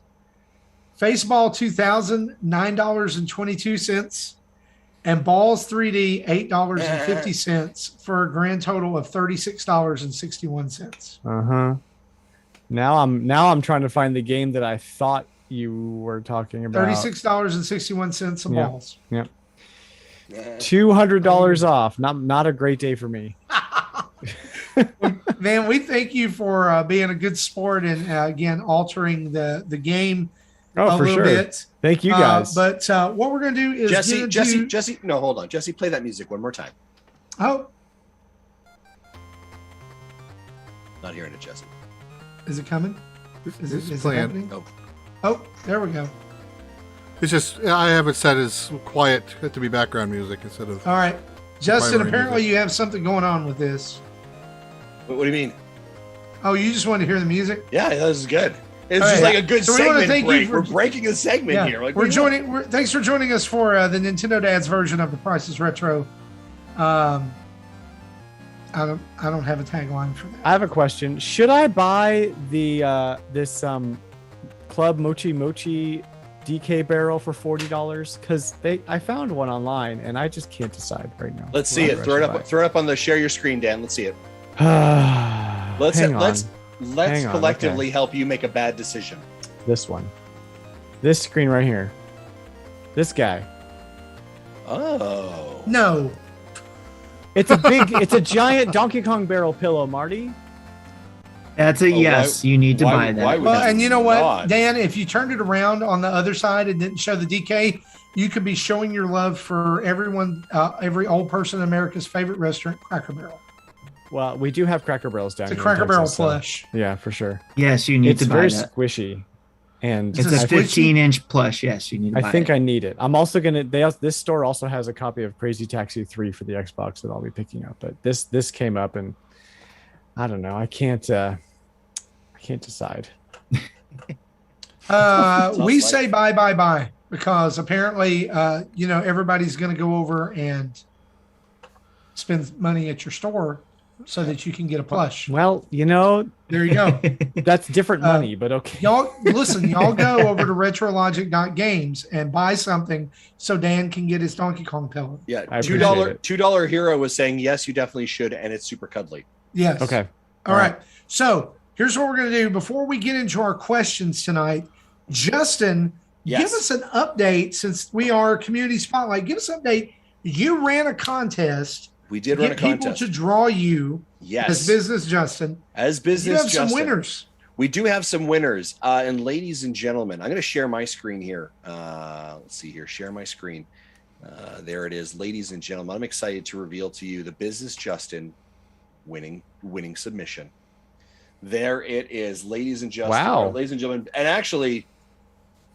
Faceball 2000, $9.22. And Balls 3D, $8.50 for a grand total of $36.61. Uh-huh. Now I'm trying to find the game that I thought you were talking about. $36.61 of Balls. Yep. $200 off. Not a great day for me. Man, we thank you for being a good sport and again altering the game a for little sure. bit. Thank you guys. But what we're gonna do is Jesse. No, hold on, Jesse. Play that music one more time. Oh, Not hearing it, Jesse. is it coming? Is it happening? Oh, there we go. It's just I have it set as quiet to be background music instead of. All right, Justin. primary Apparently, music. you have something going on with this. What do you mean? Oh, you just wanted to hear the music? Yeah, this is good. It's All just right. like a good So we wanna segment thank you break. for- We're breaking a segment here. Like, Thanks for joining us for the Nintendo Dad's version of The Price is Retro. I don't have a tagline for that. I have a question. Should I buy the this Club Mochi Mochi DK barrel for $40? Because I found one online and I just can't decide right now. Let's see it. Throw it up. Throw it up on the share your screen, Dan. Let's see it. Let's Let's collectively help you make a bad decision. This one. This screen right here. This guy. Oh. No. It's a giant Donkey Kong barrel pillow, Marty. That's a yes. You need to buy that. Well, and you know what, Dan? If you turned it around on the other side and didn't show the DK, you could be showing your love for everyone, every old person in America's favorite restaurant, Cracker Barrel. Well, we do have Cracker Barrels down It's a here. Cracker in Barrel Texas, so- plush. Yeah, for sure. Yes, you need It's to buy very that. squishy, and It's a 15-inch plush. Yes, you need to buy I think it. I need it. I'm also gonna. This store also has a copy of Crazy Taxi 3 for the Xbox that I'll be picking up. But this came up, and I don't know. I can't decide. We say bye because apparently, everybody's going to go over and spend money at your store so that you can get a plush. Well, There you go. that's different money, but okay. Y'all go over to retrologic.games and buy something so Dan can get his Donkey Kong pillow. Yeah, I appreciate it. $2 hero was saying yes, you definitely should, and it's super cuddly. Yes. Okay. All right. So here's what we're going to do. Before we get into our questions tonight, Justin, Yes. give us an update since we are Community Spotlight. Give us an update. You ran a contest. We did run a Get people contest. to draw you Yes. as Business Justin. As business You have Justin. some winners. We do have some winners. And ladies and gentlemen, I'm going to share my screen here. Let's see here. Share my screen. There it is. Ladies and gentlemen, I'm excited to reveal to you the Business Justin winning submission. There it is, ladies and gentlemen. Wow. Ladies and gentlemen. And actually,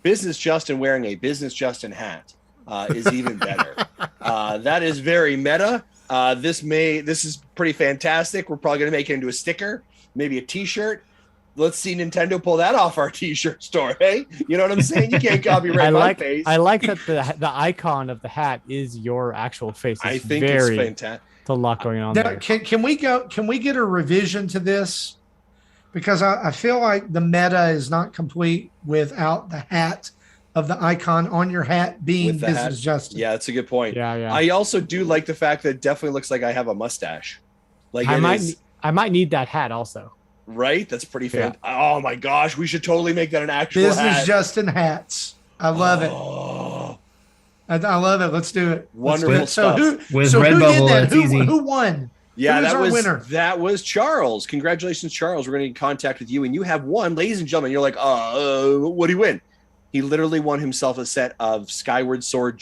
Business Justin wearing a Business Justin hat is even better. That is very meta. This is pretty fantastic. We're probably going to make it into a sticker, maybe a t-shirt. Let's see Nintendo pull that off our t-shirt store. Hey, you know what I'm saying? You can't copyright my face. I like that the icon of the hat is your actual face. I It's think it's very, fantastic. It's a lot going on Now, there. can we get a revision to this? Because I feel like the meta is not complete without the hat of the icon on your hat being With the Business hat. Justin. Yeah, that's a good point. Yeah. I also do like the fact that it definitely looks like I have a mustache. Like I it might need that hat also. right? That's pretty Yeah. fan. Oh my gosh, we should totally make that an actual Business hat. Justin hats. I love it. Oh, I love it. Let's do it. Let's do Wonderful it. So stuff. who With so who Redbubble, did that? it's Who, easy. who won? yeah, Who is that our was winner? that was Charles. Congratulations, Charles. We're going to get in contact with you, and you have won, ladies and gentlemen. You're like, what did he win? He literally won himself a set of Skyward Sword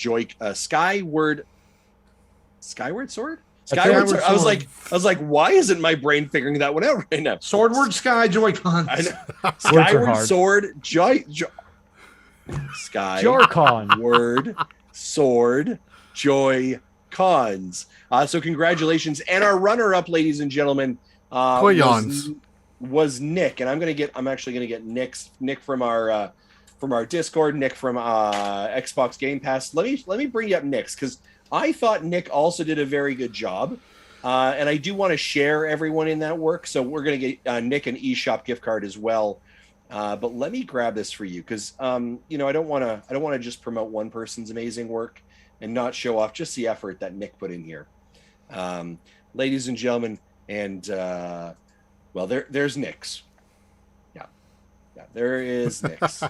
Skyward Sword. Skyward Sword. Sword. I was like, why isn't my brain figuring that one out right now? Swordward Sky Joy-Cons. I know. are Skyward hard. Sword Sky Jorcon. Word Sword Joy Cons. So congratulations, and our runner-up, ladies and gentlemen, was Nick, and I'm actually gonna get Nick from our Discord, Nick from Xbox Game Pass. Let me bring you up Nick's, because I thought Nick also did a very good job, and I do want to share everyone in that work. So we're gonna get Nick an eShop gift card as well. But let me grab this for you, because I don't want to just promote one person's amazing work and not show off just the effort that Nick put in here. Ladies and gentlemen, and there's Nick's. Yeah, there is Nick's.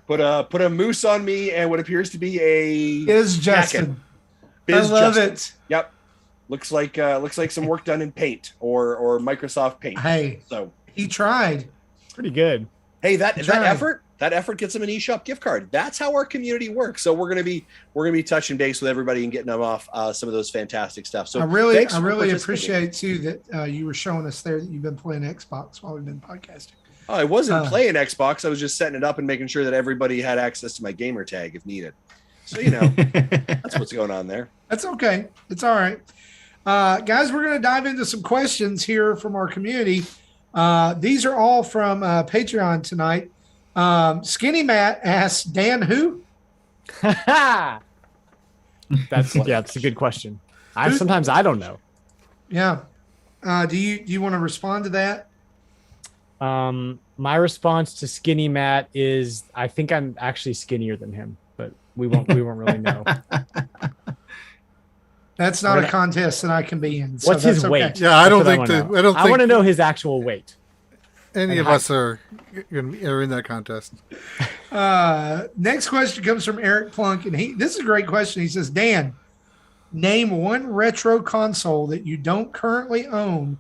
Put a moose on me and what appears to be a Is Justin. Biz I love Justin. it. Yep. Looks like some work done in Paint or Microsoft Paint. Hey, So he tried. Pretty good. hey, that Tried. effort gets them an eShop gift card. That's how our community works. So we're gonna be touching base with everybody and getting them off some of those fantastic stuff. So I really thanks for participating. appreciate too that you were showing us there that you've been playing Xbox while we've been podcasting. Oh, I wasn't playing Xbox. I was just setting it up and making sure that everybody had access to my gamer tag if needed. So that's what's going on there. That's okay. It's all right. Guys, we're going to dive into some questions here from our community. These are all from Patreon tonight. Skinny Matt asks, Dan who? That's a good question. Sometimes I don't know. Yeah. Do you want to respond to that? My response to Skinny Matt is I think I'm actually skinnier than him, but we won't really know. That's not a contest that I can be in. So What's his that's weight? okay. Yeah, I don't That's think what I want to know his actual weight. any of us are in that contest. Next question comes from Eric Plunk, and this is a great question. He says, Dan, name one retro console that you don't currently own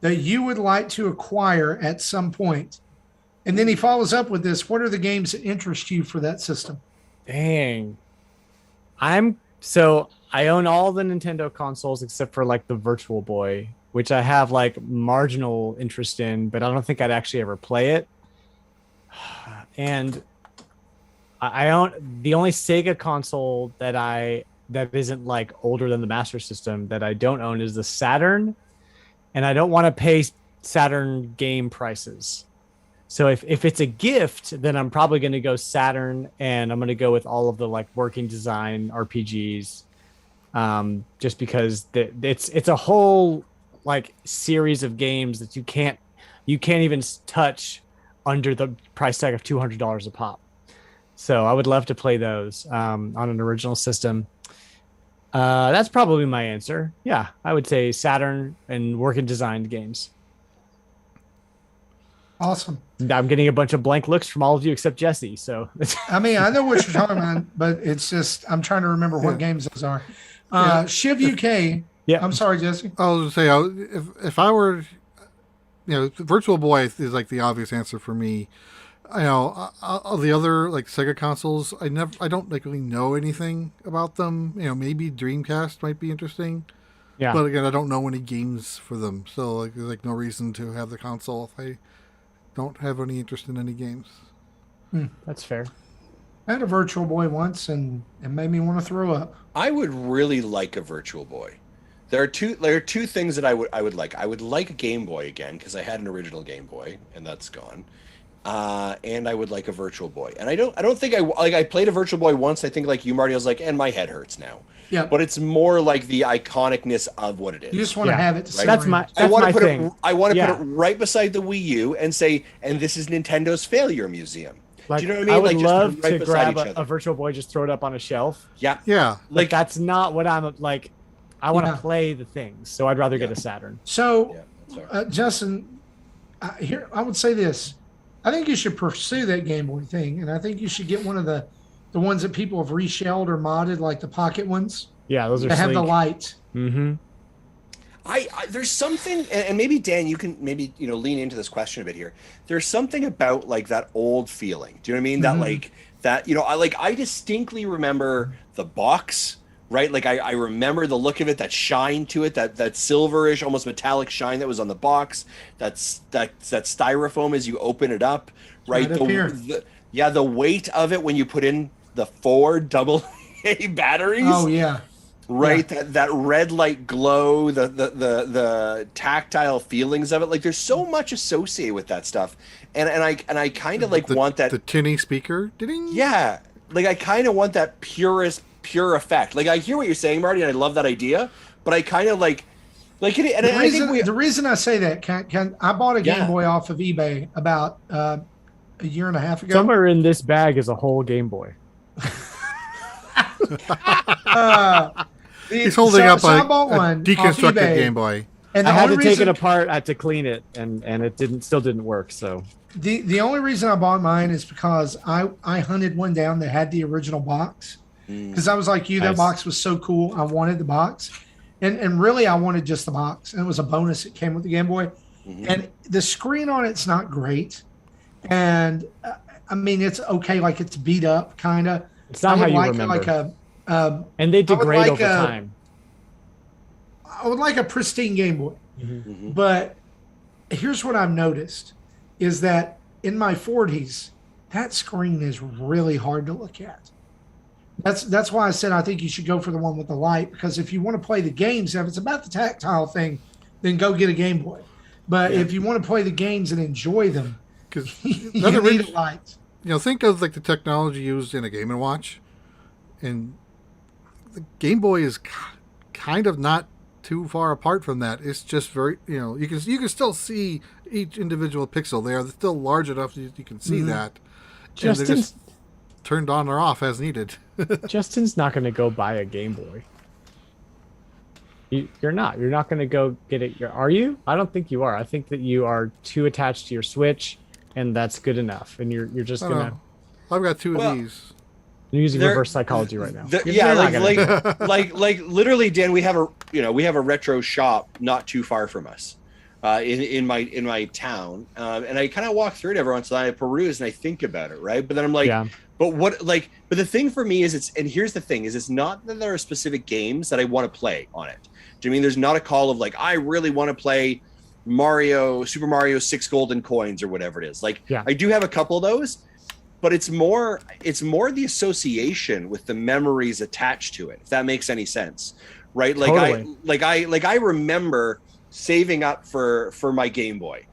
that you would like to acquire at some point. And then he follows up with this: what are the games that interest you for that system? Dang. I own all the Nintendo consoles except for like the Virtual Boy, which I have like marginal interest in, but I don't think I'd actually ever play it. And I own the only Sega console that isn't like older than the Master System that I don't own is the Saturn, and I don't want to pay Saturn game prices. So if it's a gift, then I'm probably going to go Saturn, and I'm going to go with all of the like working design RPGs, just because it's a whole like series of games that you can't even touch under the price tag of $200 a pop. So I would love to play those on an original system. That's probably my answer. Yeah, I would say Saturn and working designed games. Awesome. I'm getting a bunch of blank looks from all of you except Jesse. So I mean, I know what you're talking about, but it's just I'm trying to remember what games those are. Shiv UK. Yeah. I'm sorry, Jesse. I was going to say, if I were, Virtual Boy is like the obvious answer for me. All the other like Sega consoles, I don't like really know anything about them. Maybe Dreamcast might be interesting. Yeah. But again, I don't know any games for them, so like there's like no reason to have the console if I don't have any interest in any games. That's fair. I had a Virtual Boy once, and it made me want to throw up. I would really like a Virtual Boy. There are two things that I would like. I would like a Game Boy again because I had an original Game Boy and that's gone. And I would like a Virtual Boy. And I don't think I played a Virtual Boy once. I think like you, Marty, I was like, and my head hurts now. Yeah. But it's more like the iconicness of what it is. You just want to have it. To Right. That's my I want to put thing. it. I want to put it right beside the Wii U and say, and this is Nintendo's failure museum. Like, Do you know what I mean? I would like love just right to beside grab each a other. Virtual Boy, just throw it up on a shelf. Yeah. Yeah. Like that's not what I'm like. I want to Yeah. play the things, so I'd rather get a Saturn. So, Yeah, that's all right. Justin, here I would say this: I think you should pursue that Game Boy thing, and I think you should get one of the ones that people have reshelled or modded, like the pocket ones Yeah, those are that have the sleek. light. Mm-hmm. I there's something, and maybe Dan, you can maybe lean into this question a bit here. There's something about like that old feeling. Do you know what I mean? That like that I distinctly remember the box right? Like I remember the look of it, that shine to it, that silverish, almost metallic shine that was on the box. That styrofoam as you open it up, right? Right up here. The weight of it when you put in the 4 AA batteries. Oh yeah. Right, Yeah. that red light glow, the tactile feelings of it. Like there's so much associated with that stuff, and I kind of like want that the tinny speaker. Ding. Yeah, like I kind of want that pure effect. Like I hear what you're saying, Marty, and I love that idea, but I kind of like it. And The reason I say that, I bought a Game Boy off of eBay about a year and a half ago. Somewhere in this bag is a whole Game Boy. He's holding up I a bought one deconstructed off eBay, Game Boy. And I had to take it apart. I had to clean it, and it still didn't work. So the only reason I bought mine is because I hunted one down that had the original box, because I was like you, that Nice. box was so cool. I wanted the box, and really I wanted just the box, and it was a bonus. It came with the Game Boy, and the screen on it's not great, and I mean it's okay, like it's beat up kind of. it's not how you remember. And they degrade over time. I would like a pristine Game Boy. But here's what I've noticed is that in my 40s, that screen is really hard to look at. That's why I said I think you should go for the one with the light, because if you want to play the games, if it's about the tactile thing, then go get a Game Boy. But if you want to play the games and enjoy them, Because you need a light. think of like the technology used in a Game & Watch, and the Game Boy is kind of not too far apart from that. It's just very, you can still see each individual pixel. They're still large enough that you can see that. And they're just turned on or off as needed. Justin's not going to go buy a Game Boy. You're not. You're not going to go get it. Are you? I don't think you are. I think that you are too attached to your Switch, and that's good enough. And you're just going to... I've got two of these. You're using reverse psychology right now. Like literally, Dan, we have a retro shop not too far from us, in my town, and I kind of walk through it every once in a while. I peruse and I think about it, right? But then I'm like, but the thing for me is and here's the thing is, it's not that there are specific games that I want to play on it. Do you mean there's not a call of like I really want to play Super Mario 6 Golden Coins or whatever it is? Like I do have a couple of those. But it's more the association with the memories attached to it, if that makes any sense, right? Like I remember saving up for my Game Boy,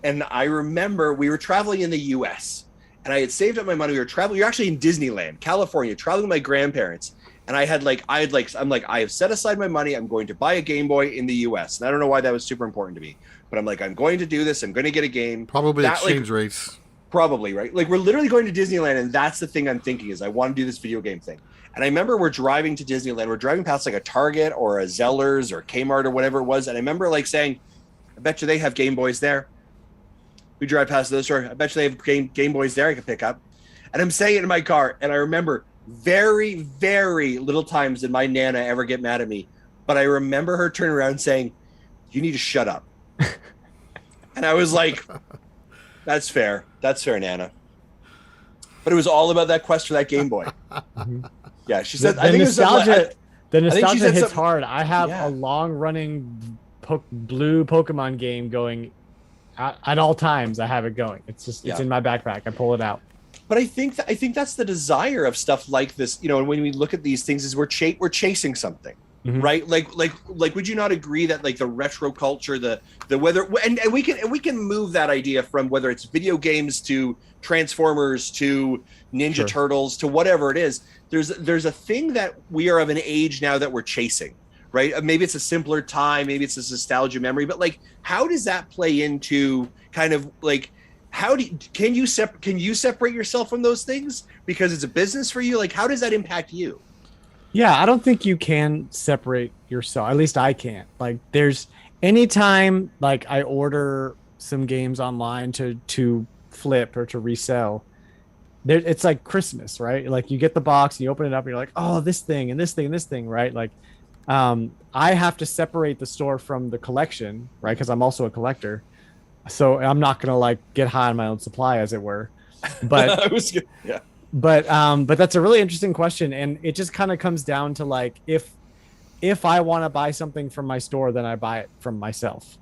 and I remember we were traveling in the U.S. and I had saved up my money. We were actually in Disneyland, California, traveling with my grandparents, and I have set aside my money. I'm going to buy a Game Boy in the U.S. and I don't know why that was super important to me, but I'm like, I'm going to do this. I'm going to get a game. Probably exchange rates. Probably, right? Like we're literally going to Disneyland, and that's the thing I'm thinking is I want to do this video game thing. And I remember we're driving to Disneyland. We're driving past like a Target or a Zellers or Kmart or whatever it was. And I remember like saying, I bet you they have Game Boys there. We drive past those store. I bet you they have Game Boys there I could pick up. And I'm saying it in my car. And I remember very, very little times did my Nana ever get mad at me. But I remember her turning around saying, you need to shut up. And I was like... That's fair, Nana. But it was all about that quest for that Game Boy. Yeah, she said. The nostalgia hits hard. I have Yeah. a long-running blue Pokemon game going at all times. I have it going. It's in my backpack. I pull it out. But I think that's the desire of stuff like this. When we look at these things, is we're chasing something. Right, like, would you not agree that like the retro culture, the whether and we can move that idea from whether it's video games to Transformers to Ninja Turtles to whatever it is. There's a thing that we are of an age now that we're chasing, right? Maybe it's a simpler time, maybe it's a nostalgia memory, but like, how does that play into kind of like? Can you separate yourself from those things because it's a business for you? Like, how does that impact you? Yeah, I don't think you can separate yourself. At least I can't. Like, there's anytime like I order some games online to flip or to resell, it's like Christmas, right? Like you get the box and you open it up and you're like, oh, this thing and this thing and this thing, right? Like, I have to separate the store from the collection, right? Because I'm also a collector, so I'm not gonna like get high on my own supply, as it were. But But that's a really interesting question, and it just kind of comes down to like if I want to buy something from my store, then I buy it from myself,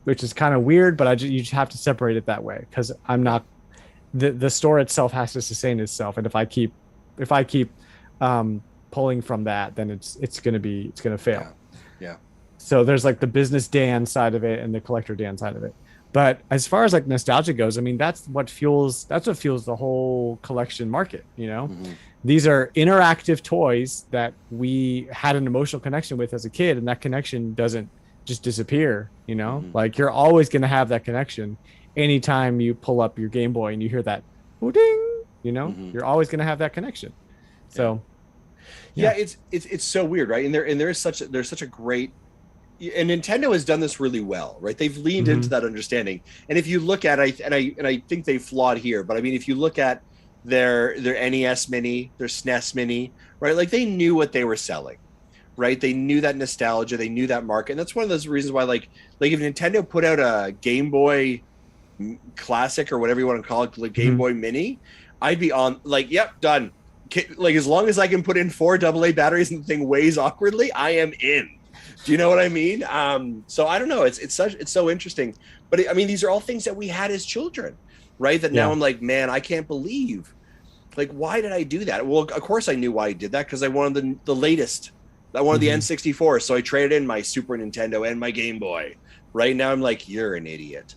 which is kind of weird. But you just have to separate it that way because I'm not the store itself has to sustain itself, and if I keep pulling from that, then it's gonna fail. Yeah. So there's like the business Dan side of it and the collector Dan side of it. But as far as like nostalgia goes, I mean, that's what fuels the whole collection market, you know? These are interactive toys that we had an emotional connection with as a kid, and that connection doesn't just disappear, you know? Like you're always going to have that connection anytime you pull up your Game Boy and you hear that ding, you know? You're always going to have that connection. So yeah, it's so weird, right? And there's such a great, and Nintendo has done this really well, right? They've leaned into that understanding. And if you look at and I think they flawed here, but I mean, if you look at their NES Mini, their SNES Mini, right? Like they knew what they were selling, right? They knew that nostalgia, they knew that market, and that's one of those reasons why, like if Nintendo put out a Game Boy Classic or whatever you want to call it, like Game Boy Mini, I'd be on like, yep, done. Like as long as I can put in 4 AA batteries and the thing weighs awkwardly, I am in. Do you know what I mean? So I don't know. It's so interesting. But I mean, these are all things that we had as children, right? That now I'm like, man, I can't believe. Like, why did I do that? Well, of course I knew why I did that because I wanted the latest. I wanted the N64, so I traded in my Super Nintendo and my Game Boy. Right now, I'm like, you're an idiot.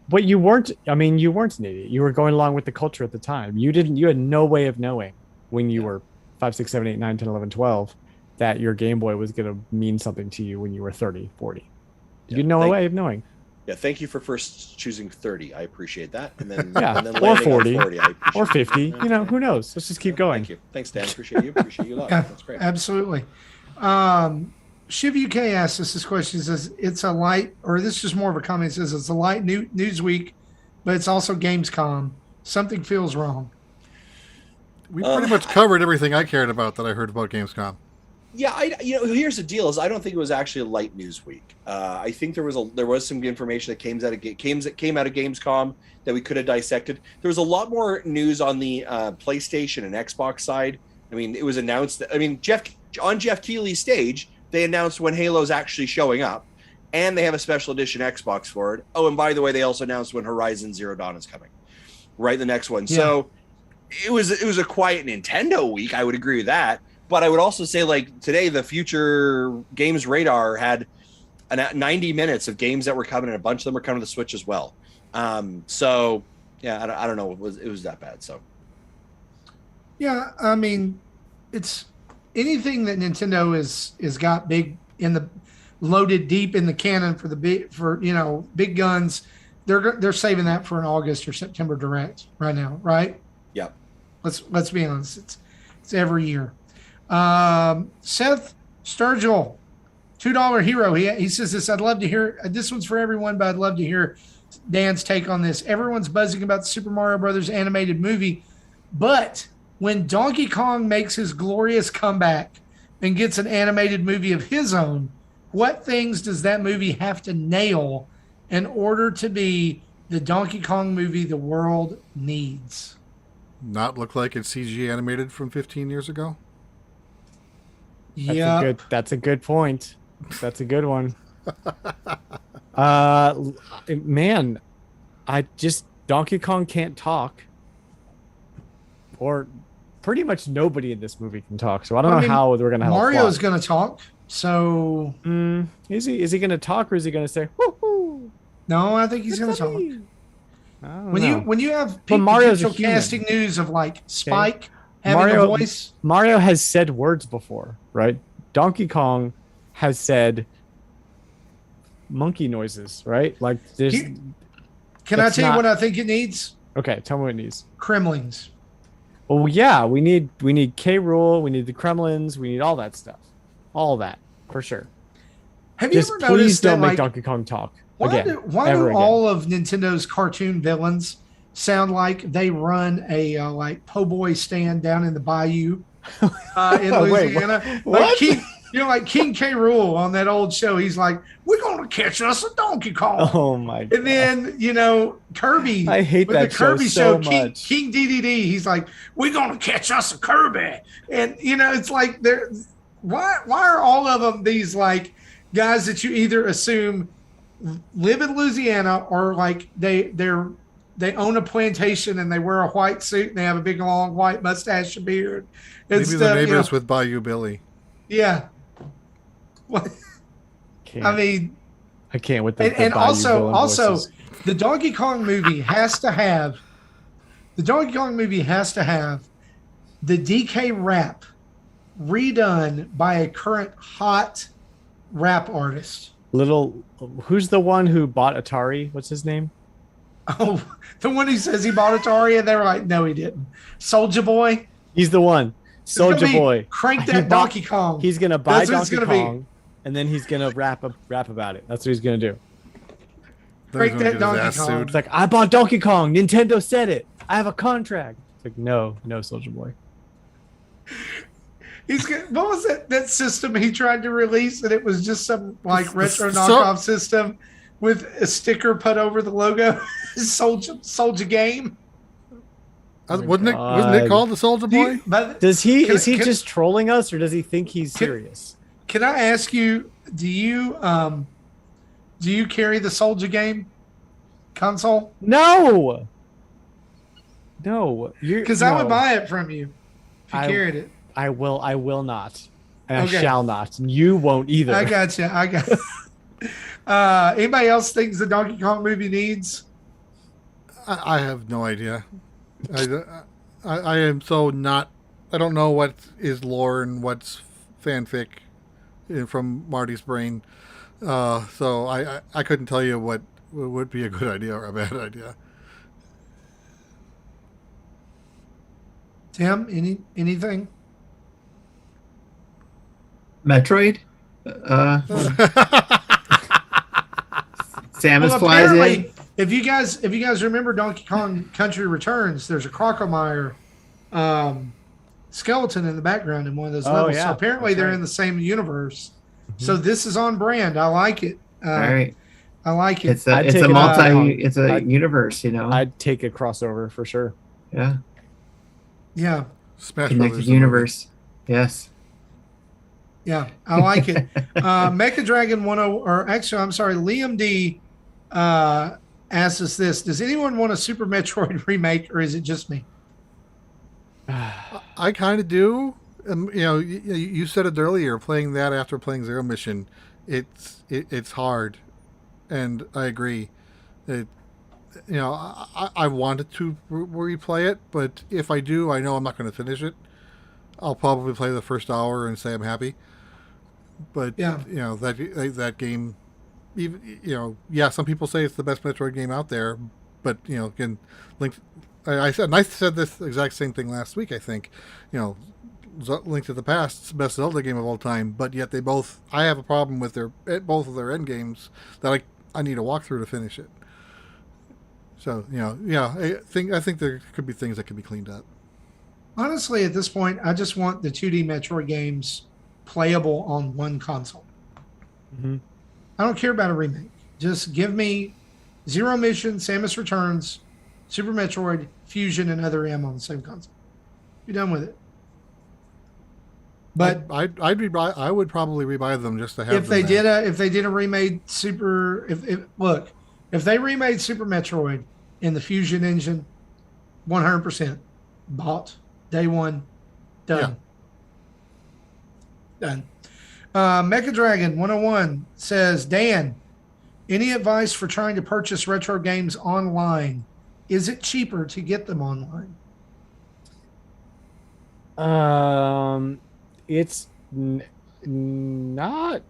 But you weren't an idiot. You were going along with the culture at the time. You had no way of knowing when you were 5, 6, 7, 8, 9, 10, 11, 12 that your Game Boy was going to mean something to you when you were 30, 40. You had no way of knowing. Yeah, thank you for first choosing 30. I appreciate that. And then, and then or 40, or 50. That. You know, who knows? Let's just keep going. Thank you. Thanks, Dan. Appreciate you a lot. Yeah, that's great. Absolutely. Shiv UK asked us this question. It says it's a light, or this is just more of a comment. It says it's a light news week, but it's also Gamescom. Something feels wrong. We pretty much covered everything I cared about that I heard about Gamescom. Yeah, here's the deal: is I don't think it was actually a light news week. I think there was some information that came out of Gamescom that we could have dissected. There was a lot more news on the PlayStation and Xbox side. I mean, it was announced that Jeff Keighley's stage, they announced when Halo's actually showing up, and they have a special edition Xbox for it. Oh, and by the way, they also announced when Horizon Zero Dawn is coming, right? The next one. Yeah. So it was a quiet Nintendo week. I would agree with that. But I would also say, like, today, the Future Games Radar had 90 minutes of games that were coming, and a bunch of them were coming to the Switch as well. So, yeah, I don't know. It was that bad, so. Yeah, I mean, it's anything that Nintendo is got big in the loaded deep in the cannon for big guns. They're saving that for an August or September direct right now, right? Yeah. Let's be honest. It's every year. Seth Sturgill, $2 hero. He says this. I'd love to hear. This one's for everyone, but I'd love to hear Dan's take on this. Everyone's buzzing about the Super Mario Brothers animated movie, but when Donkey Kong makes his glorious comeback and gets an animated movie of his own, what things does that movie have to nail in order to be the Donkey Kong movie the world needs? Not look like it's CG animated from 15 years ago? Yeah, that's a good point. That's a good one. Man, Donkey Kong can't talk, or pretty much nobody in this movie can talk. So I don't know how we're gonna have Mario's gonna talk. So is he gonna talk, or is he gonna say woohoo? No, I think he's gonna talk. When you have Mario's casting news of like Spike having a voice. Mario has said words before, right? Donkey Kong has said monkey noises, right? Like there's. Can I tell you what I think it needs? Okay, tell me what it needs. Kremlings. Well, yeah, we need K. Rool, we need the Kremlins, we need all that stuff, all that for sure. Have you ever noticed please don't that, make Donkey Kong talk why again? Why do all of Nintendo's cartoon villains sound like they run a po' boy stand down in the bayou in Louisiana? Wait, what? You know, like King K. Rool on that old show. He's like, "We're gonna catch us a Donkey Kong." Oh my god. And then, you know, Kirby. I hate with that the Kirby show so King, much. King DDD. He's like, "We're gonna catch us a Kirby," and you know, it's like they're why are all of them these like guys that you either assume live in Louisiana or like they own a plantation and they wear a white suit and they have a big long white mustache and beard. Maybe It's the neighbors with Bayou Billy. Yeah. What? Can't. I mean, I can't with the and Bayou also villain also voices. the Donkey Kong movie has to have the DK rap redone by a current hot rap artist. Who's the one who bought Atari? What's his name? Oh, the one who says he bought Atari and they were like, no, he didn't. Soldier Boy. He's the one. It's gonna Soldier be Boy. Crank He that bought- Donkey Kong. He's gonna buy That's what it's Donkey gonna be. Kong, and then he's gonna rap about it. That's what he's gonna do. Break Then he's gonna that get his Donkey ass Kong. sued. It's like, I bought Donkey Kong. Nintendo said it. I have a contract. It's like, no, Soldier Boy. What was that system he tried to release? And it was just some like retro So- knockoff system with a sticker put over the logo. Soldier Game. Wasn't it God. called the Soldier Boy? Is he just trolling us, or does he think he's Can- serious? Can I ask you? Do you carry the Soldier Game console? No. Because I would buy it from you if you I- carried it. I will not. And Okay. I shall not. You won't either. I got you. Anybody else thinks the Donkey Kong movie needs? I have no idea. I am so not. I don't know what is lore and what's fanfic from Marty's brain. So I couldn't tell you what would be a good idea or a bad idea. Tim, anything? Metroid. Samus Well, flies in. apparently, if you guys remember Donkey Kong Country Returns, there's a Crocomire skeleton in the background in one of those Oh, levels. yeah, So apparently that's they're right. in the same universe. So this is on brand. I like it. All right, I like it. it's a I'd it's take a it multi out. it's a I'd- universe, you know. I'd take a crossover for sure. Yeah, Yeah, Smash connected Brothers. universe. Yes. yeah, I like it. Mecha Dragon 10, or actually, I'm sorry, Liam D asks us this: does anyone want a Super Metroid remake, or is it just me? I kind of do. You said it earlier. Playing that after playing Zero Mission, it's hard, and I agree. I wanted to replay it, but if I do, I know I'm not going to finish it. I'll probably play the first hour and say I'm happy. But Yeah. that game, even some people say it's the best Metroid game out there, but again, Link. I said this exact same thing last week. I think, Link to the Past is the best Zelda game of all time, but yet I have a problem with both of their end games that I need a walkthrough to finish it. So I think there could be things that could be cleaned up. Honestly, at this point, I just want the 2D Metroid games playable on one console. Mhm. I don't care about a remake. Just give me Zero Mission, Samus Returns, Super Metroid, Fusion, and Other M on the same console. Be done with it. But I would probably rebuy them just to have. if they did a remade Super, if they remade Super Metroid in the Fusion engine, 100% bought day one, done. Done. Mecha Dragon 101 says, Dan, any advice for trying to purchase retro games online? Is it cheaper to get them online? It's not.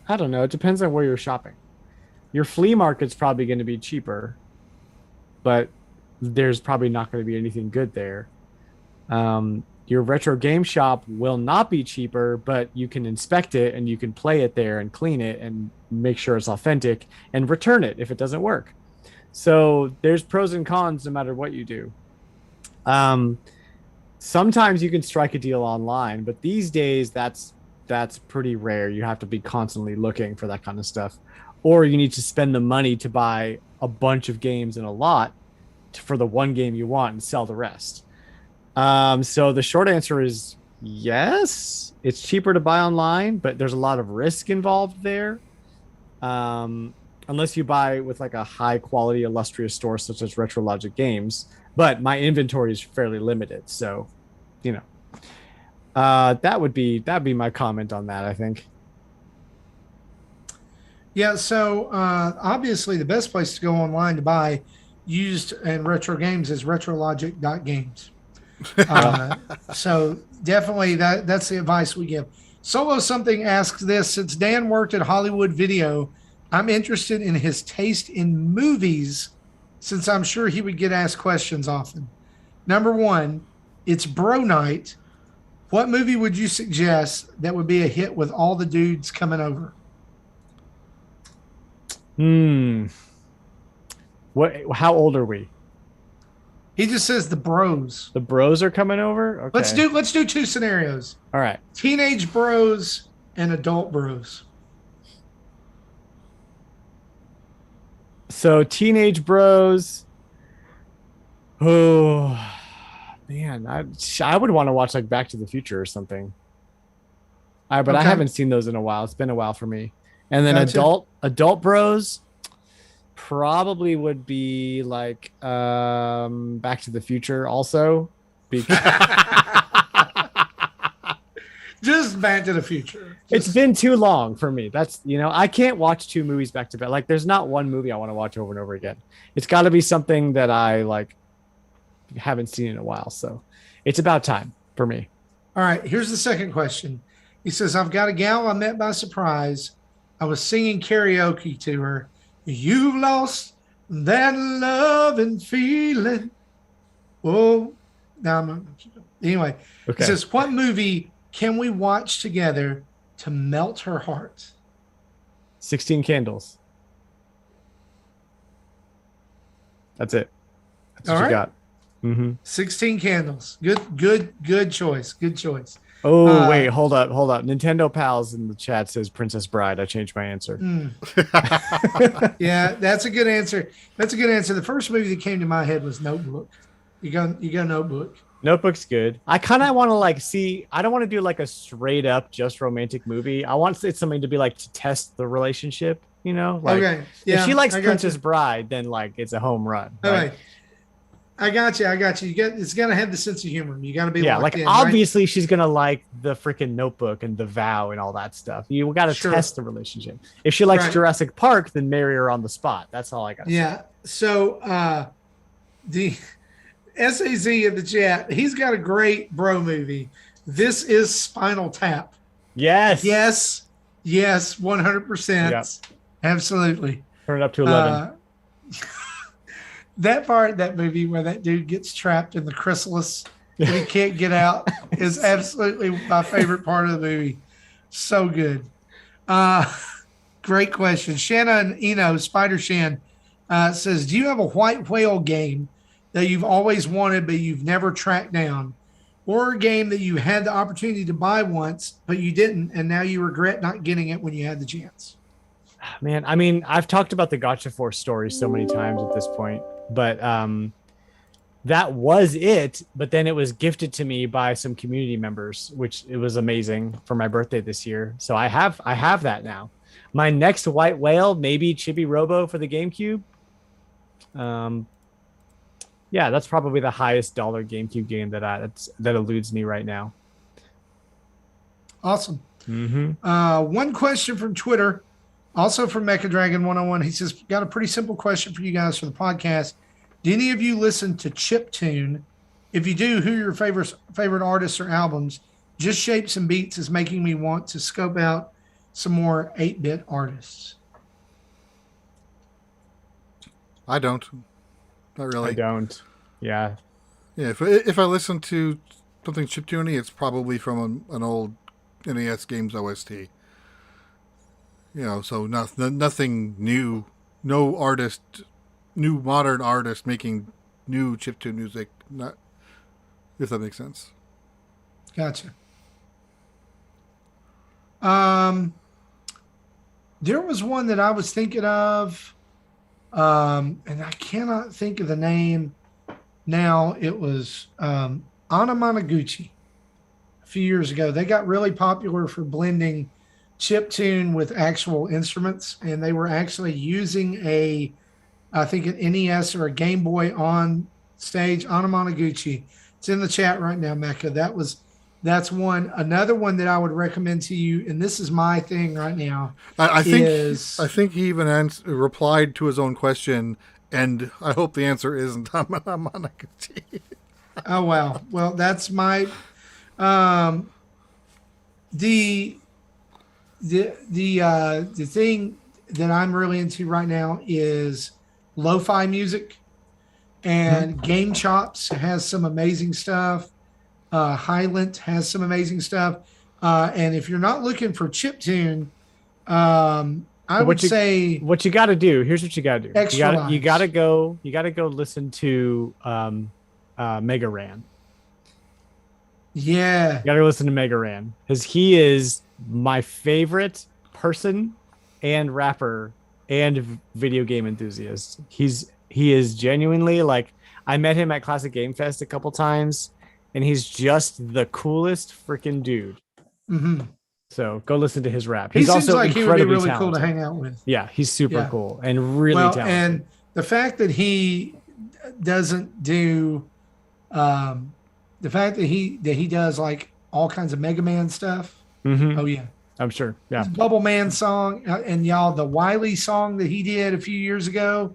I don't know. It depends on where you're shopping. Your flea market's probably going to be cheaper, but there's probably not going to be anything good there. Your retro game shop will not be cheaper, but you can inspect it and you can play it there and clean it and make sure it's authentic and return it if it doesn't work. So there's pros and cons no matter what you do. Sometimes you can strike a deal online, but these days that's that's pretty rare. You have to be constantly looking for that kind of stuff, or you need to spend the money to buy a bunch of games in a lot for the one game you want and sell the rest. So the short answer is yes. It's cheaper to buy online, but there's a lot of risk involved there. Unless you buy with like a high quality illustrious store such as Retro Logic Games, but my inventory is fairly limited, so that'd be my comment on that, I think. Yeah, so obviously the best place to go online to buy used and retro games is retrologic.games. So definitely that's the advice we give. Solo Something asks this: since Dan worked at Hollywood Video, I'm interested in his taste in movies, since I'm sure he would get asked questions often. Number one, it's Bro Night. What movie would you suggest that would be a hit with all the dudes coming over? How old are we? He just says the bros. The bros are coming over? Okay. Let's do two scenarios. All right. Teenage bros and adult bros. So teenage bros. Oh man, I would want to watch like Back to the Future or something. But I haven't seen those in a while. It's been a while for me. And then adult bros probably would be like Back to the Future also. Just Back to the Future. It's been too long for me. That's, I can't watch two movies back to back. Like there's not one movie I want to watch over and over again. It's got to be something that I like haven't seen in a while. So it's about time for me. All right. Here's the second question. He says, I've got a gal I met by surprise. I was singing karaoke to her. You've lost that love and feeling. Whoa. Anyway, okay. He says, what movie can we watch together to melt her heart? 16 Candles. That's it. That's what you got. 16 Candles. Good choice. Good choice. Oh, wait, hold up. Nintendo Pals in the chat says Princess Bride. I changed my answer. Yeah, that's a good answer. The first movie that came to my head was Notebook. You go Notebook. Notebook's good. I kind of want to I don't want to do like a straight up just romantic movie. I want it something to be like to test the relationship, okay. Yeah, if she likes Princess Bride, then like it's a home run. All right. I got you. It's got to have the sense of humor. You got to be obviously she's going to like the freaking Notebook and The Vow and all that stuff. You got to test the relationship. If she likes Jurassic Park, then marry her on the spot. That's all I got to say. Yeah. So the SAZ in the chat, he's got a great bro movie. This is Spinal Tap. Yes. 100%. Yep. Absolutely. Turn it up to 11. That part of that movie where that dude gets trapped in the chrysalis and he can't get out is absolutely my favorite part of the movie. So good. Great question. Shanna Eno, Spider Shan, says, do you have a white whale game that you've always wanted but you've never tracked down? Or a game that you had the opportunity to buy once but you didn't and now you regret not getting it when you had the chance? Man, I mean, I've talked about the Gotcha Force story so many times at this point. But that was it. But then it was gifted to me by some community members, which it was amazing for my birthday this year. So I have that now. My next white whale, maybe Chibi Robo for the GameCube. Yeah, that's probably the highest dollar GameCube game that eludes me right now. Awesome. One question from Twitter. Also from Mecha Dragon 101, he says, got a pretty simple question for you guys for the podcast. Do any of you listen to chiptune? If you do, who are your favorite artists or albums? Just Shapes and Beats is making me want to scope out some more 8-bit artists. I don't. Not really. I don't. Yeah. Yeah, if I listen to something chiptuney, it's probably from an old NES games OST. So nothing new, no modern artist making new chiptune music, not, if that makes sense. Gotcha. There was one that I was thinking of, and I cannot think of the name now. It was Anamanaguchi. A few years ago, they got really popular for blending chiptune with actual instruments, and they were actually using I think an NES or a Game Boy on stage. Anamanaguchi. It's in the chat right now, Mecca. That's one. Another one that I would recommend to you, and this is my thing right now. I think he even replied to his own question, and I hope the answer isn't Anamanaguchi. Oh wow. Well, that's my the thing that I'm really into right now is lo-fi music, and Game Chops has some amazing stuff. Hylant has some amazing stuff. And if you're not looking for chiptune, I would say what you got to do. Here's what you got to do. You got to go listen to Mega Ran. Yeah. You got to listen to Mega Ran because he is my favorite person and rapper and video game enthusiast. He is genuinely like, I met him at Classic Game Fest a couple times, and he's just the coolest freaking dude. Mm-hmm. So go listen to his rap. He He's seems also like he would be really talented. cool to hang out with. Yeah, he's super cool and really talented. And the fact that he doesn't do, the fact that he does like all kinds of Mega Man stuff. Mm-hmm. Oh yeah, I'm sure. Yeah, his Bubble Man song and y'all the Wily song that he did a few years ago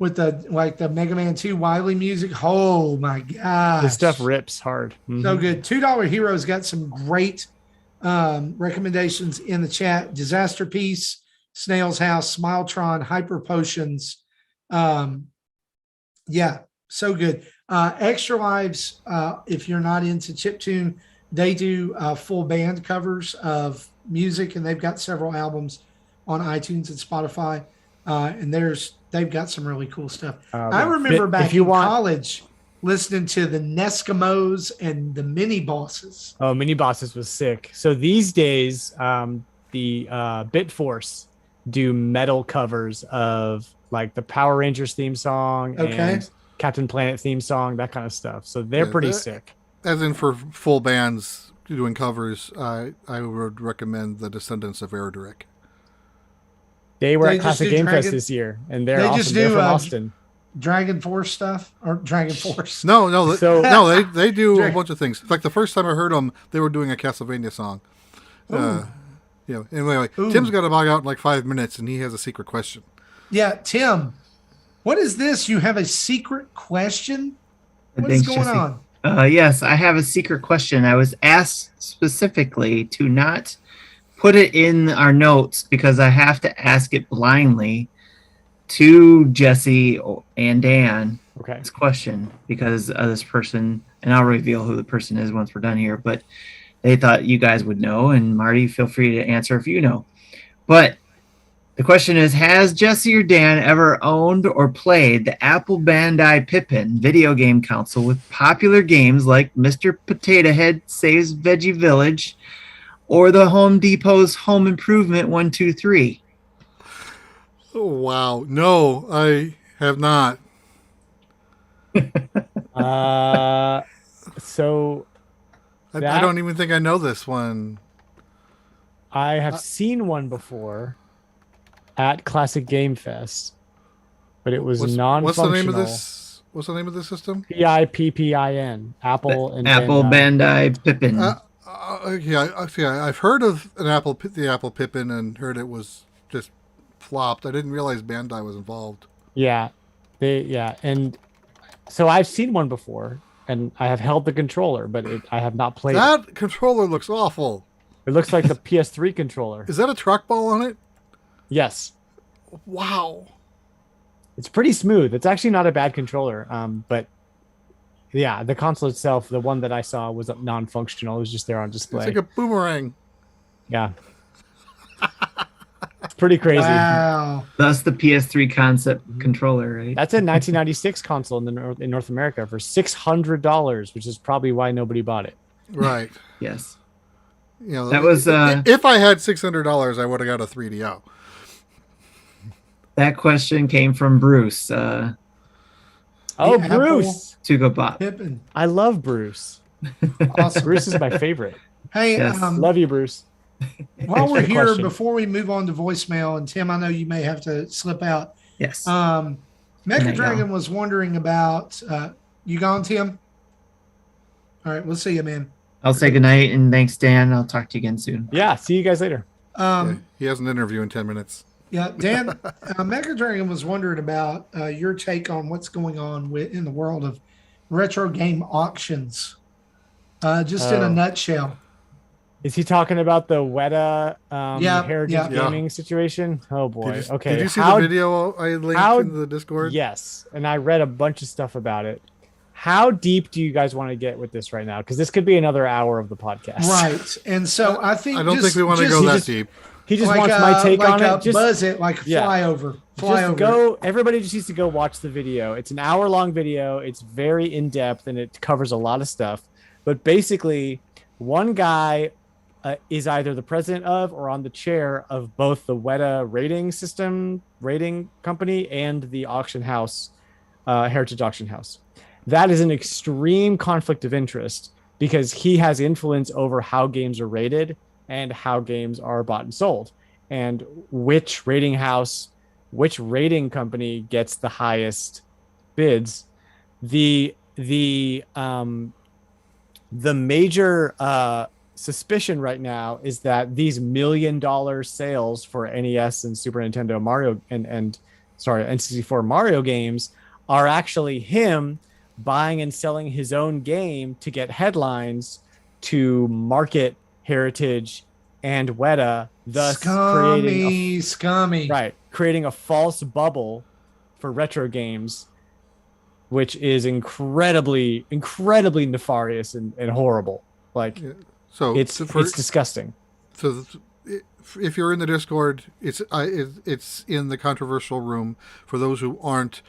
with the Mega Man 2 Wily music. Oh my gosh, this stuff rips hard. Mm-hmm. So good. $2 Heroes got some great recommendations in the chat. Disaster Piece, Snail's House, Smiletron, Hyper Potions. Yeah, so good. Extra Lives, if you're not into chiptune, they do full band covers of music, and they've got several albums on iTunes and Spotify. And they've got some really cool stuff. I remember back in college listening to the Neskimos and the Mini Bosses. Oh, Mini Bosses was sick. So these days, the Bit Force do metal covers of like the Power Rangers theme song and Captain Planet theme song, that kind of stuff. So they're pretty sick. As in for full bands doing covers, I would recommend the Descendants of Erdrick. They were at Classic Game Fest this year, and they're awesome. They're from Austin. Dragon Force stuff or Dragon Force? No, they do a bunch of things. Like the first time I heard them, they were doing a Castlevania song. Anyway, Tim's got to log out in like 5 minutes, and he has a secret question. Yeah, Tim, what is this? You have a secret question? What is going on? Yes, I have a secret question. I was asked specifically to not put it in our notes because I have to ask it blindly to Jesse and Dan. Okay. This question because this person, and I'll reveal who the person is once we're done here, but they thought you guys would know, and Marty, feel free to answer if you know. But the question is, has Jesse or Dan ever owned or played the Apple Bandai Pippin video game console with popular games like Mr. Potato Head Saves Veggie Village or the Home Depot's Home Improvement 1, 2, 3? Oh, wow. No, I have not. So I don't even think I know this one. I have seen one before at Classic Game Fest, but it was non-functional. What's the name of this system? PIPPIN. Apple Bandai Pippin. I've heard of the Apple Pippin and heard it was just flopped. I didn't realize Bandai was involved. And so I've seen one before, and I have held the controller, but I have not played that. That controller looks awful. It looks like the PS3 controller. Is that a trackball on it? Yes. Wow. It's pretty smooth. It's actually not a bad controller. But yeah, the console itself, the one that I saw, was non-functional. It was just there on display. It's like a boomerang. Yeah. It's pretty crazy. Wow. That's the PS3 concept controller, right? That's a 1996 console in North America for $600, which is probably why nobody bought it. Right. Yes. You know, That was if I had $600, I would have got a 3DO. that question came from Bruce. Oh, The Bruce. Tugo Bot. Pippin. I love Bruce. Awesome. Bruce is my favorite. Hey, Yes. Love you, Bruce. while we're Thanks for the here, question. before we move on to voicemail, and Tim, I know you may have to slip out. Yes. Mega There you Dragon go. was wondering about you gone, Tim? All right, we'll see you, man. I'll say goodnight and thanks, Dan. I'll talk to you again soon. Yeah, see you guys later. He has an interview in 10 minutes. Yeah, Dan, Mega Dragon was wondering about your take on what's going on in the world of retro game auctions. Just in a Oh. nutshell. Is he talking about the Weta Yeah, Heritage yeah. Gaming situation? Oh boy. Did you, Okay. Did you see the video I linked how- in the Discord? Yes, and I read a bunch of stuff about it. How deep do you guys want to get with this right now? Because this could be another hour of the podcast. Right. And so I think I don't think we want to go that deep. He just like, wants my take like on it. Just buzz it like yeah. fly over. Just go. Everybody just needs to go watch the video. It's an hour-long video. It's very in-depth and it covers a lot of stuff. But basically, one guy is either the president of or on the chair of both the Weta rating company and the auction house, Heritage Auction House. That is an extreme conflict of interest because he has influence over how games are rated and how games are bought and sold, and which rating company gets the highest bids. The major suspicion right now is that these $1 million sales for NES and Super Nintendo Mario and N64 Mario games are actually him buying and selling his own game to get headlines to market Heritage and Weta, thus creating a false bubble for retro games, which is incredibly nefarious and horrible. Like, So it's disgusting. So if you're in the Discord, it's in the controversial room. For those who aren't,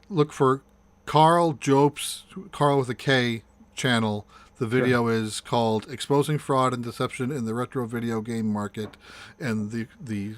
look for Carl Jopes, Carl with a K channel. The video is called "Exposing Fraud and Deception in the Retro Video Game Market," and the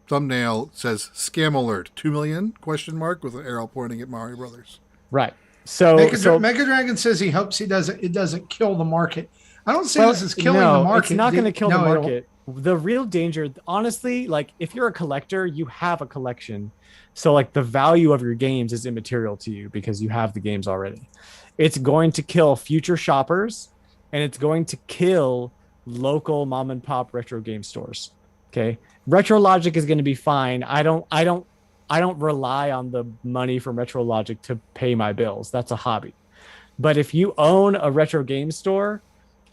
thumbnail says "Scam Alert 2 million?" with an arrow pointing at Mario Brothers. Right. So Mega Dragon says he hopes it doesn't kill the market. I don't see this as killing the market. It's not going to kill the market. The real danger, honestly, like if you're a collector, you have a collection. So like the value of your games is immaterial to you because you have the games already. It's going to kill future shoppers and it's going to kill local mom and pop retro game stores. Okay. Retro Logic is going to be fine. I don't rely on the money from Retro Logic to pay my bills. That's a hobby. But if you own a retro game store,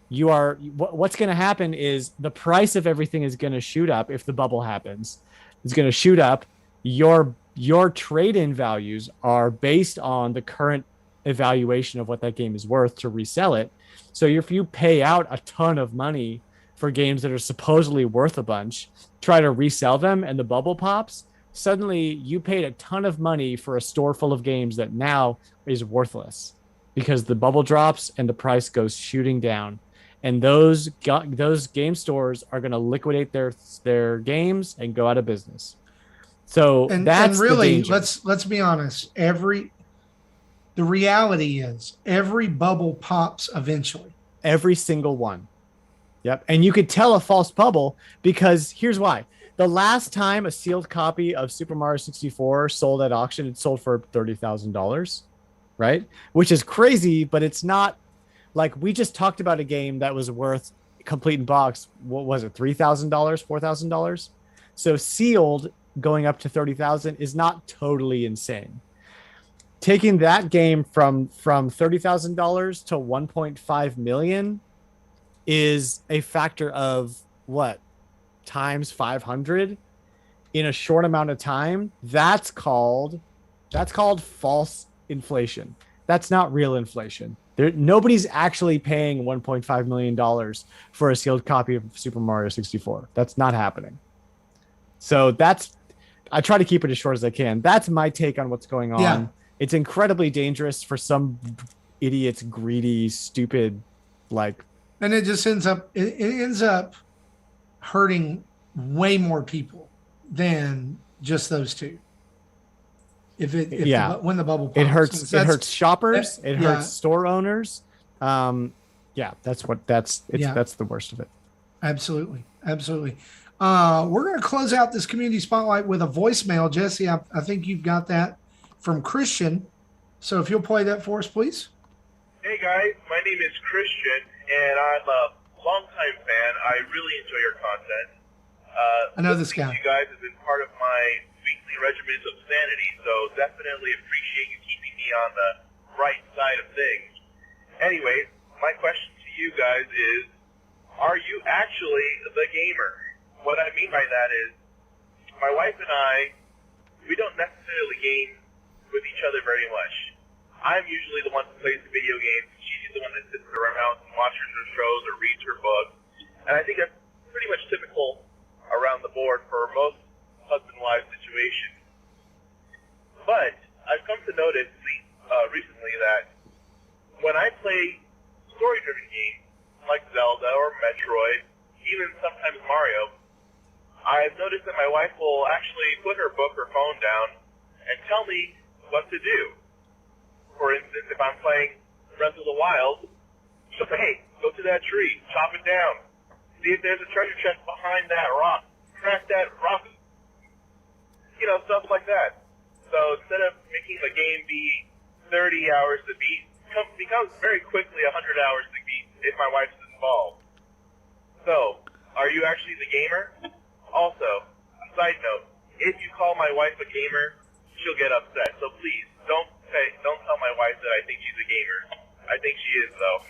what's going to happen is the price of everything is going to shoot up. If the bubble happens, it's going to shoot up. Your trade-in values are based on the current evaluation of what that game is worth to resell it. So if you pay out a ton of money for games that are supposedly worth a bunch, try to resell them and the bubble pops, suddenly you paid a ton of money for a store full of games that now is worthless because the bubble drops and the price goes shooting down. And those game stores are going to liquidate their games and go out of business. So that's really, the danger. let's be honest. The reality is every bubble pops eventually. Every single one. Yep. And you could tell a false bubble because here's why. The last time a sealed copy of Super Mario 64 sold at auction, it sold for $30,000, right? Which is crazy, but it's not like we just talked about a game that was worth complete in box. What was it? $3,000, $4,000. So sealed going up to 30,000 is not totally insane. Taking that game from $30,000 to 1.5 million is a factor of what? Times 500 in a short amount of time. That's called false inflation. That's not real inflation. Nobody's actually paying $1.5 million for a sealed copy of Super Mario 64. That's not happening. So I try to keep it as short as I can. That's my take on what's going on. Yeah. It's incredibly dangerous for some idiot's greedy, stupid, like And it just ends up hurting way more people than just those two. When the bubble pops. It hurts shoppers, it yeah. hurts store owners. That's the worst of it. Absolutely. We're going to close out this community spotlight with a voicemail. Jesse, I think you've got that from Christian. So if you'll play that for us, please. Hey guys, my name is Christian, and I'm a longtime fan. I really enjoy your content. I know this guy. You guys have been part of my weekly regimens of sanity, so definitely appreciate you keeping me on the right side of things. Anyway, my question to you guys is, are you actually the gamer? What I mean by that is, my wife and I, we don't necessarily game with each other very much. I'm usually the one who plays the video games. She's the one that sits around and watches her shows or reads her books. And I think that's pretty much typical around the board for most husband-wife situations. But I've come to notice recently that when I play story-driven games like Zelda or Metroid, even sometimes Mario, I've noticed that my wife will actually put her book or phone down and tell me what to do. For instance, if I'm playing Breath of the Wild, she'll say, hey, go to that tree, chop it down. See if there's a treasure chest behind that rock. Crack that rock. Stuff like that. So instead of making the game be 30 hours to beat, becomes very quickly 100 hours to beat if my wife's involved. So, are you actually the gamer? Also, side note, if you call my wife a gamer, she'll get upset. So please, don't tell my wife that I think she's a gamer. I think she is, though.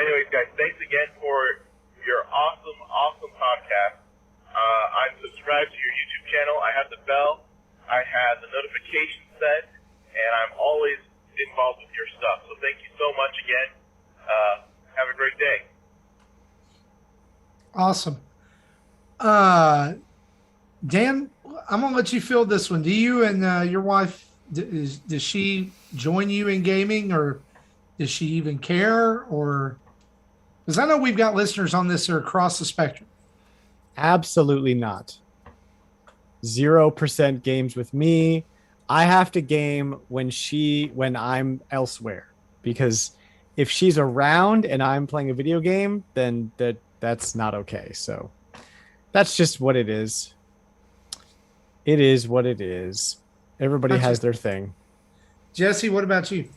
Anyways, guys, thanks again for your awesome podcast. I'm subscribed to your YouTube channel. I have the bell. I have the notification set, and I'm always involved with your stuff. So thank you so much again. Have a great day. Awesome. Dan, I'm going to let you field this one. Do you and your wife, does she join you in gaming, or does she even care? Or because I know we've got listeners on this that are across the spectrum. Absolutely not. 0% games with me. I have to game when I'm elsewhere, because if she's around and I'm playing a video game, then that's not okay. So that's just what it is. It is what it is. Everybody has their thing. Jesse, what about you?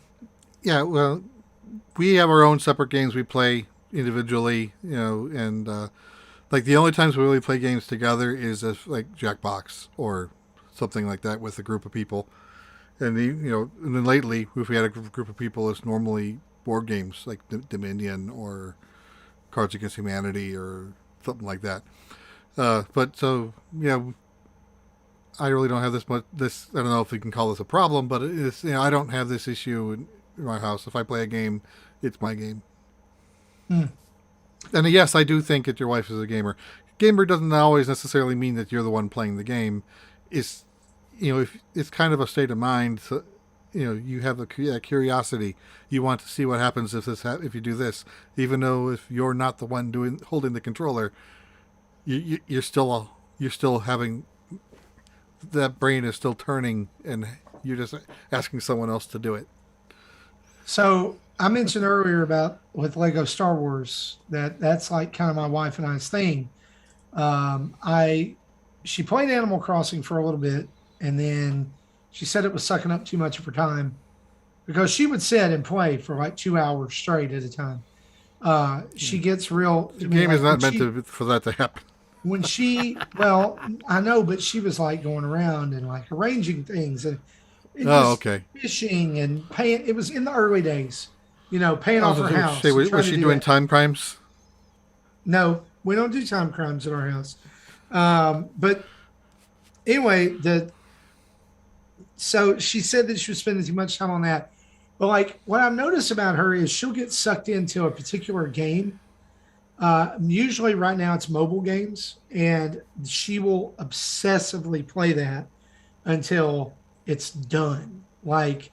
Yeah, well, we have our own separate games we play individually, and like the only times we really play games together is like Jackbox or something like that with a group of people. And and then lately, if we had a group of people, it's normally board games like Dominion or Cards Against Humanity or something like that. But so I really don't have this. I don't know if we can call this a problem, but it's I don't have this issue in my house. If I play a game, it's my game. And yes, I do think that your wife is a gamer. Gamer doesn't always necessarily mean that you're the one playing the game. It's if it's kind of a state of mind. So, you have the curiosity. You want to see what happens if you do this, even though if you're not the one holding the controller, you're still having that brain is still turning, and you're just asking someone else to do it. So I mentioned earlier about with Lego Star Wars that's like kind of my wife and I's thing. She played Animal Crossing for a little bit, and then she said it was sucking up too much of her time because she would sit and play for like 2 hours straight at a time. She gets real. The game is not meant for that to happen. When well, I know, but she was like going around and like arranging things and okay, fishing and paying. It was in the early days, paying off her house. Was she doing time crimes? No, we don't do time crimes at our house. But anyway, so she said that she was spending too much time on that. But like what I've noticed about her is she'll get sucked into a particular game. Usually right now it's mobile games, and she will obsessively play that until it's done. Like,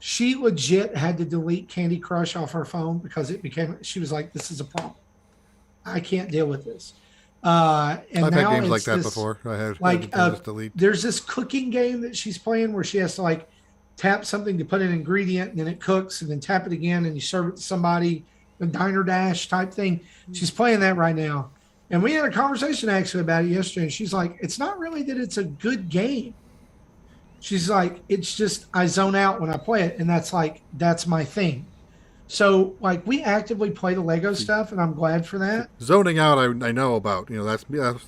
she legit had to delete Candy Crush off her phone because she was like, this is a problem. I can't deal with this. And I've now had games like it's that this, before. I have like just delete. there's this cooking game that she's playing where she has to like tap something to put an ingredient and then it cooks and then tap it again and you serve it to somebody, a Diner Dash type thing. She's playing that right now. And we had a conversation actually about it yesterday. And she's like, it's not really that it's a good game. She's like, it's just I zone out when I play it. And that's my thing. So like we actively play the Lego stuff and I'm glad for that. Zoning out, I know about, that's me and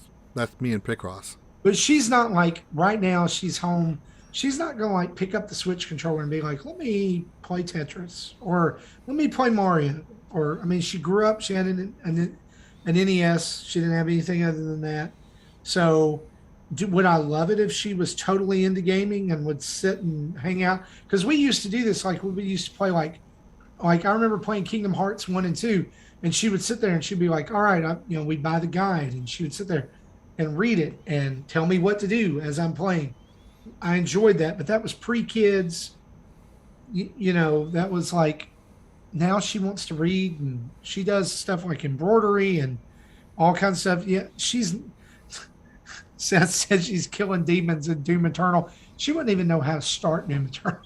Picross. But she's not like right now she's home. She's not going to like pick up the Switch controller and be like, let me play Tetris or let me play Mario. Or, I mean, she grew up, she had an NES. She didn't have anything other than that. So would I love it if she was totally into gaming and would sit and hang out? Because we used to do this. Like we used to play like I remember playing Kingdom Hearts 1 and 2, and she would sit there and she'd be like, all right, we'd buy the guide, and she would sit there and read it and tell me what to do as I'm playing. I enjoyed that, but that was pre-kids. That was like, now she wants to read, and she does stuff like embroidery and all kinds of stuff. Yeah, Seth said she's killing demons in Doom Eternal. She wouldn't even know how to start Doom Eternal.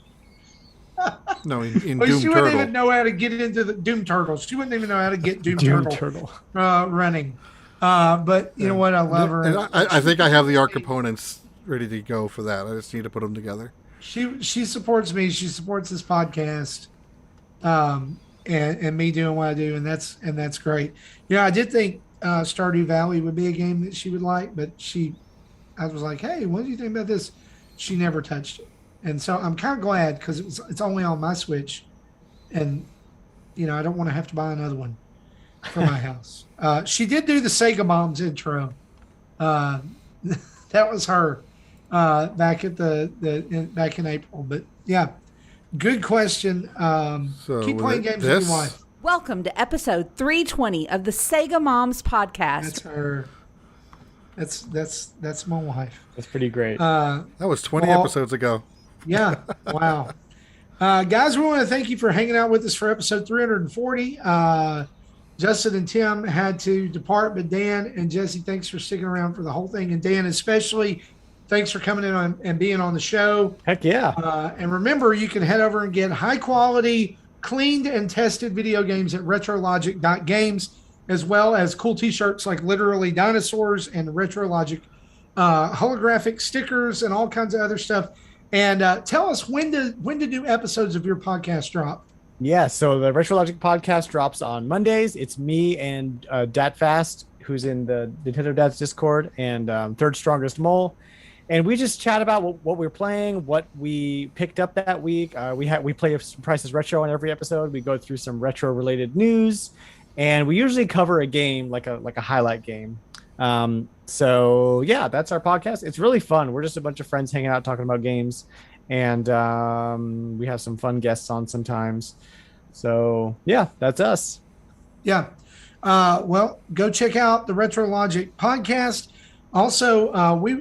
No, in Doom she wouldn't even know how to get into the Doom Turtles. She wouldn't even know how to get Doom Turtle running. But you know what? I love her. And I think I have the ARC components ready to go for that. I just need to put them together. She supports me. She supports this podcast, and me doing what I do, and that's great. I did think Stardew Valley would be a game that she would like, but I was like, hey, what do you think about this? She never touched it. And so I'm kind of glad because it's only on my Switch, and I don't want to have to buy another one for my house. She did do the Sega Moms intro. That was her back in April. But yeah, good question. So keep playing games with your wife. Welcome to episode 320 of the Sega Moms podcast. That's her. That's my wife. That's pretty great. That was 20 episodes ago. Yeah. Wow. Guys, we want to thank you for hanging out with us for episode 340. Justin and Tim had to depart, but Dan and Jesse, thanks for sticking around for the whole thing. And Dan, especially, thanks for coming in and being on the show. Heck yeah. And remember, you can head over and get high quality, cleaned and tested video games at retrologic.games, as well as cool t-shirts like Literally Dinosaurs and RetroLogic holographic stickers and all kinds of other stuff. And tell us when do new episodes of your podcast drop? Yeah, so the RetroLogic podcast drops on Mondays. It's me and DatFast, who's in the Nintendo Dads Discord, and Third Strongest Mole. And we just chat about what we're playing, what we picked up that week. We play Price is Retro on every episode. We go through some retro-related news, and we usually cover a game, like a highlight game. So yeah, that's our podcast. It's really fun. We're just a bunch of friends hanging out, talking about games, and we have some fun guests on sometimes. So yeah, that's us. Yeah. Well, go check out the RetroLogic podcast. Also,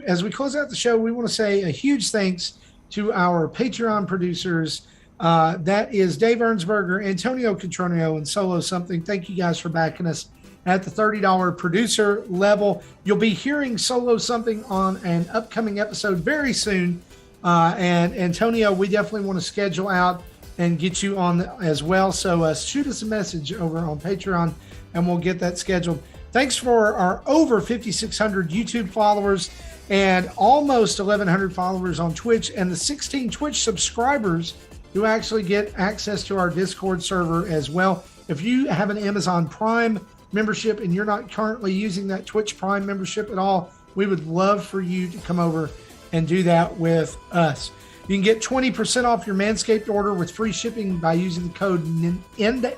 as we close out the show, we want to say a huge thanks to our Patreon producers. That is Dave Ernsberger, Antonio Contronio, and Solo Something. Thank you guys for backing us at the $30 producer level. You'll be hearing Solo Something on an upcoming episode very soon. And Antonio, we definitely want to schedule out and get you on as well. So shoot us a message over on Patreon and we'll get that scheduled. Thanks for our over 5,600 YouTube followers and almost 1,100 followers on Twitch, and the 16 Twitch subscribers who actually get access to our Discord server as well. If you have an Amazon Prime membership and you're not currently using that Twitch Prime membership at all, we would love for you to come over and do that with us. You can get 20% off your Manscaped order with free shipping by using the code NINDADS,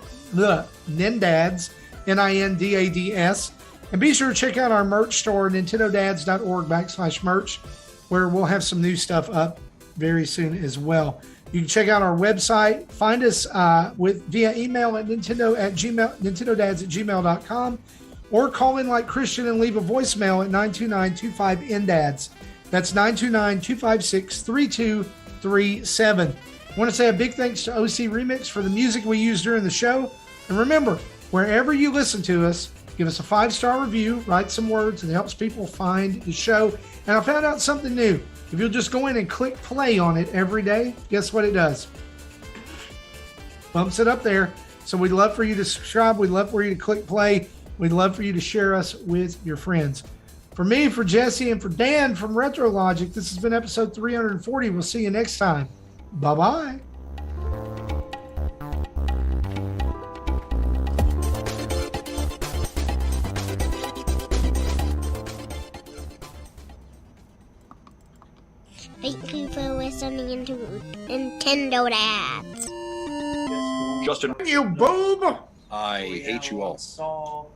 NINDADS. And be sure to check out our merch store, nintendodads.org/merch, where we'll have some new stuff up very soon as well. You can check out our website. Find us via email at nintendodads@gmail.com, or call in like Christian and leave a voicemail at 929-25-NDADS. That's 929-256-3237. I want to say a big thanks to OC Remix for the music we use during the show. And remember, wherever you listen to us, give us a 5-star review, write some words, and it helps people find the show. And I found out something new. If you'll just go in and click play on it every day, guess what it does? Bumps it up there. So we'd love for you to subscribe. We'd love for you to click play. We'd love for you to share us with your friends. For me, for Jesse, and for Dan from Retro Logic, this has been episode 340. We'll see you next time. Bye-bye. Thank you for listening to Nintendo Dads. Justin, You boob! I hate you all.